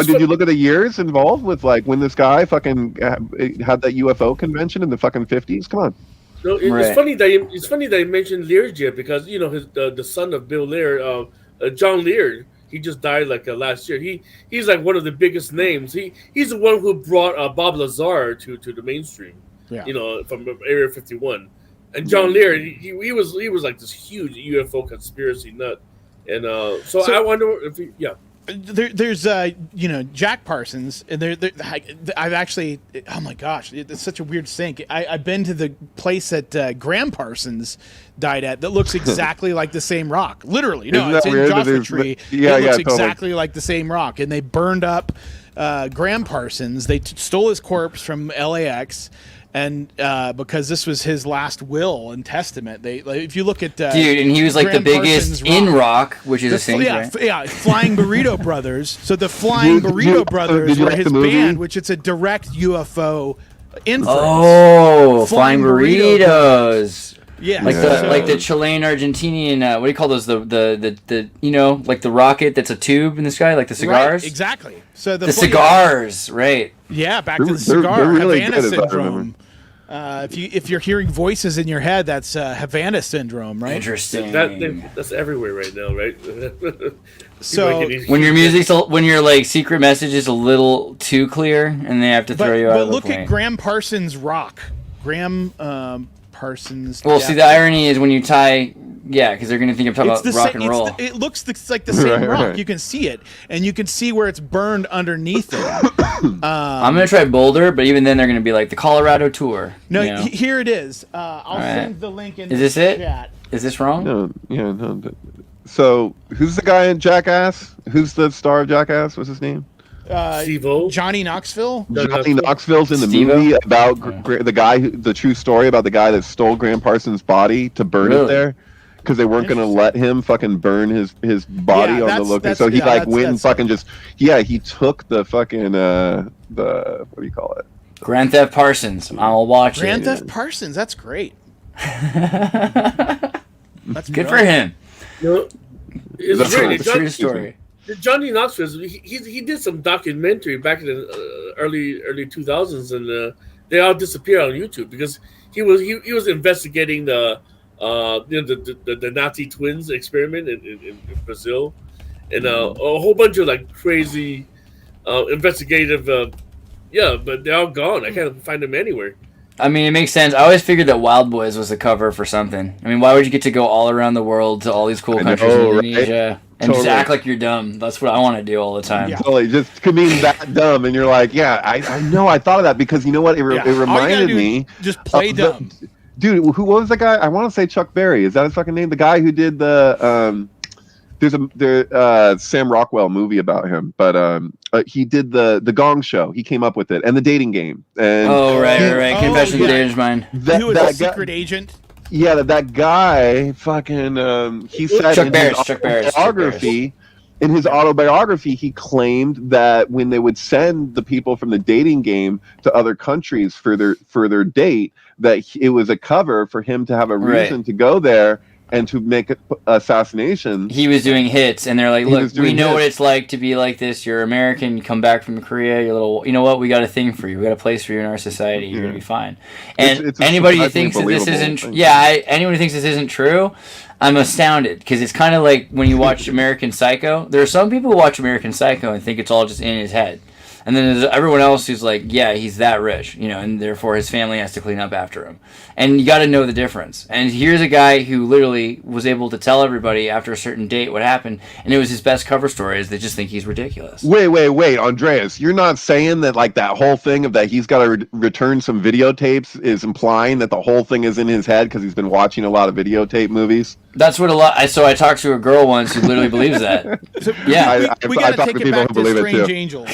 Did you look at the years involved with like when this guy fucking had that UFO convention in the fucking 50s? Come on. No, it's funny that you mentioned Learjet because his the son of Bill Lear, John Lear, he just died like last year. He's like one of the biggest names. He's the one who brought Bob Lazar to the mainstream. Yeah. From Area 51, and John Lear, he was like this huge UFO conspiracy nut. And so I wonder if there's Jack Parsons, and I've actually, oh my gosh, it's such a weird sync. I've been to the place that Graham Parsons died at that looks exactly like the same rock. Literally, no, it's in Joshua Tree. It looks exactly like the same rock, and they burned up Graham Parsons. They stole his corpse from LAX. And because this was his last will and testament, if you look at dude, and he was like Graham the biggest in rock, which is a thing, right? Yeah, Flying Burrito Brothers. So the Flying Burrito Brothers were his band, which it's a direct UFO influence. Oh, Flying Burritos. Yeah, like the Chilean Argentinian. What do you call those? The like the rocket that's a tube in the sky, like the cigars. Right, exactly. So the cigars, right? Yeah, back to the cigar. They're really Havana good, syndrome. If you're hearing voices in your head, that's Havana syndrome, right? Interesting. That's everywhere right now, right? So when your like secret message is a little too clear, and they have to throw you out. But of the look plane. at Graham Parsons' rock. Graham Parsons. Well, see, the irony is when you tie. Yeah, because they're going to think I'm talking about rock and roll. It looks like the same rock. Right. You can see it, and you can see where it's burned underneath it. I'm going to try Boulder, but even then they're going to be like the Colorado tour. No, here it is. I'll send the link in the chat. Is this wrong? No. So, who's the guy in Jackass? Who's the star of Jackass? What's his name? Johnny Knoxville. Johnny Knoxville's in the movie about the guy, the true story about the guy that stole Graham Parsons' body to burn it there. Because they weren't going to let him fucking burn his body on the location. So he went and fucking he took the fucking, the, what do you call it? Grand Theft Parsons. I'll watch it. Grand Theft Parsons, that's great. That's good for him. It's a true story. Johnny Knoxville, he did some documentary back in the early 2000s, and they all disappeared on YouTube because he was investigating the the Nazi twins experiment in Brazil, and a whole bunch of like crazy investigative. But they're all gone. I can't find them anywhere. I mean, it makes sense. I always figured that Wild Boys was a cover for something. I mean, why would you get to go all around the world to all these cool countries in Indonesia and just act like you're dumb? That's what I want to do all the time. Yeah. Totally, just being that dumb, and you're like, yeah, I know, I thought of that because you know what? It reminded me. Just play dumb. Dude, what was the guy? I want to say Chuck Berry. Is that his fucking name? The guy who did the there's a Sam Rockwell movie about him, but he did the Gong Show. He came up with it, and the Dating Game. And right. Confessions of a Dangerous Mind. He was a secret agent. Yeah, that guy fucking he said Chuck in his autobiography, he claimed that when they would send the people from the Dating Game to other countries for their date, that it was a cover for him to have a reason to go there and to make assassination. He was doing hits, and they're like, look, we know what it's like to be like this. You're American, you come back from Korea, you're little, you know what, we got a thing for you. We got a place for you in our society. You're going to be fine. And it's anybody who thinks that this isn't, anyone who thinks this isn't true, I'm astounded, because it's kind of like when you watch American Psycho. There are some people who watch American Psycho and think it's all just in his head. And then there's everyone else who's like, yeah, he's that rich, and therefore his family has to clean up after him. And you got to know the difference. And here's a guy who literally was able to tell everybody after a certain date what happened, and it was his best cover story, is they just think he's ridiculous. Wait, Andreas, you're not saying that like that whole thing of that he's got to return some videotapes is implying that the whole thing is in his head because he's been watching a lot of videotape movies? That's what so I talked to a girl once who literally bellies that. So Yeah. we got to take it back to Strange Angel.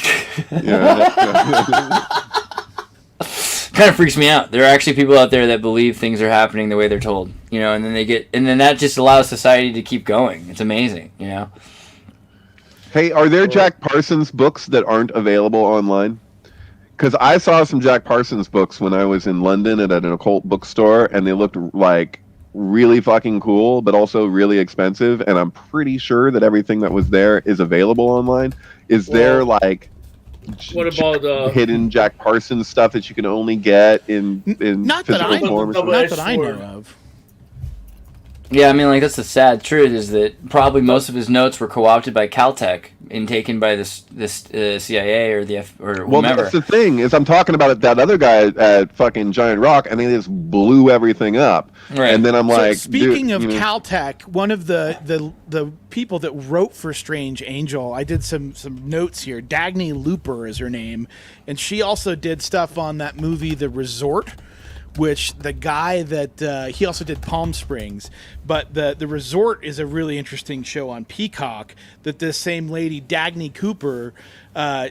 Kind of freaks me out. There are actually people out there that believe things are happening the way they're told, and then that just allows society to keep going. It's amazing, Hey, are there Jack Parsons books that aren't available online? Because I saw some Jack Parsons books when I was in London at an occult bookstore, and they looked like really fucking cool, but also really expensive. And I'm pretty sure that everything that was there is available online. Is there like what about hidden Jack Parsons stuff that you can only get in not physical that form? Not that I know of. Yeah, I mean, like, that's the sad truth, is that probably most of his notes were co-opted by Caltech and taken by this CIA or or well, whomever. that's the thing, is I'm talking about that other guy at fucking Giant Rock, and they just blew everything up. Right. And then I'm like, speaking of Caltech, one of the people that wrote for Strange Angel, I did some notes here. Dagny Looper is her name, and she also did stuff on that movie The Resort, which the guy that he also did Palm Springs, but the Resort is a really interesting show on Peacock that this same lady Dagny Cooper,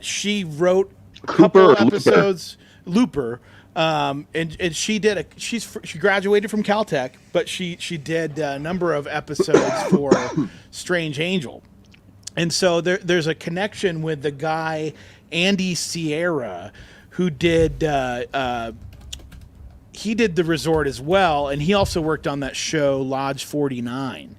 she wrote a couple episodes. Looper, and she did she graduated from Caltech, but she did a number of episodes for Strange Angel, and so there's a connection with the guy Andy Sierra who did. He did The Resort as well, and he also worked on that show Lodge 49.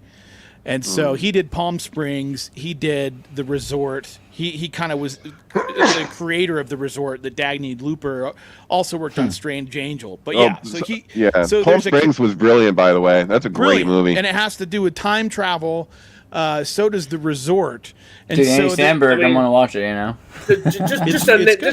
And so he did Palm Springs, he did The Resort. He kind of was the creator of The Resort. The Dagny Looper also worked on Strange Angel. But so Palm Springs was brilliant, by the way. That's a great movie. And it has to do with time travel. So does The Resort. And dude, Andy Samberg, I'm gonna watch it.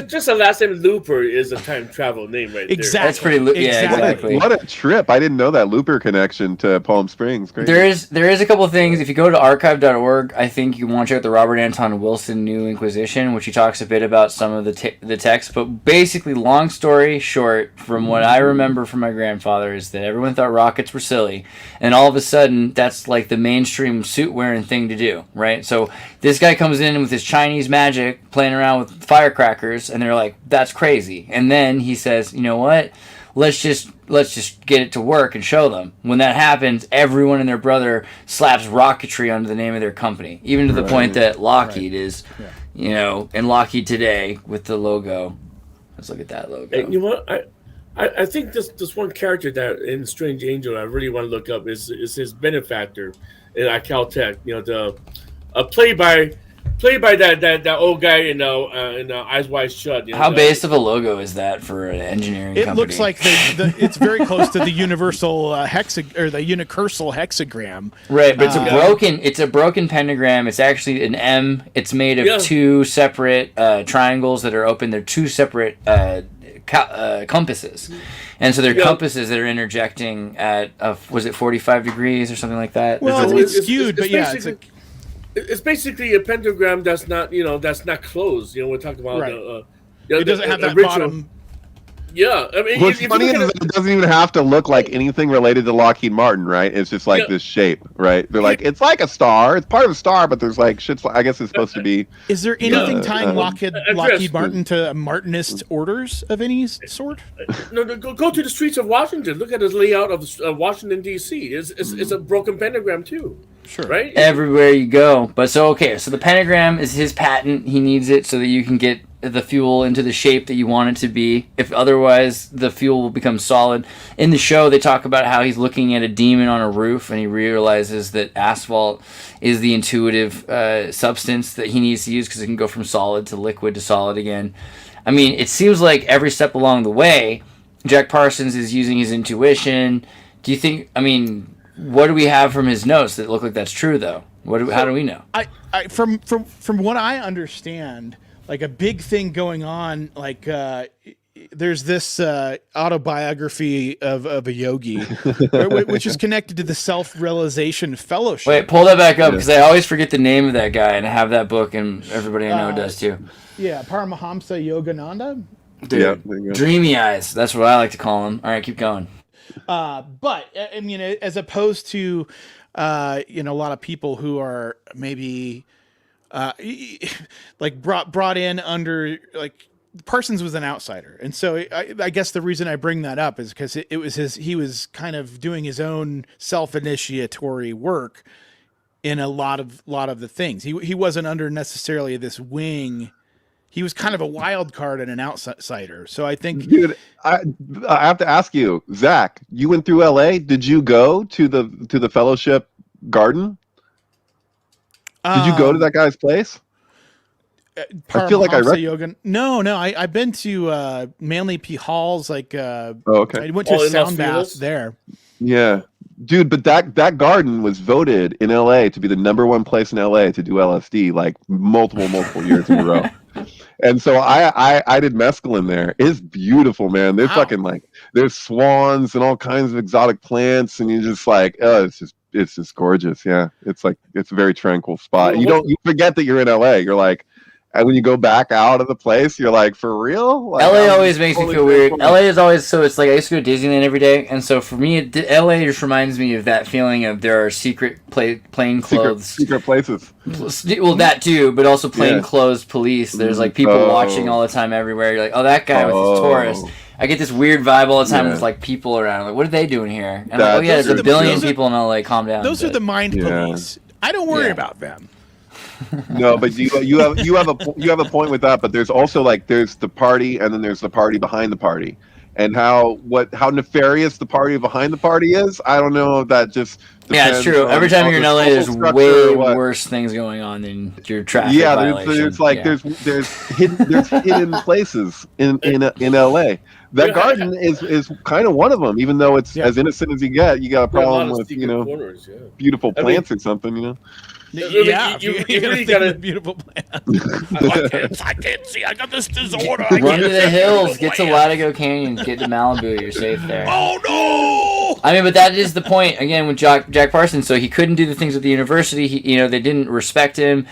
Just a last name Looper is a time travel name right there. Exactly. That's pretty. Exactly. What a trip! I didn't know that Looper connection to Palm Springs. Great. There is a couple of things. If you go to archive.org, I think you want to check out the Robert Anton Wilson New Inquisition, which he talks a bit about some of the text. But basically, long story short, from what I remember from my grandfather, is that everyone thought rockets were silly, and all of a sudden, that's like the mainstream suit wearing thing to do, right? So this guy comes in with his Chinese magic, playing around with firecrackers, and they're like, that's crazy. And then he says, you know what, let's just get it to work and show them. When that happens, everyone and their brother slaps rocketry under the name of their company, even to the point that Lockheed is, and Lockheed today with the logo. Let's look at that logo. And you know what, I think this one character that in Strange Angel I really want to look up is his benefactor at Caltech. Played by played by that old guy in Eyes Wide Shut. How base of a logo is that for an engineering It company? looks like it's very close to the universal or the unicursal hexagram. Right, but it's a broken pentagram. It's actually an M. It's made of two separate triangles that are open. They're two separate compasses, and so they're compasses that are interjecting at was it 45 degrees or something like that? Well, it's skewed, but yeah, it's basically a pentagram that's not closed. We're talking about right. It doesn't have that bottom. Yeah, I mean, what's funny is that it doesn't even have to look like anything related to Lockheed Martin, right? It's just like this shape, right? They're like, it's like a star. It's part of a star, but there's like shit's. I guess it's supposed to be. Is there anything tying Lockheed Martin to Martinist orders of any sort? No, go to the streets of Washington. Look at the layout of Washington D.C. It's a broken pentagram too. Sure. Right? Everywhere you go. But so the pentagram is his patent. He needs it so that you can get the fuel into the shape that you want it to be. If otherwise, the fuel will become solid. In the show, they talk about how he's looking at a demon on a roof and he realizes that asphalt is the intuitive substance that he needs to use because it can go from solid to liquid to solid again. I mean, it seems like every step along the way, Jack Parsons is using his intuition. Do you think, what do we have from his notes that look like that's true, though? How do we know? From what I understand, like a big thing going on, like there's this autobiography of a yogi, which is connected to the Self-Realization Fellowship. Wait, pull that back up, because I always forget the name of that guy, and I have that book, and everybody I know does, too. Yeah, Paramahamsa Yogananda. Dude, dreamy eyes. That's what I like to call him. All right, keep going. But I mean, as opposed to a lot of people who are maybe like brought in under, like, Parsons was an outsider, and so I guess the reason I bring that up is because it was he was kind of doing his own self-initiatory work in a lot of the things. He wasn't under necessarily this wing. He was kind of a wild card and an outsider. So I think, dude, I have to ask you, Zach. You went through LA. Did you go to the Fellowship Garden? Did you go to that guy's place? I feel like I read. No. I've been to Manly P. Hall's. Like, okay. I went to a sound bath there. Yeah, dude, but that garden was voted in LA to be the #1 place in LA to do LSD, like multiple years in a row. And so I did mescaline there. It's beautiful, man. There's fucking there's swans and all kinds of exotic plants, and you're just like, it's just gorgeous. Yeah, it's a very tranquil spot. And you forget that you're in LA. You're like, and when you go back out of the place, you're like, for real? Like, LA always makes me feel weird. LA is always, so it's like I used to go to Disneyland every day, and so for me, LA just reminds me of that feeling of there are secret plainclothes. Secret places. Well, that too, but also plainclothes police. There's like people watching all the time everywhere. You're like, oh, that guy with his tourist. I get this weird vibe all the time with like people around. I'm like, what are they doing here? And I'm like, oh yeah, there's a billion people in LA. Calm down. Those are the mind police. I don't worry about them. No, but you have a point with that. But there's also there's the party, and then there's the party behind the party, and how nefarious the party behind the party is. I don't know if that just it's true. Every time you're in LA, there's way worse things going on than your traffic violation. There's hidden places in LA. That garden is kind of one of them, even though it's as innocent as you get. You got a problem with corners, beautiful plants or something, Yeah, you really gotta beautiful plants. I can't see. I got this disorder. Run to the hills. Get to Latigo Canyon. Get to Malibu. You're safe there. Oh no! I mean, but that is the point again with Jack Parsons. So he couldn't do the things with the university. They didn't respect him.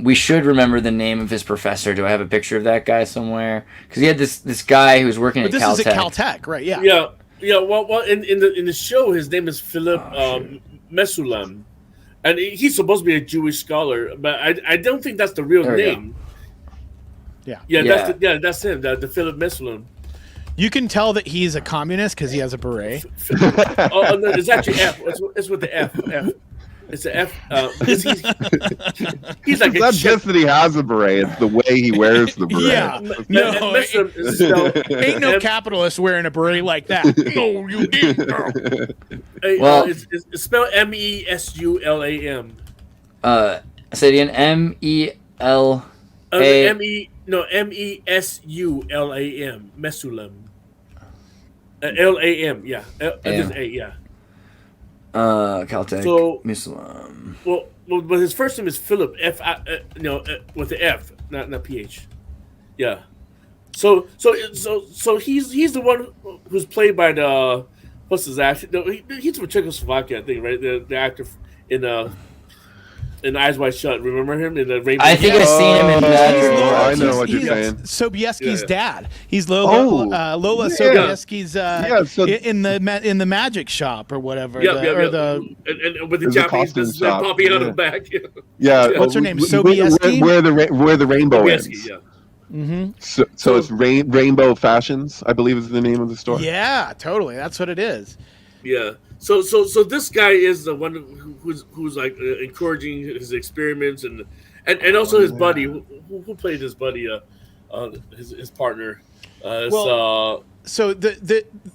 We should remember the name of his professor. Do I have a picture of that guy somewhere? Because he had this guy who was working at Caltech. This is at Caltech, right? Yeah. Yeah. Well, in the show, his name is Philip Mesulam. And he's supposed to be a Jewish scholar, but I don't think that's the real name. That's him, the Philip Mesulam. You can tell that he's a communist because he has a beret. No, it's actually F. It's with the F. It's the F. He's like it's not just that he has a beret; it's the way he wears the beret. Ain't no capitalist wearing a beret like that. No, you didn't. Well, it's spelled MESULAM. Say it again. M-E-L-A. Mesulam. Mesulam. L-A-M. Yeah. Just A. Yeah. Caltech. So- Muslim. Well, but his first name is Philip. With the F, not PH. Yeah. So he's the one who's played by the what's his actor? No, he's from Czechoslovakia, I think, right? The actor in Eyes Wide Shut. Remember him in the Rainbow? I think I've seen him in that. I know what you're saying. Sobieski's Yeah. dad. He's Lola Yeah. Sobieski's so- in the magic shop or whatever. Yeah, the and with the There's a Japanese costume business shop. popping out of Yeah. the back. Yeah. What's her name? Where Sobieski? where the rainbow ends. Yeah. So it's Rainbow Fashions, I believe is the name of the store. Yeah, totally. That's what it is. Yeah. So this guy is the one who's like encouraging his experiments and also his buddy who played his buddy his partner. So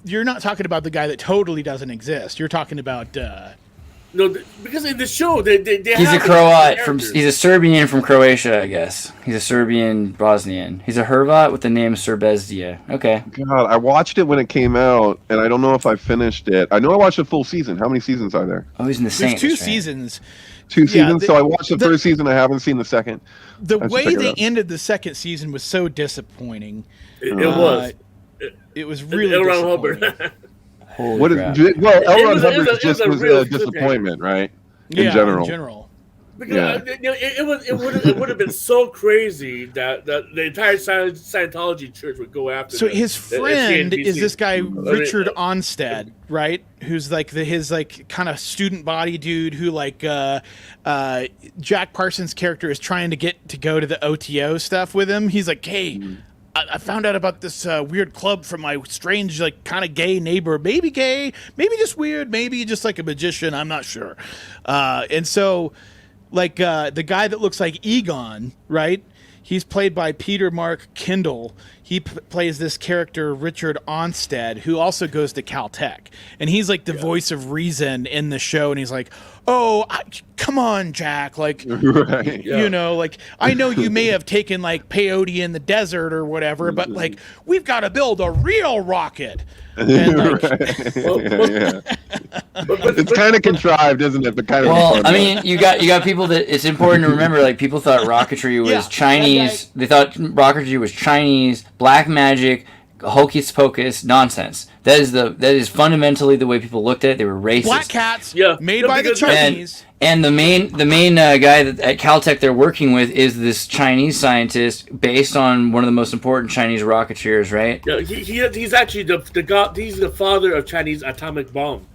you're not talking about the guy that totally doesn't exist. You're talking about No, because in the show they He's a have Croat characters. he's a Serbian from Croatia, I guess. He's a Serbian Bosnian. He's a Hrvat with the name Serbezdia. Okay. God, I watched it when it came out, and I don't know if I finished it. I know I watched a full season. How many seasons are there? Oh, he's in the there's Saints. two right? seasons. 2 seasons. the- So I watched the first season. I haven't seen the second. The I should way check it they out. ended the second season was so disappointing. It was. It was really L. Ron disappointing. Hubbard. Holy What crap. is? Well, L. Ron was a- it Hubbard was a- just it was was a real a disappointment, right? Yeah, general. in general. Because Yeah. it would have been so crazy that the entire Scientology church would go after. So the- his the friend CNBC. is this guy Richard Onstead, right? Who's like his kind of student body dude who Jack Parsons' character is trying to get to go to the OTO stuff with him. He's like, hey. I found out about this weird club from my strange, kind of gay neighbor. Maybe gay, maybe just weird, maybe just like a magician. I'm not sure. And so, the guy that looks like Egon, right? He's played by Peter Mark Kindle. He plays this character, Richard Onstead, who also goes to Caltech. And he's like the voice of reason in the show. And he's like, come on, Jack. Right. I know you may have taken peyote in the desert or whatever, but we've got to build a real rocket. And, Yeah. It's kind of contrived, isn't it? But kind of. Well, I mean, you got people that it's important to remember. People thought rocketry was Yeah, Chinese. They thought rocketry was Chinese, black magic, hocus pocus, nonsense. That is fundamentally the way people looked at it. They were racist. Black cats made No, by the because- Chinese. And the main guy that at Caltech they're working with is this Chinese scientist based on one of the most important Chinese rocketeers, right? Yeah, he's actually the god. He's the father of Chinese atomic bomb.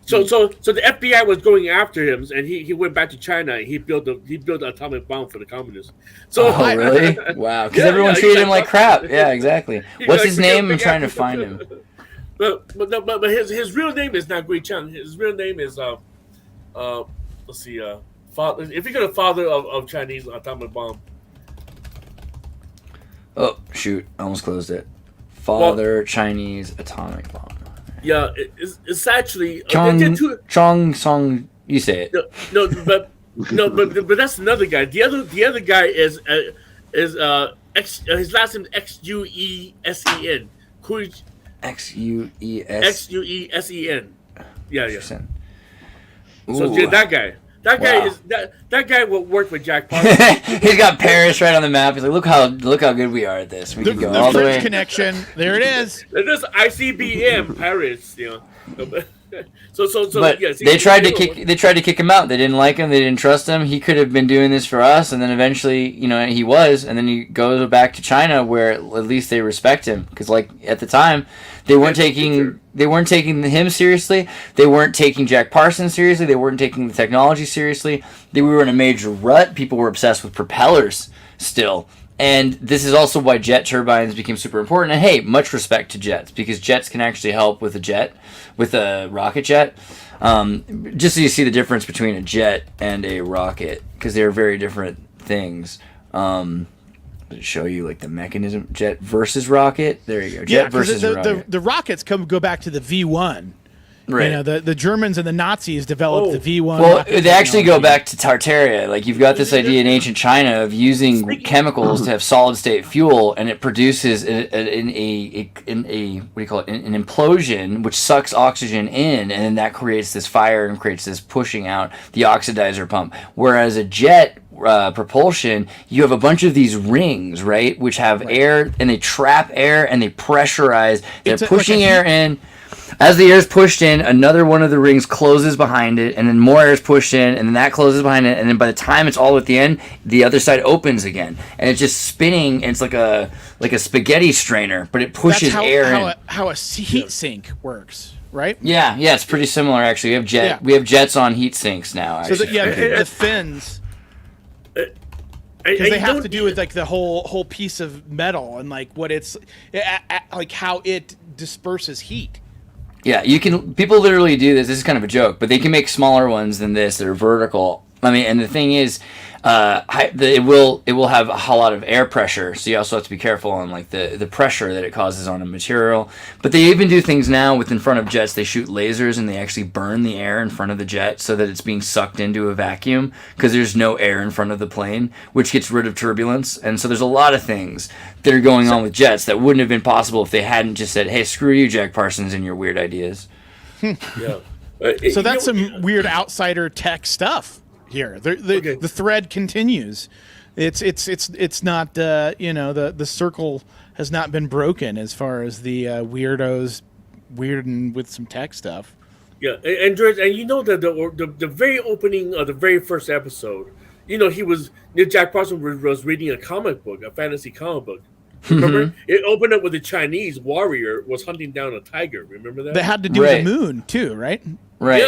So the FBI was going after him, and he went back to China. And he built the atomic bomb for the communists. So Oh, really? Wow. Because Yeah, everyone yeah, treated him he's like crap. Yeah, exactly. He's What's like, his "Forget name? I'm big trying to Africa." find him. But his real name is not Gui Cheng. His real name is let's see, father. If you got a father of Chinese atomic bomb, Oh, shoot. I almost closed it. Father Chinese atomic bomb. yeah, it's actually they did two- Chong Song. You say it. but that's another guy. The other guy is his last name is Xuesen. Xuesen. Yeah. So yeah, that guy. That guy Wow. is that guy will work with Jack Parsons. He's got Paris right on the map. He's like, look how good we are at this. We The, can go the all the French way. connection. There it is. This ICBM Paris, So But yeah, see, they tried to kick him out. They didn't like him. They didn't trust him. He could have been doing this for us, and then eventually, he was, and then he goes back to China, where at least they respect him, because at the time, they weren't taking him seriously. They weren't taking Jack Parsons seriously. They weren't taking the technology seriously. We were in a major rut. People were obsessed with propellers still. And this is also why jet turbines became super important. And hey, much respect to jets, because jets can actually help with a rocket jet. Just so you see the difference between a jet and a rocket, because they're very different things. Show you the mechanism, jet versus rocket. There you go, jet versus rocket. The rockets go back to the V1. Right. You know, the Germans and the Nazis developed the V1. Well, they actually go back to Tartaria. Like, you've got this idea in ancient China of using chemicals to have solid state fuel, and it produces an what do you call it? An implosion, which sucks oxygen in, and then that creates this fire and creates this pushing out the oxidizer pump. Whereas a jet propulsion, you have a bunch of these rings, right, which have air, and they trap air and they pressurize. They're pushing air in. As the air is pushed in, another one of the rings closes behind it, and then more air is pushed in, and then that closes behind it, and then by the time it's all at the end, the other side opens again, and it's just spinning. And it's like a spaghetti strainer, but it pushes air in. How a heat sink works, right? Yeah, it's pretty similar actually. We have jets on heat sinks now. Actually. So the fins. Because they have to do with like the whole piece of metal and like what it's like how it disperses heat. Yeah, people literally do this. This is kind of a joke, but they can make smaller ones than this that are vertical. I mean, and the thing is, it will have a whole lot of air pressure, so you also have to be careful on like the pressure that it causes on a material. But they even do things now with in front of jets. They shoot lasers and they actually burn the air in front of the jet so that it's being sucked into a vacuum because there's no air in front of the plane, which gets rid of turbulence. And so there's a lot of things that are going on with jets that wouldn't have been possible if they hadn't just said, "Hey, screw you, Jack Parsons, and your weird ideas." Yeah. So that's some weird outsider tech stuff here. The thread continues. It's not the circle has not been broken as far as the weirdos weirding with some tech stuff. Yeah, and you know that the very opening of the very first episode, Jack Parsons was reading a comic book, a fantasy comic book. Remember, it opened up with a Chinese warrior was hunting down a tiger. Remember that? That had to do with the moon too, right? Right.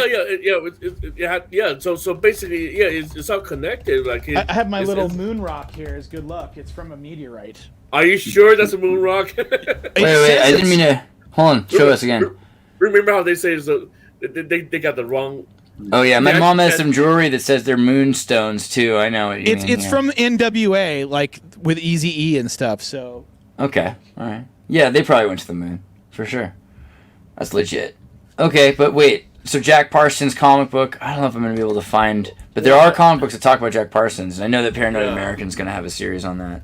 Yeah. So basically, it's all connected. Like I have my little moon rock here. Is good luck. It's from a meteorite. Are you sure that's a moon rock? wait. I didn't mean to. Hold on. Show us again. Remember how they say they got the wrong. Oh yeah, my mom has some jewelry that says they're moonstones too. I know what you mean. It's from NWA, like with Eazy-E and stuff. So okay, all right, yeah, they probably went to the moon for sure. That's legit. Okay, but wait. So Jack Parsons comic book. I don't know if I'm gonna be able to find, but there are comic books that talk about Jack Parsons. And I know that Paranoid American's gonna have a series on that.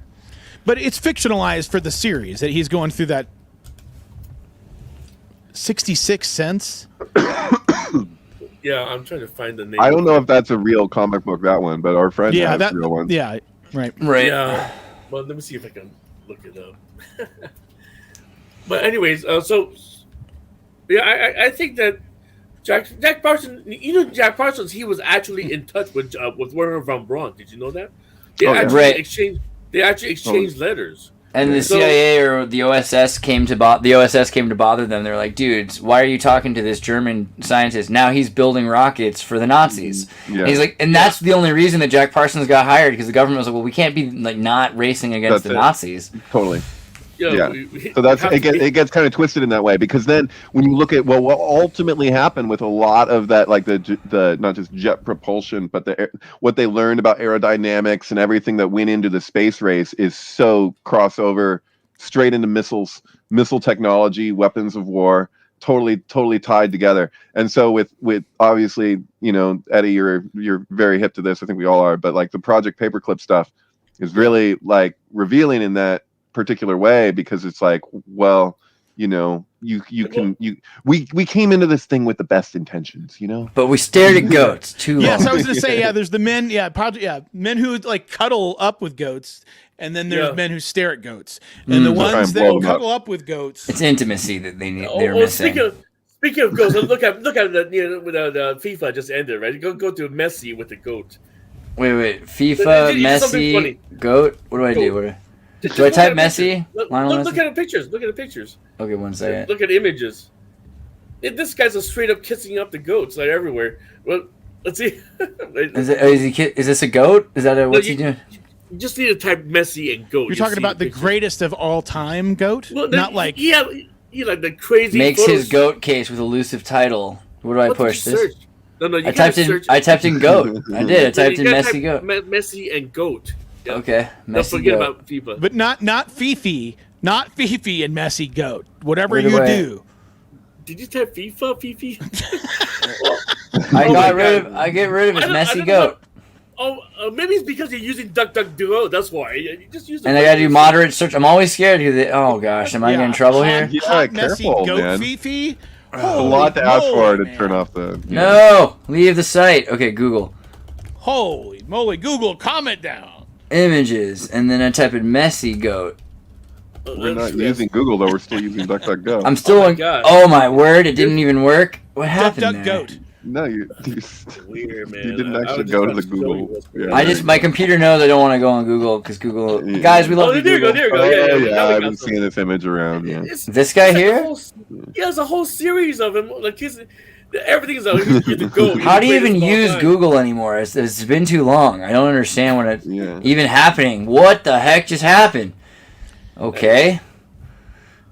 But it's fictionalized for the series that he's going through that 66 cents. Yeah, I'm trying to find the name. I don't know if that's a real comic book, that one, but our friend has a real one. Yeah, right. Yeah. Well, let me see if I can look it up. But anyways, I think that Jack Parsons, Jack Parsons, he was actually in touch with Werner von Braun. Did you know that? They actually exchanged letters. And the CIA or the OSS came to bother them. They're like, dudes, why are you talking to this German scientist? Now he's building rockets for the Nazis. Yeah. And he's like, and that's the only reason that Jack Parsons got hired, because the government was like, well, we can't be like not racing against the Nazis. Totally. Yeah. So it gets kind of twisted in that way, because then when you look at what ultimately happened with a lot of that, like the not just jet propulsion, but what they learned about aerodynamics and everything that went into the space race is so crossover straight into missile technology, weapons of war, totally tied together. And so with obviously, Eddie, you're very hip to this. I think we all are, but like the Project Paperclip stuff is really like revealing in that particular way, because it's like, well, we came into this thing with the best intentions, but we stared at goats too long. Yes, I was gonna say, there's the men, men who like cuddle up with goats, and then there's men who stare at goats, and the ones that cuddle up with goats, it's intimacy that they're missing. Speaking of goats, look at the FIFA just ended, right? Go to Messi with the goat. Wait, FIFA, Messi, goat. What do I do? Do I type Messi? Look at the pictures. Look at the pictures. Okay, one second. Look at images. This guy's a straight up kissing up the goats like everywhere. Well, let's see. Is this a goat? Is that what's he doing? You just need to type Messi and goat. You're talking about the greatest of all time goat? Well, not like like the crazy. Makes his goat case with elusive title. What do I push this? No, I typed in goat. I did. I typed in Messi goat. Messi and goat. Yeah. Okay, Messi don't forget goat. about FIFA. But not Fifi and Messi goat. Whatever you do. Did you type FIFA? Fifi? I get rid of his messy goat. Maybe it's because you're using DuckDuckGo. That's why. You just use. And I gotta do moderate search. I'm always scared because oh gosh, am I getting in trouble here? Yeah, messy careful, goat man. Fifi. It's a lot to ask for to man. turn off the. No, leave the site. Okay, Google Holy moly, Google, comment down. images, and then I type in messy goat. We're not using Google though. We're still using DuckDuckGo. I'm still. Oh my God. Oh my word! It didn't even work. What happened Duck, there? goat. No, you Weird, man. you didn't I actually was go just to the trying to show you Google. what's Yeah, I just my computer knows I don't want to go on Google because Google. Yeah. Guys, we love you, there you go. Google. There you go. Oh Yeah. yeah, Now we I've got been some- seeing this image around. Yeah. This guy here? There's a whole series of him. Like everything is he's a goat. How do you He's the even greatest of all use time. Google anymore? It's been too long. I don't understand what it Yeah. even happening. What the heck just happened? Okay.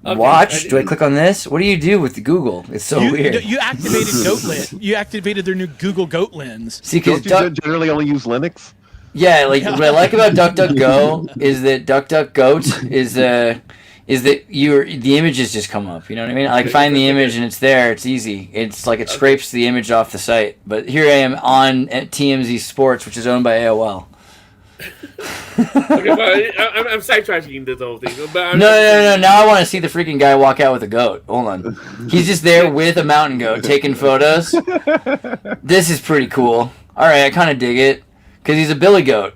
Okay, Watch. Do I click on this? What do you do with the Google? It's so weird. You activated GoatLens. You activated their new Google Goat Lens. See, because Don't you generally only use Linux? yeah, like what I like about DuckDuckGo is that DuckDuckGoat is that the images just come up. You know what I mean? I like find the image and it's there. It's easy. It's like it scrapes the image off the site. But here I am on at TMZ Sports, which is owned by AOL. Okay, but I'm sidetracking this whole thing. But No. Now I want to see the freaking guy walk out with a goat. Hold on. He's just there with a mountain goat taking photos. This is pretty cool. All right, I kind of dig it because he's a billy goat.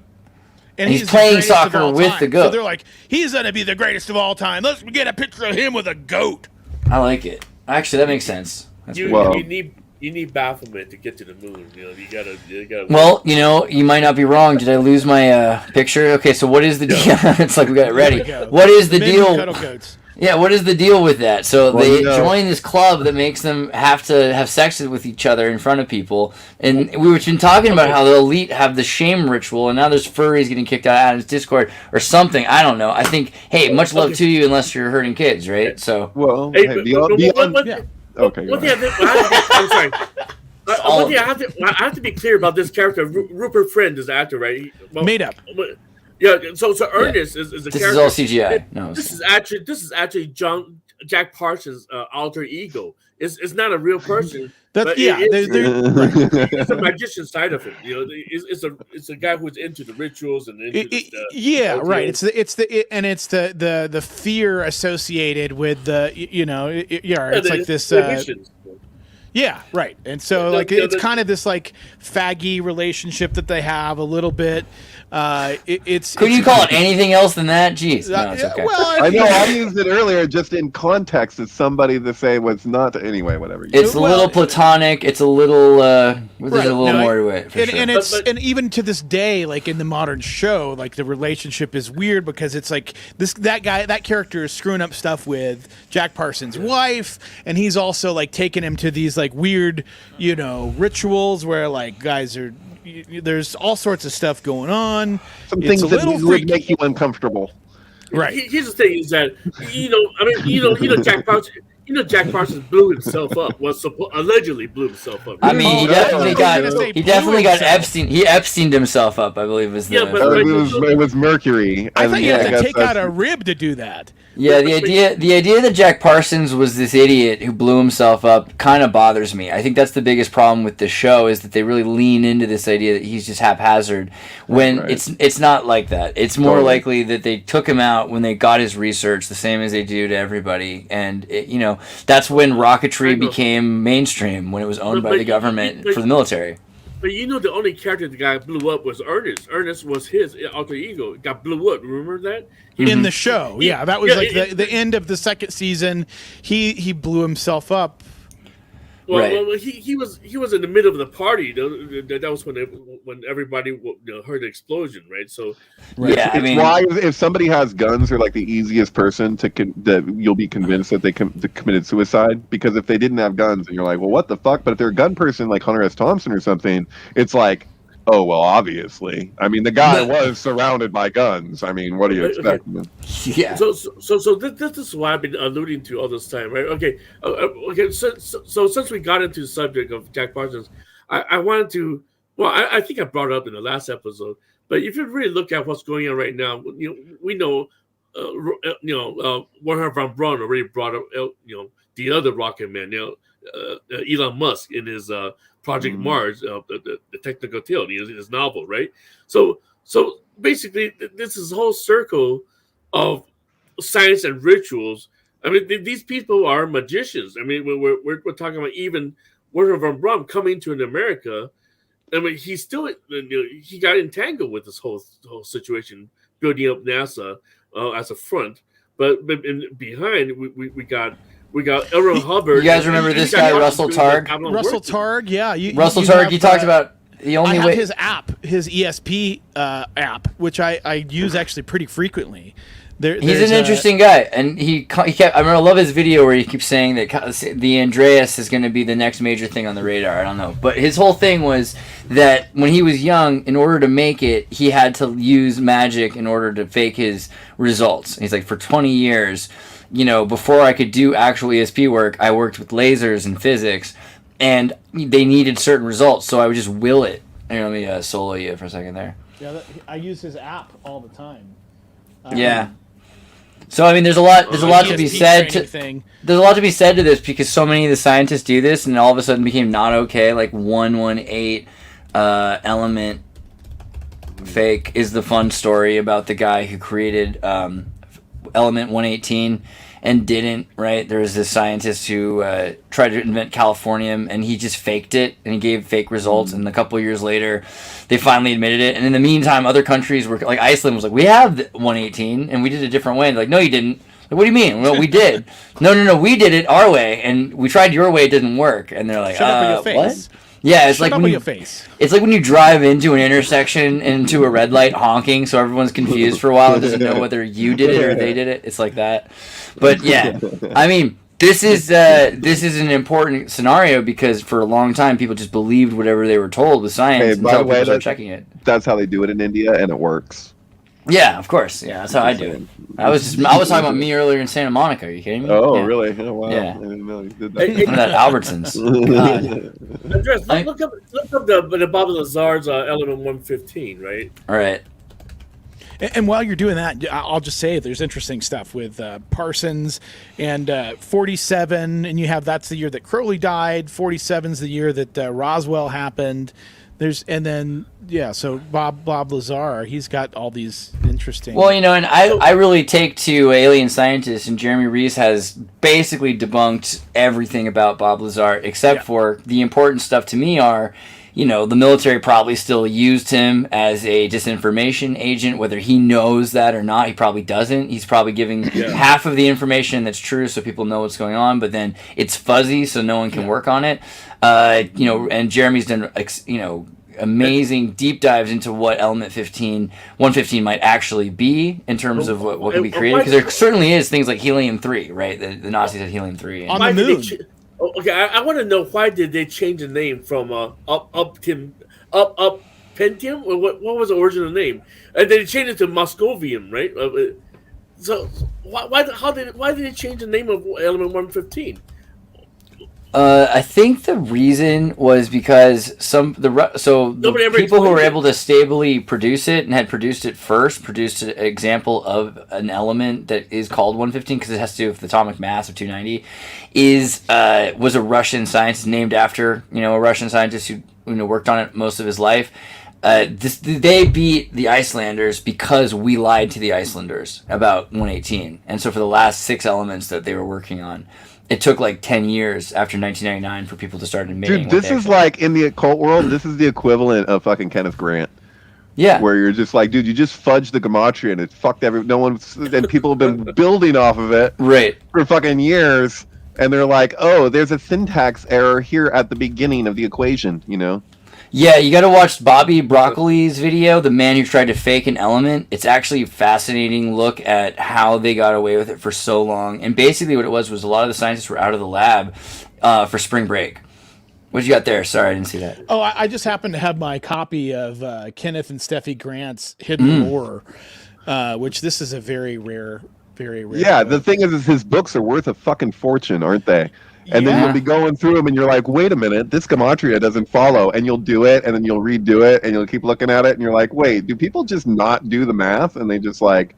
And he's the playing greatest of soccer all with time. the goat. So they're like, he's gonna be the greatest of all time. Let's get a picture of him with a goat. I like it. Actually, that makes sense. That's You, pretty Well- you need Baphomet to get to the moon. You know, you gotta. Well, you might not be wrong. Did I lose my picture? Okay, so what is the deal? It's like we got it ready. There we go. What is the Men who deal? cuddle goats. Yeah, what is the deal with that? So Well, they join this club that makes them have to have sex with each other in front of people. And we've been talking about how the elite have the shame ritual, and now there's furries getting kicked out of his Discord or something. I don't know. I think, hey, much love to you unless you're hurting kids, right? So Well, Hey, hey, but- beyond, but- beyond, okay, go One thing ahead. I'm sorry. all One thing I have to be clear about this character. Rupert Friend is the actor, right? Made up. Yeah. So Ernest is the this character. is all CGI. No, This is actually Jack Parsons' alter ego. It's not a real person. That's but yeah. it's a magician side of him. You know, it's a guy who's into the rituals and into Yeah, the right. It's the fear associated with the it's like this. missions. Yeah, right. And so it's kind of this like faggy relationship that they have a little bit. Could you call it anything else than that? Jeez, no, it's okay. Well, I know I used it earlier just in context as somebody to say was not anyway, whatever. It's a little platonic. It's a little. There's Right, a little no, more to it. For and, sure. and it's But- and even to this day, like in the modern show, like the relationship is weird because it's like that character is screwing up stuff with Jack Parsons' wife, and he's also like taking him to these like weird, rituals where like guys are. There's all sorts of stuff going on. Some It's things a that little would freaky. make you uncomfortable. Right. Here's the thing: is that Jack Parsons blew himself up. Allegedly blew himself up. I mean, he Oh, definitely I got. was gonna say He definitely blew got himself. Epstein. He Epsteined himself up. I believe was the. Yeah, but- It was Mercury. I and thought you yeah, had I to guess take out that's- a rib to do that. Yeah, the idea that Jack Parsons was this idiot who blew himself up kind of bothers me. I think that's the biggest problem with the show is that they really lean into this idea that he's just haphazard when Right. it's not like that. It's more Totally. likely that they took him out when they got his research, the same as they do to everybody, and that's when rocketry became mainstream when it was owned by the government for the military. But the only character that got blew up was Ernest. Ernest was his alter ego. It got blew up. Remember that? In the show, yeah, that was Yeah, like it- the end of the second season. He blew himself up. Well, Right. well, he was in the middle of the party. That was when everybody heard the explosion, right? So Yeah, I It's mean, why if somebody has guns, they're like the easiest person that you'll be convinced that they committed suicide, because if they didn't have guns, and you're like, well, what the fuck? But if they're a gun person like Hunter S. Thompson or something, it's like, oh well, obviously. I mean, the guy was surrounded by guns. I mean, what do you expect? yeah. So this is what I've been alluding to all this time, right? Okay, okay. So since we got into the subject of Jack Parsons, I wanted to. Well, I think I brought it up in the last episode, but if you really look at what's going on right now, we know, Werner von Braun already brought up, the other rocket man, Elon Musk in his Project Mars, the technical tale in his novel, right? So basically, this is a whole circle of science and rituals. I mean, these people are magicians. I mean, we're talking about even Wernher von Braun coming to America. I mean, he got entangled with this whole situation, building up NASA as a front. But behind, we got L. Ron Hubbard. You guys remember this guy, Russell Targ? Russell Targ, yeah. Russell Targ, he talked about the only I way. have his app, his ESP app, which I use actually pretty frequently. He's an interesting guy, and he kept. I love his video where he keeps saying that the Andreas is going to be the next major thing on the radar. I don't know, but his whole thing was that when he was young, in order to make it, he had to use magic in order to fake his results. He's like, for 20 years, before I could do actual ESP work, I worked with lasers and physics, and they needed certain results, so I would just will it. Here, let me solo you for a second there. Yeah, I use his app all the time. Yeah. So I mean, there's a lot to be said there's a lot to be said to this, because so many of the scientists do this, and all of a sudden became not okay. Like 118 element fake is the fun story about the guy who created element 118 and didn't. Right, there was this scientist who tried to invent californium, and he just faked it, and he gave fake results. And a couple of years later, they finally admitted it. And in the meantime, other countries were like, Iceland was like, we have 118, and we did it a different way. And they're like, no, you didn't. Like, what do you mean? Well, we did. No, we did it our way, and we tried your way, it didn't work. And they're like, Shut up in your face. What? Yeah, it's Shut like up when in you, your face. It's like when you drive into an intersection into a red light honking, so everyone's confused for a while and doesn't know whether you did it or they did it. It's like that. But yeah, I mean, this is an important scenario, because for a long time people just believed whatever they were told with science until people started checking it. That's how they do it in India, and it works. Yeah, of course. Yeah, that's how I do it. I was talking about me earlier in Santa Monica. Are you kidding me? Oh, yeah. Really? Oh, wow. Yeah. I didn't know you did that. One of that Albertsons. God. Andreas, look up the Bob Lazar's element 115, right? All right. And while you're doing that, I'll just say there's interesting stuff with Parsons and 47, and you have that's the year that Crowley died. 47's the year that Roswell happened. So Bob Lazar, he's got all these interesting. Well, and I really take to alien scientists, and Jeremy Reese has basically debunked everything about Bob Lazar except for the important stuff to me are. The military probably still used him as a disinformation agent, whether he knows that or not. He probably doesn't. He's probably giving half of the information that's true so people know what's going on, but then it's fuzzy so no one can work on it. And Jeremy's done, amazing deep dives into what element 115 might actually be in terms of what can be created. Because there certainly is things like helium-3, right? The Nazis had helium-3. On the moon. Okay, I want to know, why did they change the name from Pentium? What was the original name? And then they changed it to Moscovium, right? So why did they change the name of element 115? I think the reason was because the people who were able to stably produce it and had produced it first produced an example of an element that is called 115 because it has to do with the atomic mass of 290. Was a Russian scientist named after a Russian scientist who worked on it most of his life. They beat the Icelanders because we lied to the Icelanders about 118, and so for the last 6 elements that they were working on. It took like 10 years after 1999 for people to start admitting. Dude, this is like in the occult world. This is the equivalent of fucking Kenneth Grant. Yeah, where you're just like, dude, you just fudged the gematria and it fucked no one. And people have been building off of it, right, for fucking years. And they're like, oh, there's a syntax error here at the beginning of the equation. Yeah, you got to watch Bobby Broccoli's video, The Man Who Tried to Fake an Element. It's actually a fascinating look at how they got away with it for so long. And basically what it was a lot of the scientists were out of the lab for spring break. What you got there? Sorry, I didn't see that. Oh, I just happen to have my copy of Kenneth and Steffi Grant's Hidden Lore, which this is a very rare Yeah, the thing is his books are worth a fucking fortune, aren't they? And then you'll be going through them and you're like, wait a minute, this gematria doesn't follow. And you'll do it and then you'll redo it and you'll keep looking at it and you're like, wait, do people just not do the math and they just like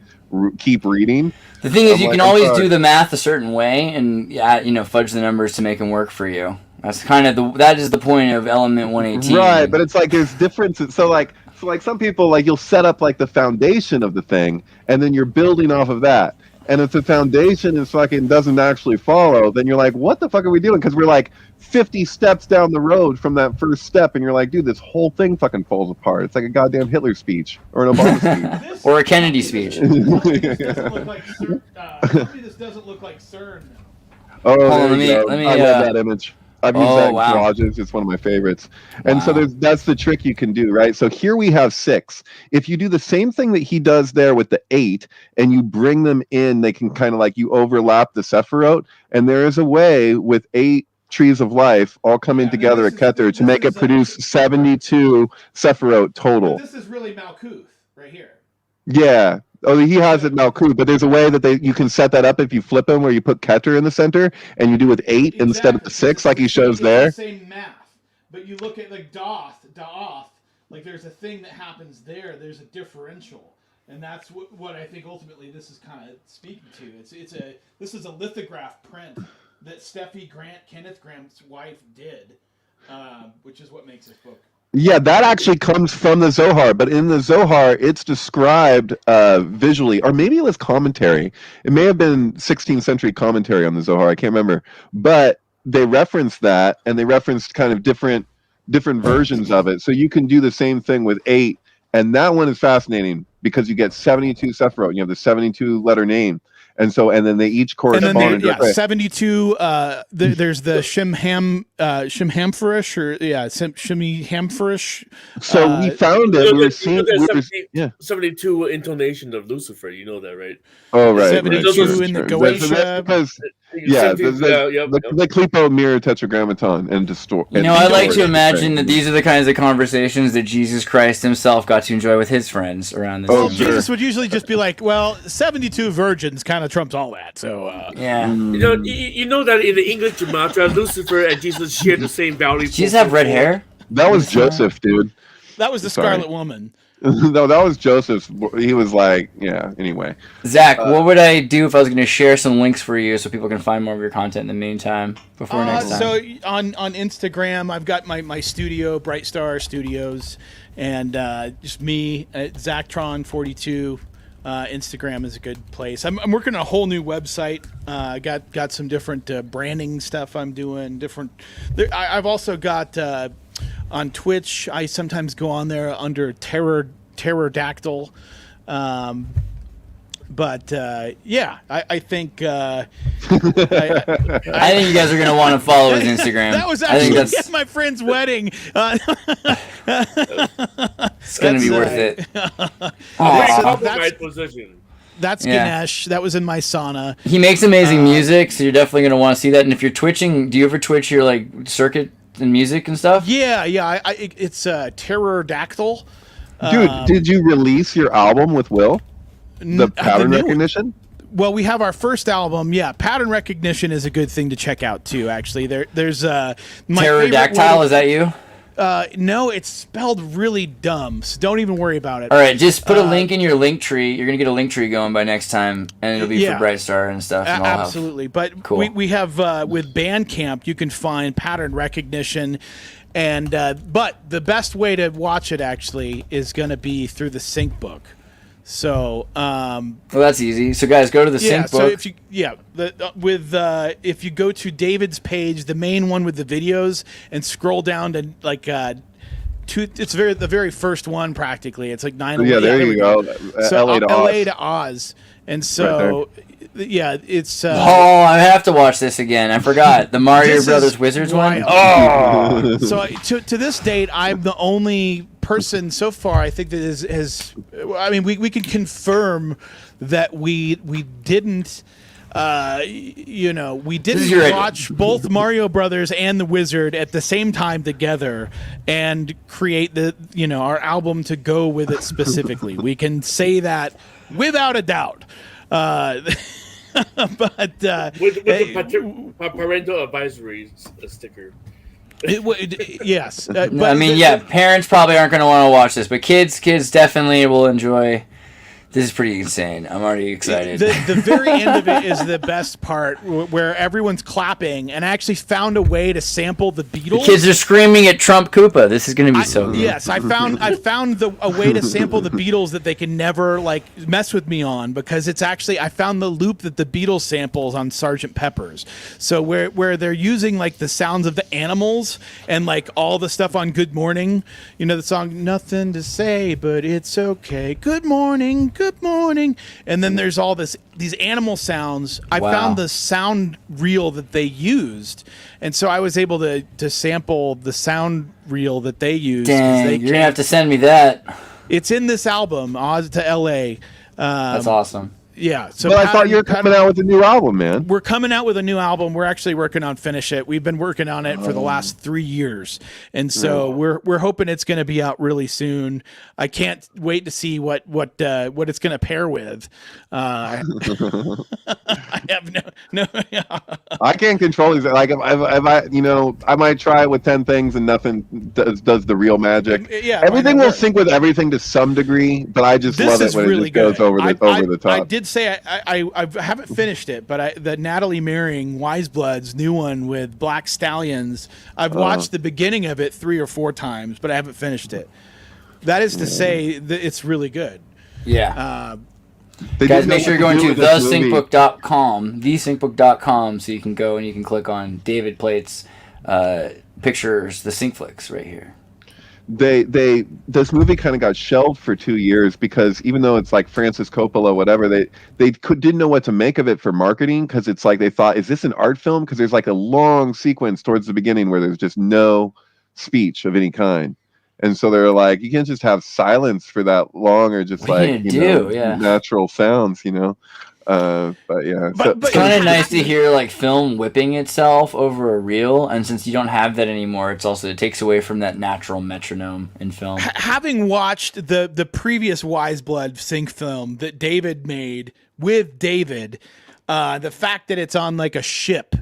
keep reading. The thing is, I'm you like, can I'm always sorry. do the math a certain way, and fudge the numbers to make them work for you. That's kind of that is the point of element 118. Right, but it's like there's differences. So like some people, like, you'll set up like the foundation of the thing, and then you're building off of that. And if the foundation is fucking doesn't actually follow, then you're like, what the fuck are we doing? Because we're like 50 steps down the road from that first step, and you're like, dude, this whole thing fucking falls apart. It's like a goddamn Hitler speech or an Obama speech. This- Or a Kennedy speech. This doesn't look like CERN. Tell me this doesn't look like CERN. Oh, Hold on, there you let me, go. I love that image. I've used that in wow. collages. It's one of my favorites. And so Wow. that's the trick you can do, right? So here we have 6. If you do the same thing that he does there with the 8, and you bring them in, they can kind of like you overlap the Sephiroth. And there is a way with 8 trees of life all coming together at Kether to make it produce 72 Sephiroth total. But this is really Malkuth right here. Yeah. Oh, he has it now, cool. But there's a way that you can set that up if you flip him, where you put Keter in the center and you do with 8 instead of the 6, like he shows there. It's the same math, but you look at like Da'oth, like there's a thing that happens there. There's a differential, and that's what I think ultimately this is kind of speaking to. This is a lithograph print that Steffi Grant, Kenneth Grant's wife, did, which is what makes this book. Yeah, that actually comes from the Zohar, but in the Zohar, it's described visually, or maybe it was commentary. It may have been 16th century commentary on the Zohar. I can't remember, but they referenced that, and they referenced kind of different versions of it. So you can do the same thing with 8, and that one is fascinating because you get 72 Sephiroth, and you have the 72 letter name. And then they each correspond. And then 72. There's the Shimhamfurish, Shimmy Hamfurish. So we found it. We were seeing. 72 intonation of Lucifer. You know that, right? Oh, right. 72 in the Goetia. The Klipo mirror tetragrammaton and distort. I like to imagine that these are the kinds of conversations that Jesus Christ himself got to enjoy with his friends around this. Well, Jesus would usually just be like, well, 72 virgins kind of trumps all that. So yeah. You know that in the English Gematria, Lucifer and Jesus share the same value. Does Jesus have red hair? That was Joseph, dude. That was the Scarlet Woman. No, that was Joseph's. He was like, yeah. Anyway, Zach, what would I do if I was going to share some links for you so people can find more of your content in the meantime before next time? So on Instagram, I've got my studio, Bright Star Studios, and just me, Zactron42. Instagram is a good place. I'm working on a whole new website. Got some different branding stuff I'm doing. I've also got. On Twitch, I sometimes go on there under Pterodactyl. But I think I think you guys are gonna want to follow his Instagram. That was actually at my friend's wedding. It's gonna be worth it. Position. That's Ganesh. That was in my sauna. He makes amazing music, so you're definitely gonna want to see that. And if you're twitching, do you ever twitch your like circuit and music and stuff? Yeah. It's Pterodactyl. Dude, did you release your album with Will? The pattern recognition? Well, we have our first album. Yeah, pattern recognition is a good thing to check out too. Actually, there's my Pterodactyl. Is that you? No, it's spelled really dumb. So don't even worry about it. All right, just put a link in your link tree. You're gonna get a link tree going by next time, and it'll be for Bright Star and stuff. And absolutely. But cool. we have with Bandcamp, you can find pattern recognition, and but the best way to watch it actually is gonna be through the sync book. So, well, that's easy. So, guys, go to the sync book. So if you if you go to David's page, the main one with the videos, and scroll down to like it's the very first one practically. It's like 9. Yeah, there you go. So LA to LA to Oz, and so right it's. I have to watch this again. I forgot the Mario Brothers Wizards one. Oh, so to this date, I'm the only person so far I think that has I mean we can confirm that we didn't we didn't watch both Mario Brothers and the Wizard at the same time together and create our album to go with it specifically. We can say that without a doubt. But with the parental advisory sticker. Yes. But I mean, parents probably aren't going to want to watch this, but kids definitely will enjoy This is pretty insane. I'm already excited. The very end of it is the best part, where everyone's clapping, and I actually found a way to sample the Beatles. The kids are screaming at Trump Koopa. This is going to be so good. Yes, I found a way to sample the Beatles that they can never like mess with me on, because it's actually, I found the loop that the Beatles samples on Sgt. Pepper's. So where they're using like the sounds of the animals and like all the stuff on Good Morning, you know, the song "Nothing to Say but It's Okay," Good morning, and then there's all these animal sounds. I found the sound reel that they used, and so I was able to sample the sound reel that they used. Dang, you're gonna have to send me that. It's in this album, Oz to L.A. That's awesome. Yeah. So But I thought you were coming out with a new album, man. We're coming out with a new album. We're actually working on Finish It. We've been working on it for the last 3 years, and so we're hoping it's going to be out really soon. I can't wait to see what it's going to pair with. I have no. I can't control these. Like if I, you know, I might try it with 10 things and nothing does the real magic. Yeah, everything will sync with everything to some degree, but I just love it when really it just goes over the top. I did say I haven't finished it, but the Natalie Merring Wiseblood's new one with Black Stallions, I've watched the beginning of it 3 or 4 times, but I haven't finished it. That is to say that it's really good. Yeah. Guys, make sure you're going to thesyncbook.com, so you can go and you can click on David Plate's pictures, the Sync Flicks right here. This movie kind of got shelved for 2 years because even though it's like Francis Coppola, whatever, they didn't know what to make of it for marketing, because it's like they thought, is this an art film? Because there's like a long sequence towards the beginning where there's just no speech of any kind. And so they're like, you can't just have silence for that long, or just natural sounds, you know. But yeah, it's kind of nice to hear like film whipping itself over a reel, and since you don't have that anymore, it takes away from that natural metronome in film. Having watched the previous Wiseblood sync film that David made with David, the fact that it's on like a ship,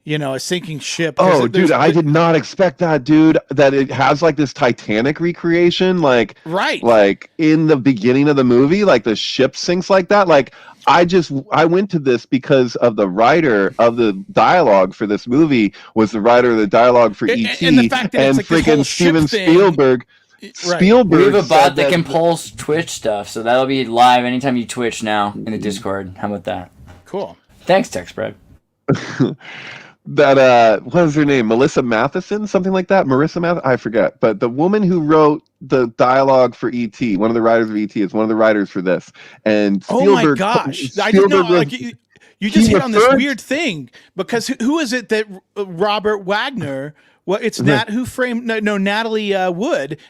you know, a sinking ship. Oh, dude, I did not expect that, dude. That it has like this Titanic recreation, like in the beginning of the movie, like the ship sinks like that. Like I went to this because of the writer of the dialogue for this movie was the writer of the dialogue for E.T. and the fact that it's like freaking Steven Spielberg. We have a bot that can pulse Twitch stuff, so that'll be live anytime you Twitch now in the Discord. How about that? Cool. Thanks, TechSpread. That what was her name? Melissa Matheson, something like that. Marissa Matheson, I forget. But the woman who wrote the dialogue for E.T., one of the writers of E.T., is one of the writers for this. And Spielberg, oh my gosh, I didn't know. Like you just hit on this weird thing, because who is it that Robert Wagner? Well, it's Natalie Wood.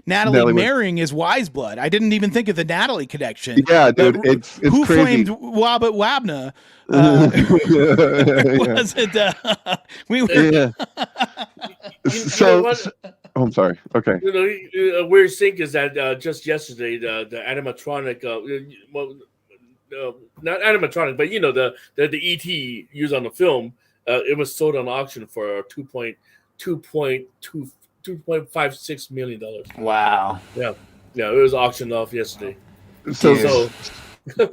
Natalie Merring is Wiseblood. I didn't even think of the Natalie connection. Yeah, dude, it's who crazy. framed Robert Wagner? Was it? I'm sorry. Okay. You know, a weird thing is that just yesterday, the animatronic, not animatronic, but you know the ET used on the film, it was sold on auction for $2.56 million. Wow. Yeah, it was auctioned off yesterday. So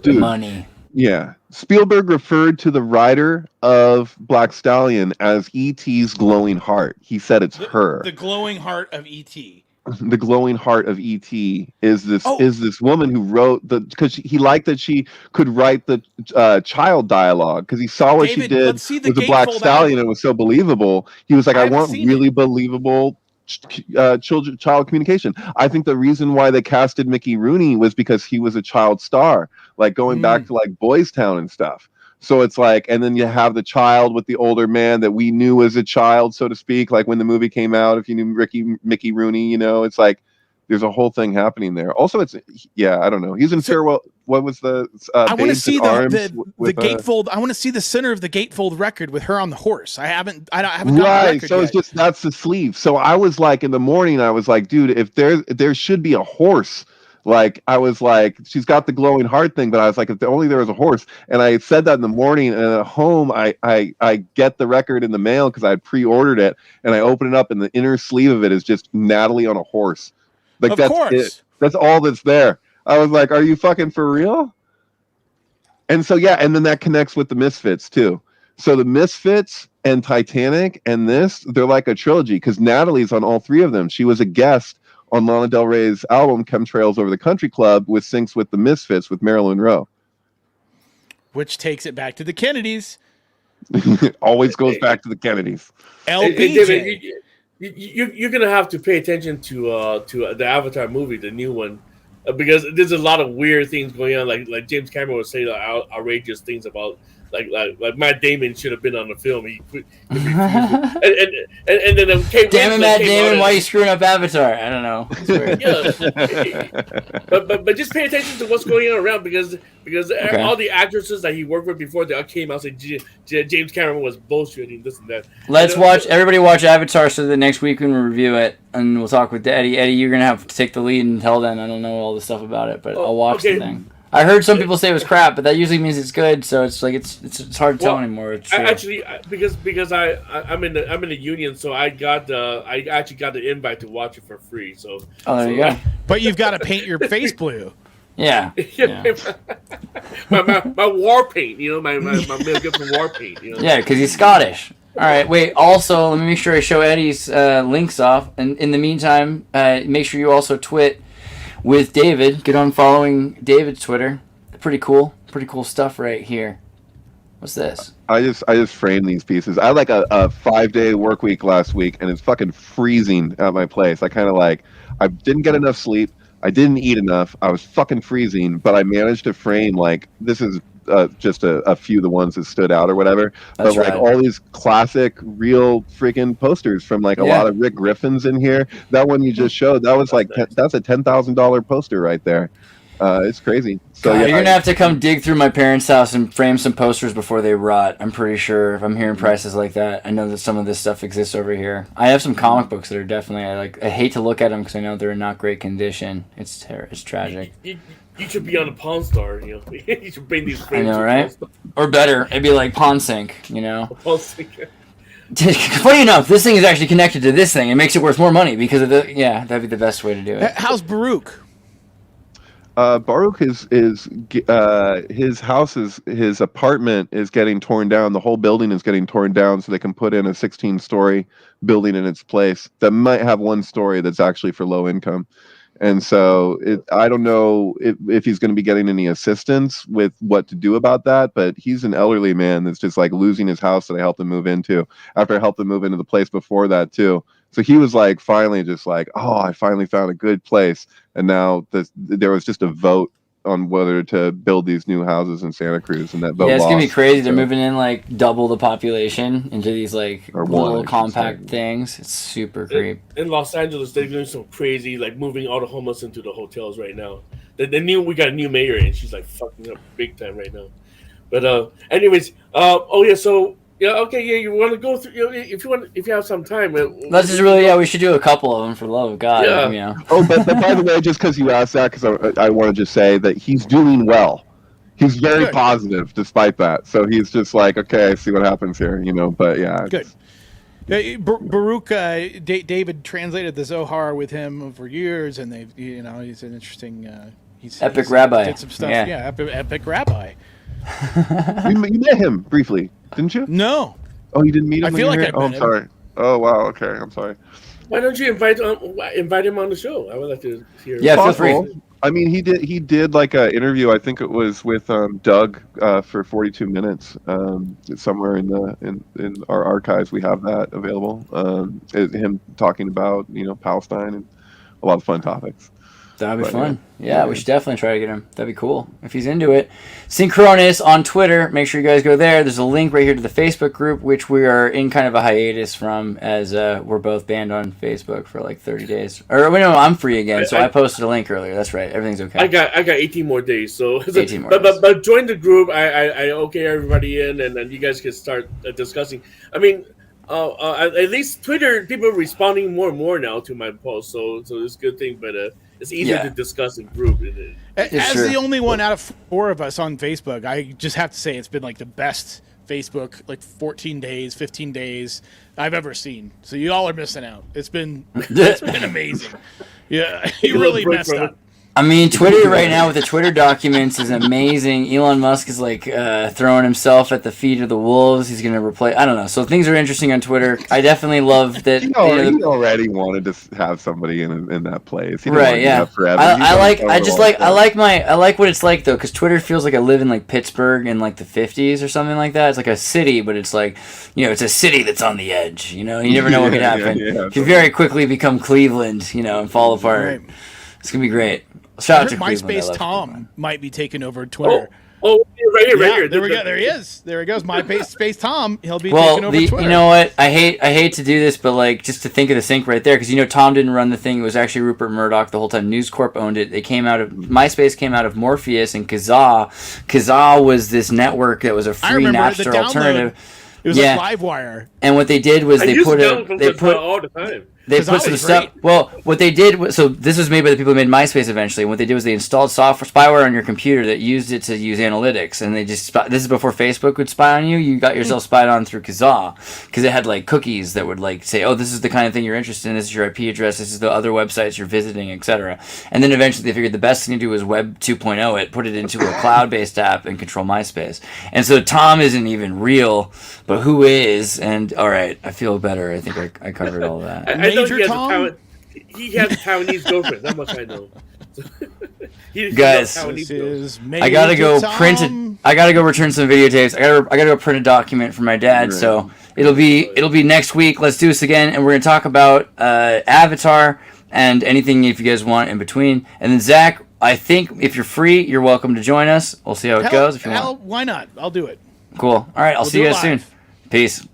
dude, money. Yeah. Spielberg referred to the writer of Black Stallion as E.T.'s glowing heart. He said it's her. The glowing heart of E.T. The glowing heart of E.T. is this woman who wrote because he liked that she could write the child dialogue, because he saw what she did with the Black Stallion and it was so believable. He was like, I want really believable child communication. I think the reason why they casted Mickey Rooney was because he was a child star, like going back to like Boys Town and stuff. So it's like, and then you have the child with the older man that we knew as a child, so to speak, like when the movie came out, if you knew Mickey Rooney, you know, it's like there's a whole thing happening there. Also, I don't know. He's in Farewell. What was the I want to see the gatefold. I want to see the center of the gatefold record with her on the horse. I haven't gotten the record so yet. That's the sleeve. So I was like, in the morning, I was like, dude, if there should be a horse. Like, I was like, she's got the glowing heart thing, but I was like, if only there was a horse. And I said that in the morning, and at home, I get the record in the mail because I had pre-ordered it, and I open it up, and the inner sleeve of it is just Natalie on a horse. Like, that's it. That's all that's there. I was like, are you fucking for real? And so yeah, and then that connects with the Misfits too. So the Misfits and Titanic and this, they're like a trilogy because Natalie's on all three of them. She was a guest on Lana Del Rey's album Chemtrails Over the Country Club, with syncs with the Misfits with Marilyn Monroe. Which takes it back to the Kennedys. Always goes back to the Kennedys. LBJ. You're gonna have to pay attention to the Avatar movie, the new one, because there's a lot of weird things going on. Like James Cameron was saying, outrageous things about like Matt Damon should have been on the film. He and then Damn it, Matt Damon! Why are you screwing up Avatar? I don't know. but just pay attention to what's going on around because all the actresses that he worked with before they all came out saying James Cameron was bullshitting this and that. Everybody watch Avatar so that next week when we review it and we'll talk with Eddie. Eddie, you're gonna have to take the lead until then. I don't know all the stuff about it, but I'll watch the thing. I heard some people say it was crap, but that usually means it's good. So it's like it's hard to tell anymore. It's actually because I'm in the union, so I actually got the invite to watch it for free. So there you go. But you've got to paint your face blue. Yeah. my war paint, my male gift from war paint. Yeah, because he's Scottish. All right, wait. Also, let me make sure I show Eddie's links off, and in the meantime, make sure you also twit with David. Get on following David's Twitter. Pretty cool stuff right here. What's this? I just framed these pieces. I had like a 5-day work week last week, and it's fucking freezing at my place. I didn't get enough sleep. I didn't eat enough. I was fucking freezing, but I managed to frame this is just a few of the ones that stood out or whatever. That's but all these classic, real freaking posters from a lot of Rick Griffin's in here. That one you just showed, that was that's a $10,000 poster right there. It's crazy. So you're gonna have to come dig through my parents' house and frame some posters before they rot. I'm pretty sure if I'm hearing prices like that, I know that some of this stuff exists over here. I have some comic books that are definitely I hate to look at them because I know they're in not great condition. It's tragic. You should be on a Pawn Star, You should bring these frames. I know, right? Or better, it'd be like Pawn Sync, Pawn Sync. Funny enough, this thing is actually connected to this thing. It makes it worth more money because of that'd be the best way to do it. How's Baruch? Baruch is his house his apartment is getting torn down. The whole building is getting torn down so they can put in a 16-story building in its place that might have one story that's actually for low income. And so I don't know if he's going to be getting any assistance with what to do about that, but he's an elderly man that's just losing his house that I helped him move into after I helped him move into the place before that too. So he was finally just oh, I finally found a good place. And now there was just a vote on whether to build these new houses in Santa Cruz, and that vote it's lost. Gonna be crazy. They're moving in double the population into these little compact things. It's super creep. In Los Angeles, they're doing some crazy moving all the homeless into the hotels right now. We got a new mayor, and she's fucking up big time right now. But anyways, so. Yeah. Okay. Yeah. You want to go through? If you have some time. Let's just really. We should do a couple of them for the love of God. Yeah. Oh, but by the way, just because you asked that, because I want to just say that he's doing well. He's very positive despite that. So he's just okay, see what happens here, But yeah. Good. Baruch, David translated the Zohar with him over years, and they've, he's an interesting. He's epic rabbi. Did some stuff. Yeah, epic rabbi. You met him briefly, didn't you? No. Oh, you didn't meet him? I feel like I met I'm sorry. Oh, wow. Okay, I'm sorry. Why don't you invite him on the show? I would like to hear. Yeah, feel free. I mean, he did an interview. I think it was with Doug for 42 minutes. Somewhere in our archives, we have that available. Him talking about Palestine and a lot of fun topics. That'd be fun. Yeah, we should definitely try to get him. That'd be cool if he's into it. Synchronous on Twitter. Make sure you guys go there. There's a link right here to the Facebook group, which we are in kind of a hiatus from, as we're both banned on Facebook for 30 days. Or no, I'm free again, so I posted a link earlier. That's right. Everything's okay. I got 18 more days. So 18 more days. But join the group. I okay everybody in, and then you guys can start discussing. I mean. At least Twitter, people are responding more and more now to my posts, so it's a good thing. But it's easier to discuss in group. As the only one out of 4 of us on Facebook, I just have to say it's been the best Facebook 14 days, 15 days I've ever seen. So you all are missing out. It's been amazing. Yeah, you really messed up. I mean, Twitter right now with the Twitter documents is amazing. Elon Musk is like throwing himself at the feet of the wolves. He's going to replace. I don't know. So things are interesting on Twitter. I definitely love that. He already wanted to have somebody in that place. He didn't want Right? to do Yeah. that forever. I like what it's like though, because Twitter feels like I live in like Pittsburgh in like the 50s or something like that. It's like a city, but it's like, it's a city that's on the edge. You never know what could happen. Yeah. If you very quickly become Cleveland, and fall apart. Right. It's gonna be great. I Shout out heard to Cleveland. I MySpace love Tom Cleveland. might be taking over Twitter. Oh, right here. There we go. There he is. There he goes. MySpace Tom. He'll be Well, taking over Twitter. you know what? I hate to do this, but like just to think of the sync right there, because Tom didn't run the thing. It was actually Rupert Murdoch the whole time. News Corp owned it. MySpace came out of Morpheus and Kazaa. Kazaa was this network that was a I free remember the Napster download. alternative. It was like Livewire. And what they did was I they used put to download from they Kazaa put all the time. They Kazaa put some was stuff. great. Well, what they did was, so this was made by the people who made MySpace eventually. And what they did was they installed software spyware on your computer that used it to use analytics, and they just this is before Facebook would spy on you. You got yourself spied on through Kazaa because it had like cookies that would like say, oh, this is the kind of thing you're interested in. This is your IP address. This is the other websites you're visiting, etc. And then eventually they figured the best thing to do was Web 2.0 it, put it into a cloud-based app, and control MySpace. And so Tom isn't even real, but who is? And all right, I feel better. I think I covered all that. I know Major Tom? he has a Taiwanese girlfriend. That much I know. He Guys, loves Taiwanese This girls. is I gotta go Major print it. Tom. I gotta go return some videotapes. I gotta go print a document for my dad. Right. So it'll be next week. Let's do this again, and we're gonna talk about Avatar and anything if you guys want in between. And then Zach, I think if you're free, you're welcome to join us. We'll see how it goes. If you want. Why not? I'll do it. Cool. All right. I'll We'll see you do it guys soon. live. Peace.